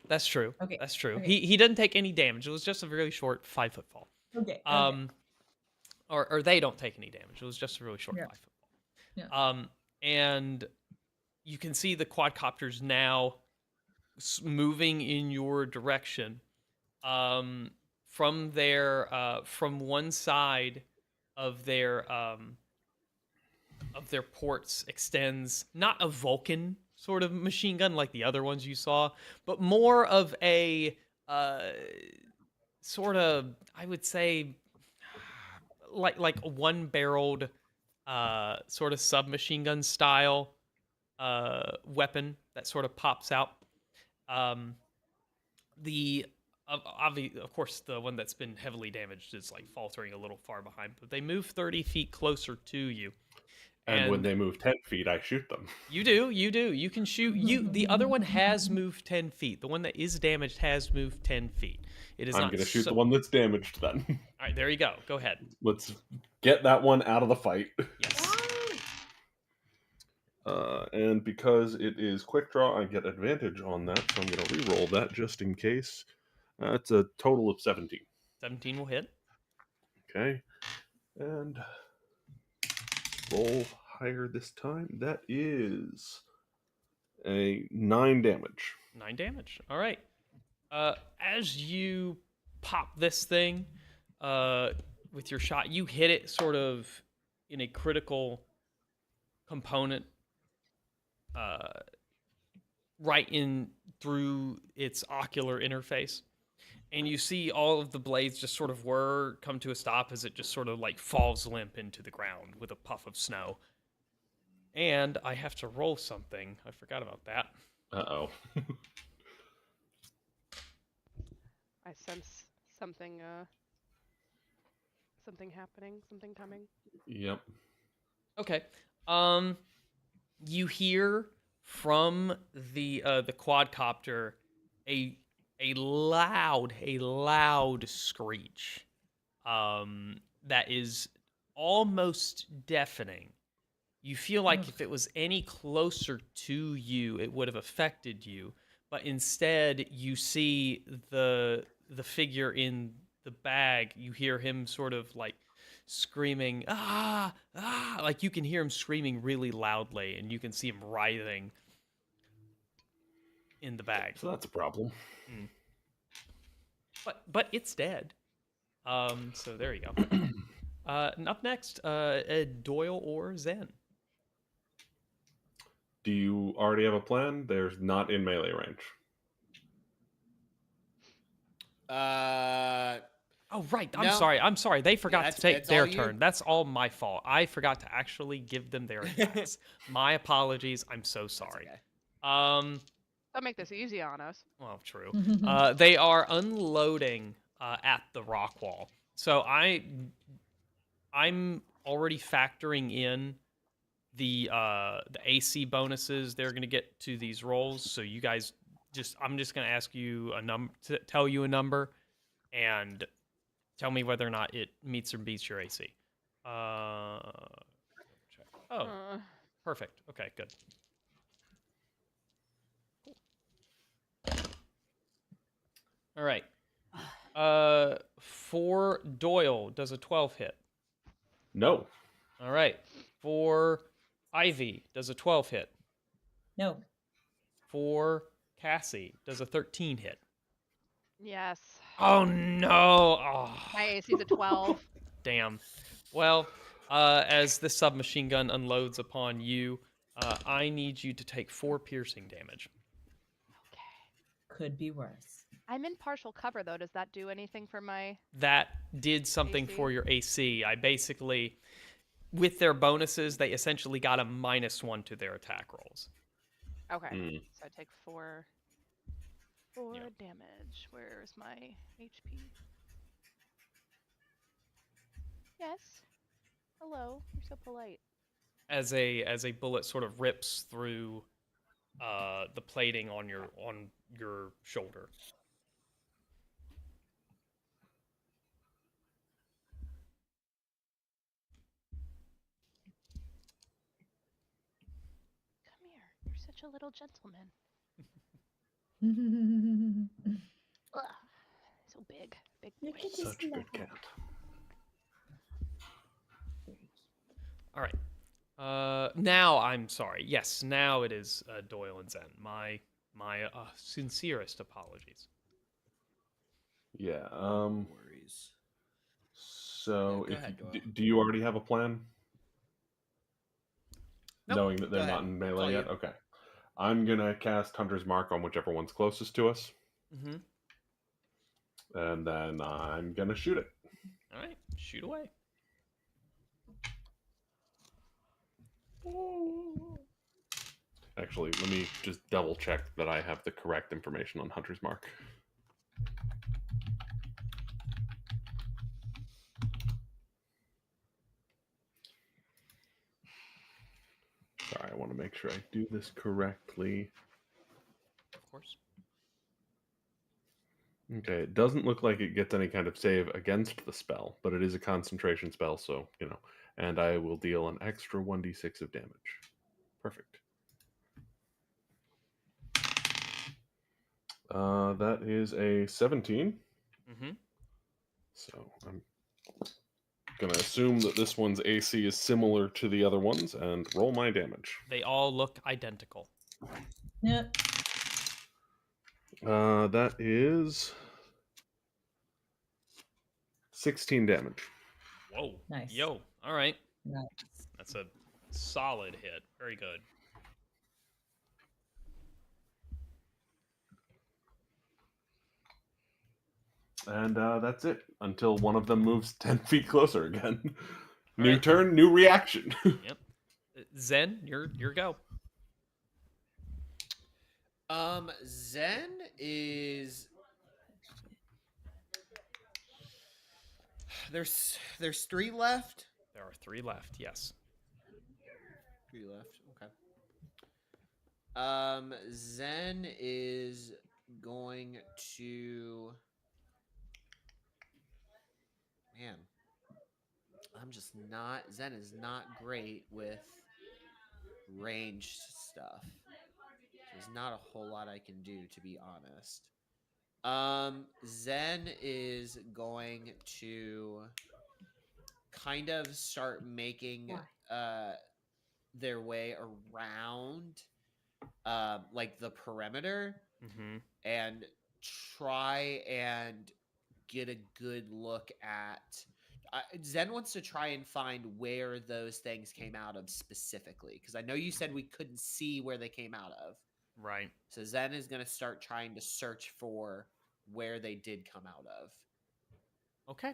Okay. That's true. Okay. He doesn't take any damage. It was just a really short 5-foot fall. Okay. Or they don't take any damage. It was just a really short 5-foot fall. Yeah. And you can see the quadcopters now moving in your direction. from one side of their ports extends not a Vulcan sort of machine gun like the other ones you saw, but more of a sort of, I would say, like a one-barreled sort of submachine gun style weapon that sort of pops out. The of course, the one that's been heavily damaged is like faltering a little far behind, but they move 30 feet closer to you. And when they move 10 feet, I shoot them. You do. You can shoot. The other one has moved 10 feet. The one that is damaged has moved 10 feet. It is I'm not. going to shoot the one that's damaged then. All right, there you go. Go ahead. Let's get that one out of the fight. Yes. And because it is quick draw, I get advantage on that, so I'm going to re-roll that just in case. That's a total of 17. 17 will hit. Okay. And roll higher this time. That is a 9 damage. 9 damage. All right. As you pop this thing with your shot, you hit it sort of in a critical component, right in through its ocular interface. And you see all of the blades just sort of come to a stop as it just sort of like falls limp into the ground with a puff of snow. And I have to roll something. I forgot about that. Uh-oh. I sense something happening, something coming. Yep. Okay. You hear from the quadcopter a loud screech. That is almost deafening. You feel like if it was any closer to you, it would have affected you. But instead, you see the figure in the bag. You hear him sort of like screaming, ah, ah, like you can hear him screaming really loudly, and you can see him writhing in the bag. So that's a problem. But it's dead. So there you go. Up next, Doyle or Zen. Do you already have a plan? There's not in melee range. Oh, right. No. I'm sorry. They forgot to take that's their all you. turn. That's all my fault. I forgot to actually give them their attacks. My apologies. I'm so sorry. okay. Don't make this easy on us. Well, true. They are unloading at the rock wall. So I'm already factoring in the AC bonuses they're going to get to these rolls. So you guys I'm just going to ask you tell you a number and tell me whether or not it meets or beats your AC. Check. Oh, perfect. Okay, good. All right. For Doyle, does a 12 hit? No. All right. For Ivy, does a 12 hit? No. For Cassie, does a 13 hit? Yes. Oh, no. Oh, My AC's a 12. damn. Well, as this submachine gun unloads upon you, I need you to take 4 piercing damage. Okay. Could be worse. I'm in partial cover though. Does that do anything for my? That did something AC? for your AC. I basically, with their bonuses, they essentially got a -1 to their attack rolls. Okay. So I take 4 Yeah. damage. Where's my HP? Yes. Hello. You're so polite. As a bullet sort of rips through the plating on your shoulder. Come here. You're such a little gentleman. Ugh. So big. Big boy. Such a good cat. All right. Now I'm sorry. Yes, now it is Doyle and Zen. My sincerest apologies. Yeah. No worries. So, Yeah, go if ahead, Doyle. do you already have a plan? Nope, Knowing that go they're ahead. not in Call melee yet? you. Okay. I'm going to cast Hunter's Mark on whichever one's closest to us, Mm-hmm. and then I'm going to shoot it. All right, shoot away. Actually, let me just double check that I have the correct information on Hunter's Mark. Sorry, I want to make sure I do this correctly. Of course. Okay, it doesn't look like it gets any kind of save against the spell, but it is a concentration spell, so, you know. And I will deal an extra 1d6 of damage. Perfect. That is a 17. Mm-hmm. So I'm going to assume that this one's AC is similar to the other ones and roll my damage. They all look identical. Yep. That is 16 damage. Whoa. Nice. Yo. All right. Nice. That's a solid hit. Very good. And that's it until one of them moves 10 feet closer again. New right. turn, new reaction. Yep. Zen, your go. Zen is there's 3 left. There are 3 left. Yes. 3 left. Okay. Zen is going to. Man, I'm just not. Zen is not great with ranged stuff. There's not a whole lot I can do, to be honest. Zen is going to kind of start making their way around like the perimeter Mm-hmm. and try and get a good look at Zen wants to try and find where those things came out of specifically, because I know you said we couldn't see where they came out of. Right. So Zen is going to start trying to search for where they did come out of. Okay.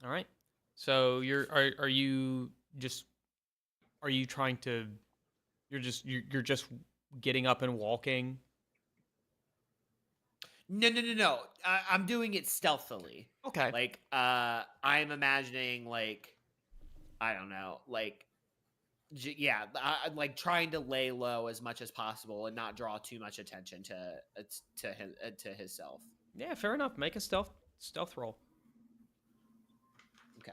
All right. So are you trying to you're just getting up and walking? No. I'm doing it stealthily. Okay. Like, I'm imagining, like, I don't know, like, like trying to lay low as much as possible and not draw too much attention to himself. Yeah, fair enough. Make a stealth roll. Okay.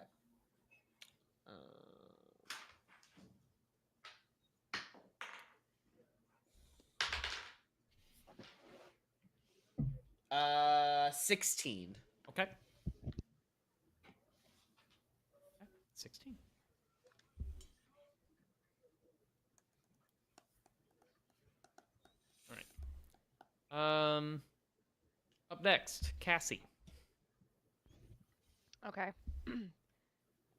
16. Okay. 16. All right. Up next, Cassie. Okay.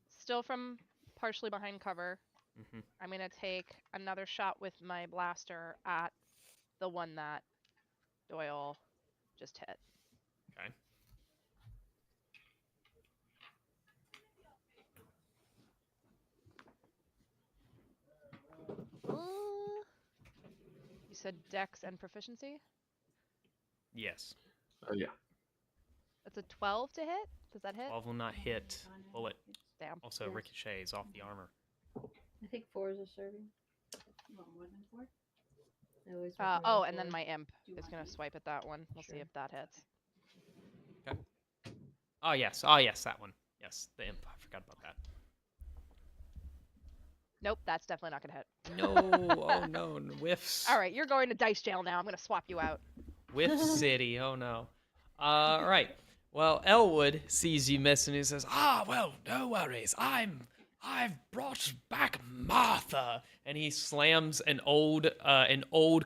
Still from partially behind cover. Mm-hmm. I'm gonna take another shot with my blaster at the one that Doyle just hit. Okay. You said dex and proficiency? Yes. Yeah. That's a 12 to hit? Does that hit? 12 will not hit. Bullet Damn. also ricochets off the armor. I think 4 is a serving. And then my imp is gonna swipe at that one. We'll see if that hits. Okay. Oh yes, that one. Yes, the imp. I forgot about that. Nope, that's definitely not gonna hit. No, oh no, whiffs. All right, you're going to dice jail now. I'm gonna swap you out. Whiff City. Oh no. All right. Well, Elwood sees you miss and he says, well, no worries. I've brought back Martha, and he slams an old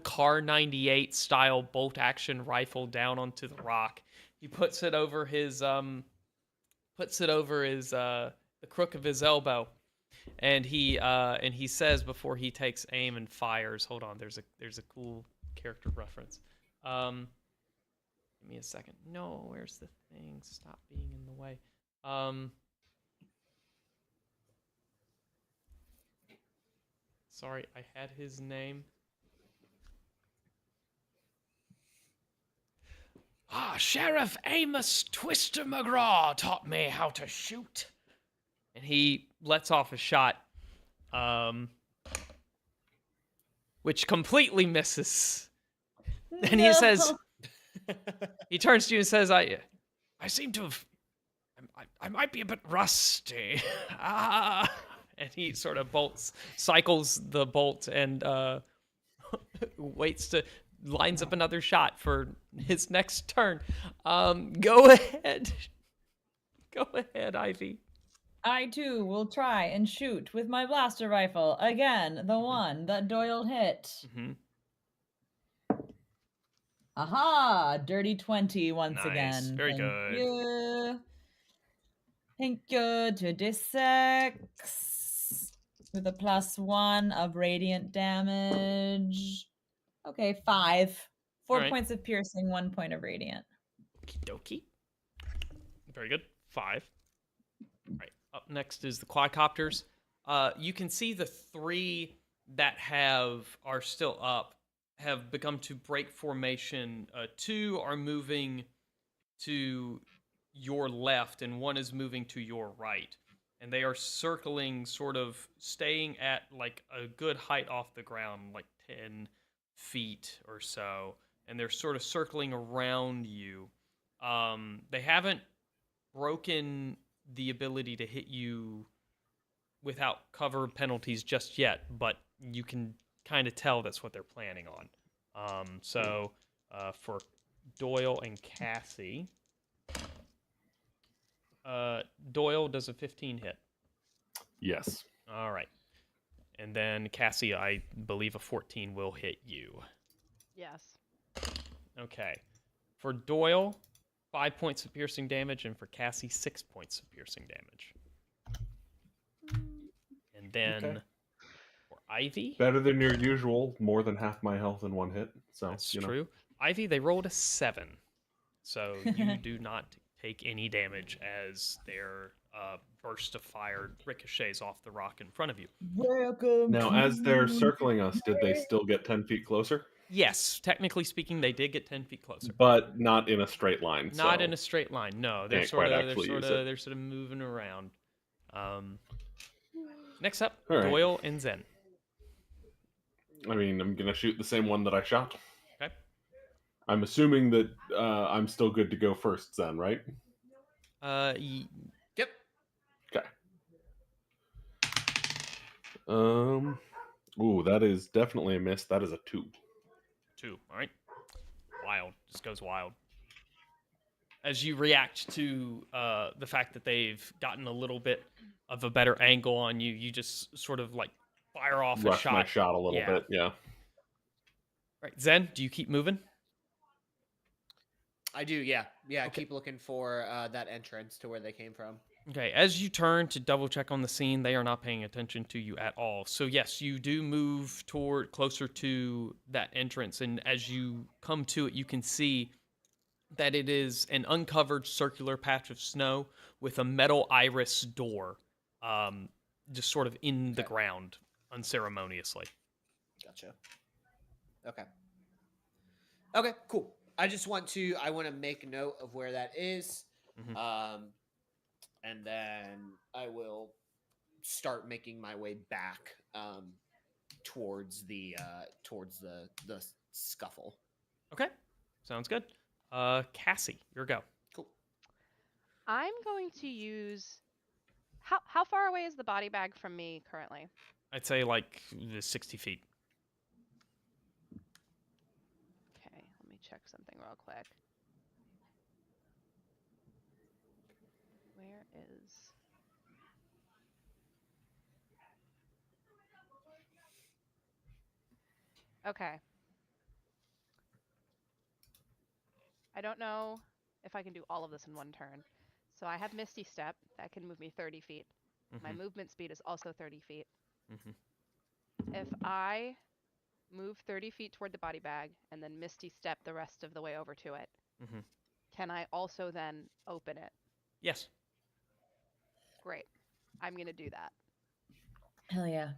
Car 98 style bolt action rifle down onto the rock. He puts it over his the crook of his elbow, and he says before he takes aim and fires. Hold on, there's a cool character reference. Give me a second. No, where's the thing? Stop being in the way. Sorry, I had his name. Sheriff Amos Twister McGraw taught me how to shoot. And he lets off a shot, which completely misses. And he says, he turns to you and says, I seem to have, I might be a bit rusty. And he sort of cycles the bolt and lines up another shot for his next turn. Go ahead. Go ahead, Ivy. I too will try and shoot with my blaster rifle. Again, the one that Doyle hit. Aha! Dirty 20 once Nice. again. Very Thank good. you. Thank you. 2d6 with a +1 of radiant damage. Okay, 5. 4 All right. points of piercing, 1 point of radiant. Okie dokie. Very good. 5. All right. Up next is the quadcopters. You can see the 3 that are still up have begun to break formation. 2 are moving to your left, and 1 is moving to your right. And they are circling, sort of staying at like a good height off the ground, like 10 feet or so. And they're sort of circling around you. They haven't broken the ability to hit you without cover penalties just yet, but you can kind of tell that's what they're planning on. So for Doyle and Cassie, Doyle does a 15 hit. Yes. All right. And then Cassie, I believe a 14 will hit you. Yes. Okay. For Doyle, 5 points of piercing damage, and for Cassie, 6 points of piercing damage. And then for Ivy, Better than your usual, more than half my health in one hit. So that's you know. true. Ivy, they rolled a 7, so you do not take any damage as their burst of fire ricochets off the rock in front of you. Welcome. Now, as they're circling us, did they still get 10 feet closer? Yes, technically speaking, they did get 10 feet closer. But not in a straight line. Not so in a straight line. No, they're can't sort quite of actually use it. they're sort of moving around. Next up, All right. Doyle and Zen. I mean, I'm gonna shoot the same one that I shot. Okay. I'm assuming that I'm still good to go first, then, right? Yep. Okay. Ooh, that is definitely a miss. That is a 2. 2. All right. Wild. Just goes wild. As you react to the fact that they've gotten a little bit of a better angle on you, you just sort of like fire off Rush a shot. my shot a little bit. Yeah. Right. Zen, do you keep moving? I do, yeah. Yeah, Okay. keep looking for that entrance to where they came from. Okay, as you turn to double check on the scene, they are not paying attention to you at all. So yes, you do move closer to that entrance, and as you come to it, you can see that it is an uncovered circular patch of snow with a metal iris door, just sort of in the ground, unceremoniously. Gotcha. Okay. Okay, cool. I want to make note of where that is. Mhm. And then I will start making my way back towards the scuffle. Okay, sounds good. Cassie, your go. Cool. I'm going to use. How far away is the body bag from me currently? I'd say like 60 feet. Okay, let me check something real quick. Where is? Okay. I don't know if I can do all of this in one turn. So I have Misty Step. That can move me 30 feet. My movement speed is also 30 feet. If I move 30 feet toward the body bag and then Misty Step the rest of the way over to it, can I also then open it? Yes. Great. I'm going to do that. Hell yeah.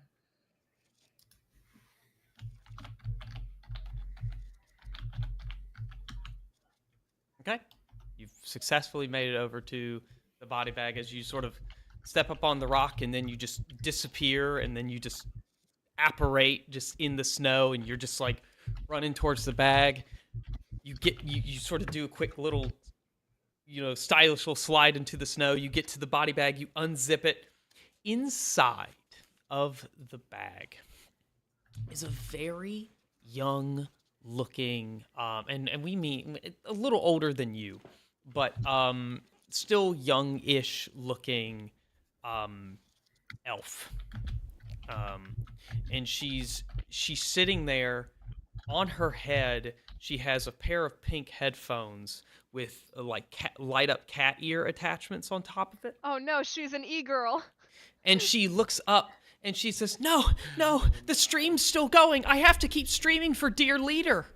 Okay. You've successfully made it over to the body bag as you sort of step up on the rock and then you just disappear and then you just apparate just in the snow and you're just like running towards the bag. You sort of do a quick little, stylish little slide into the snow. You get to the body bag, you unzip it. Inside of the bag is a very young looking, and we mean a little older than you, but still young-ish looking elf. And she's sitting there. On her head, she has a pair of pink headphones with light up cat ear attachments on top of it. Oh no, she's an e-girl. And she looks up and she says, no, the stream's still going. I have to keep streaming for Dear Leader.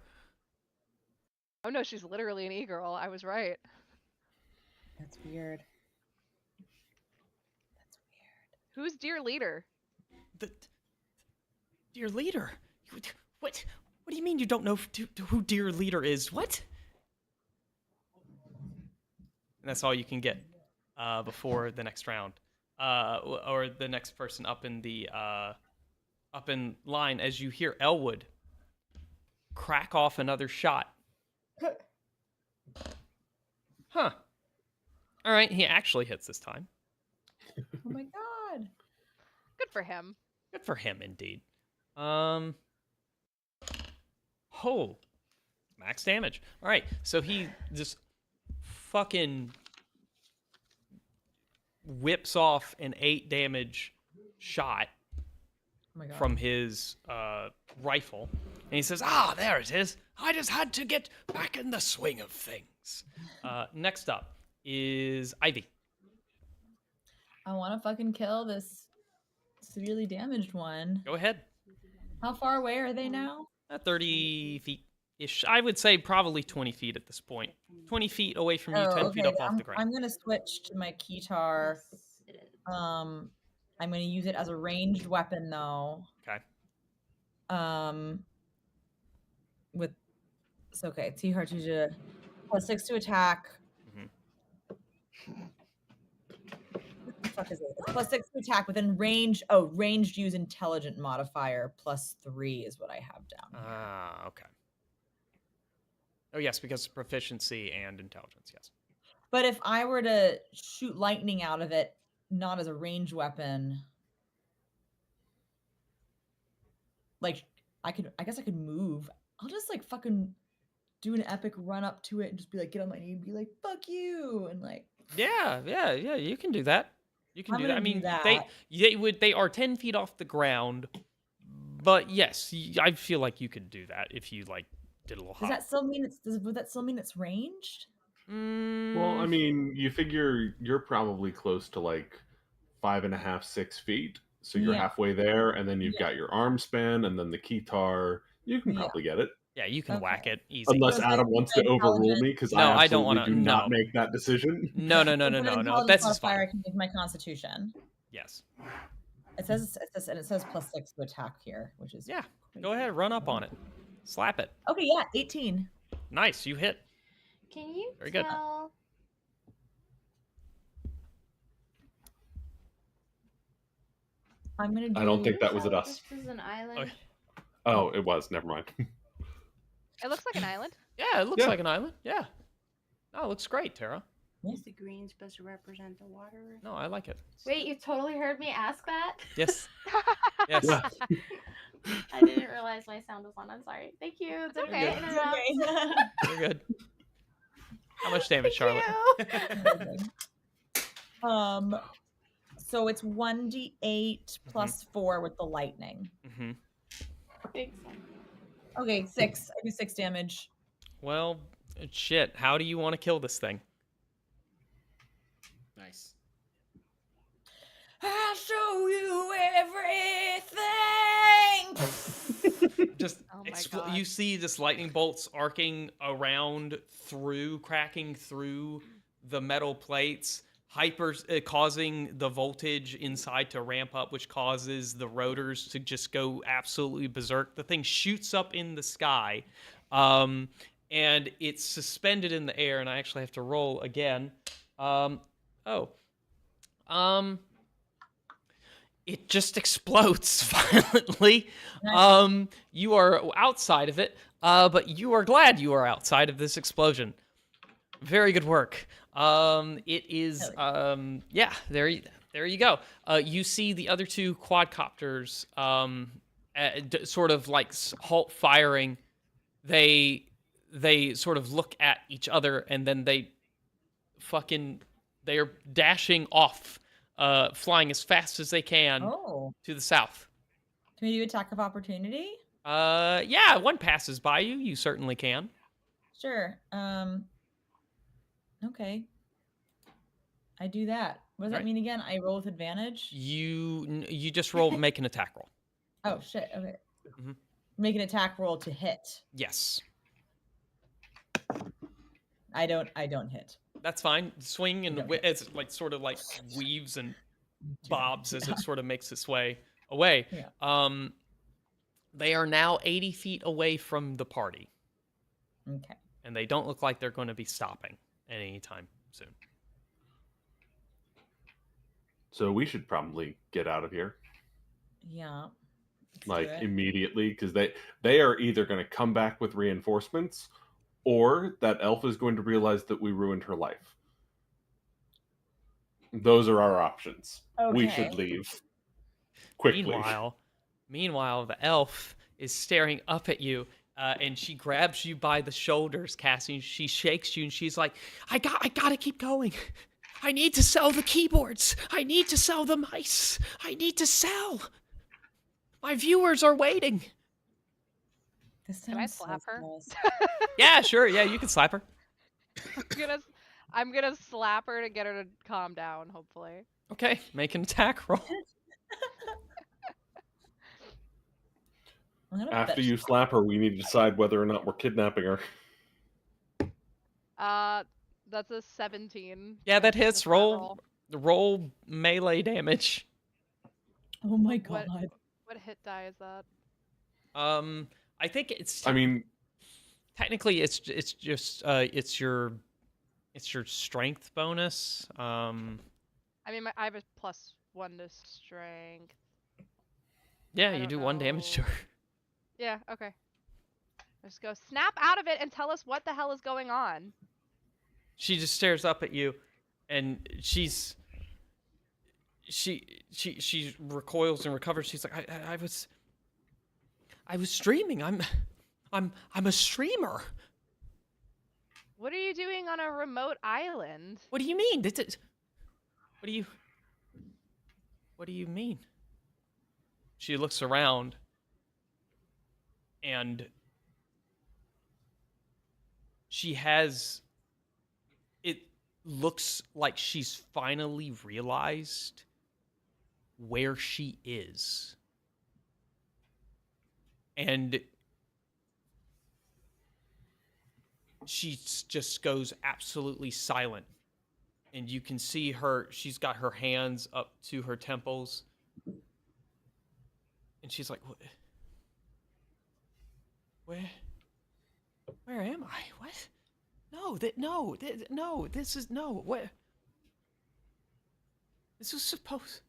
Oh no, she's literally an e-girl. I was right. That's weird. Who's Dear Leader? The Dear Leader? What do you mean you don't know who Dear Leader is? What? And that's all you can get before the next round. Or the next person up in line as you hear Elwood crack off another shot. Huh. All right, he actually hits this time. Oh my god. Good for him. Good for him, indeed. Oh, max damage. All right, so he just fucking whips off an 8 damage shot from his rifle. And he says, there it is. I just had to get back in the swing of things. Next up is Ivy. I want to fucking kill this severely damaged one. Go ahead. How far away are they now? 30 feet-ish. I would say probably 20 feet at this point. 20 feet away from you, 10 feet up off the ground. I'm going to switch to my keytar. I'm going to use it as a ranged weapon, though. Okay. It's okay. T-Hard plus 6 to attack. What the fuck is it? It's plus 6 to attack within range. Oh, ranged use intelligent modifier plus 3 is what I have down here. Okay. Oh, yes, because of proficiency and intelligence, yes. But if I were to shoot lightning out of it, not as a ranged weapon, like I guess I could move. I'll just like fucking do an epic run up to it and just be like, get on my knee and be like, fuck you, and like. Yeah, you can do that. You can do that. I mean, that. they are 10 feet off the ground, but yes, I feel like you could do that if you like did a little. Does that still mean would that still mean it's ranged? Well, I mean, you figure you're probably close to like 5.5, 6 feet, so you're halfway there, and then you've got your arm span, and then the keytar. You can probably get it. Yeah, you can whack it easy. Unless Adam wants to overrule me, because I don't want to. Do not make that decision. No. That's fine. I can use my Constitution. Yes. It says plus 6 to attack here, which is crazy. Go ahead, run up on it, slap it. Okay, yeah, 18. Nice, you hit. Can you Very good. I'm gonna. I don't think that was at us. This is an island. Oh, it was. Never mind. It looks like an island. Yeah, it looks like an island. Yeah. No, it looks great, Tara. Is the green supposed to represent the water? No, I like it. Wait, you totally heard me ask that? Yes. Yes. Yeah. I didn't realize my sound was on. I'm sorry. Thank you. It's okay. You're good. How much damage, Charlotte? So it's 1d8 plus 4 with the lightning. Thanks. Okay, 6. I do 6 damage. Well, Shit, how do you want to kill this thing? Nice. I'll show you everything. Just Oh my God. you see this lightning bolts arcing around through, cracking through the metal plates, causing the voltage inside to ramp up, which causes the rotors to just go absolutely berserk. The thing shoots up in the sky, and it's suspended in the air. And I actually have to roll again. It just explodes violently. You are outside of it, but you are glad you are outside of this explosion. Very good work. It is, yeah, there you go. You see the other two quadcopters, sort of like halt firing. They sort of look at each other, and then they're dashing off, flying as fast as they can to the south. Can we do attack of opportunity? Yeah, one passes by you. You certainly can. Sure. Okay. I do that. What does that mean again? I roll with advantage? You just roll, make an attack roll. Oh, shit. Okay. Mm-hmm. Make an attack roll to hit. Yes. I don't hit. That's fine. Swing and it's like sort of like weaves and bobs as it sort of makes its way away. Yeah. They are now 80 feet away from the party. Okay. And they don't look like they're going to be stopping anytime soon. So we should probably get out of here. Yeah. Like immediately, because they are either going to come back with reinforcements, or that elf is going to realize that we ruined her life. Those are our options. Okay. We should leave quickly. Meanwhile, the elf is staring up at you, and she grabs you by the shoulders, Cassie. She shakes you, and she's like, I gotta keep going. I need to sell the keyboards. I need to sell the mice. I need to sell. My viewers are waiting. Can I slap her? Yeah, sure. Yeah, you can slap her. I'm gonna slap her to get her to calm down, hopefully. Okay, make an attack roll. After you slap her, we need to decide whether or not we're kidnapping her. That's a 17. Yeah, that hits. Roll melee damage. Oh my god. What hit die is that? I think it's. I mean, technically, it's just it's your strength bonus. I mean, I have a +1 to strength. Yeah, you do 1 damage to her. Yeah. Okay. Just go snap out of it and tell us what the hell is going on. She just stares up at you, and she recoils and recovers. She's like, I was streaming. I'm a streamer. What are you doing on a remote island? What do you mean? What do you mean? She looks around, and it looks like she's finally realized where she is. And she just goes absolutely silent. And you can see she's got her hands up to her temples. And she's like, where am I? What? This is where? This was supposed.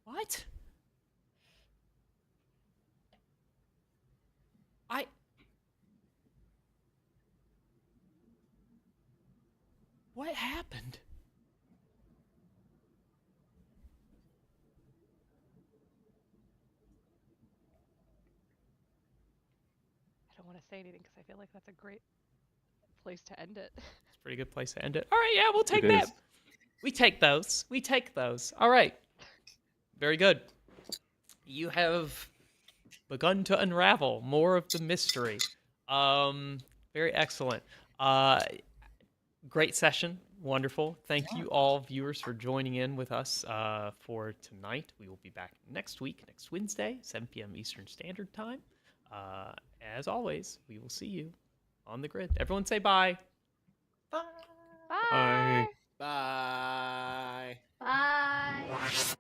What? What happened? I don't want to say anything because I feel like that's a great place to end it. It's a pretty good place to end it. All right, yeah, we'll take that. We take those. All right. Very good. You have begun to unravel more of the mystery. Very excellent. Great session. Wonderful. Thank you all viewers for joining in with us for tonight. We will be back next week, next Wednesday, 7 p.m. Eastern Standard Time. As always, we will see you on the grid. Everyone say bye. Bye. Bye. Bye. Bye.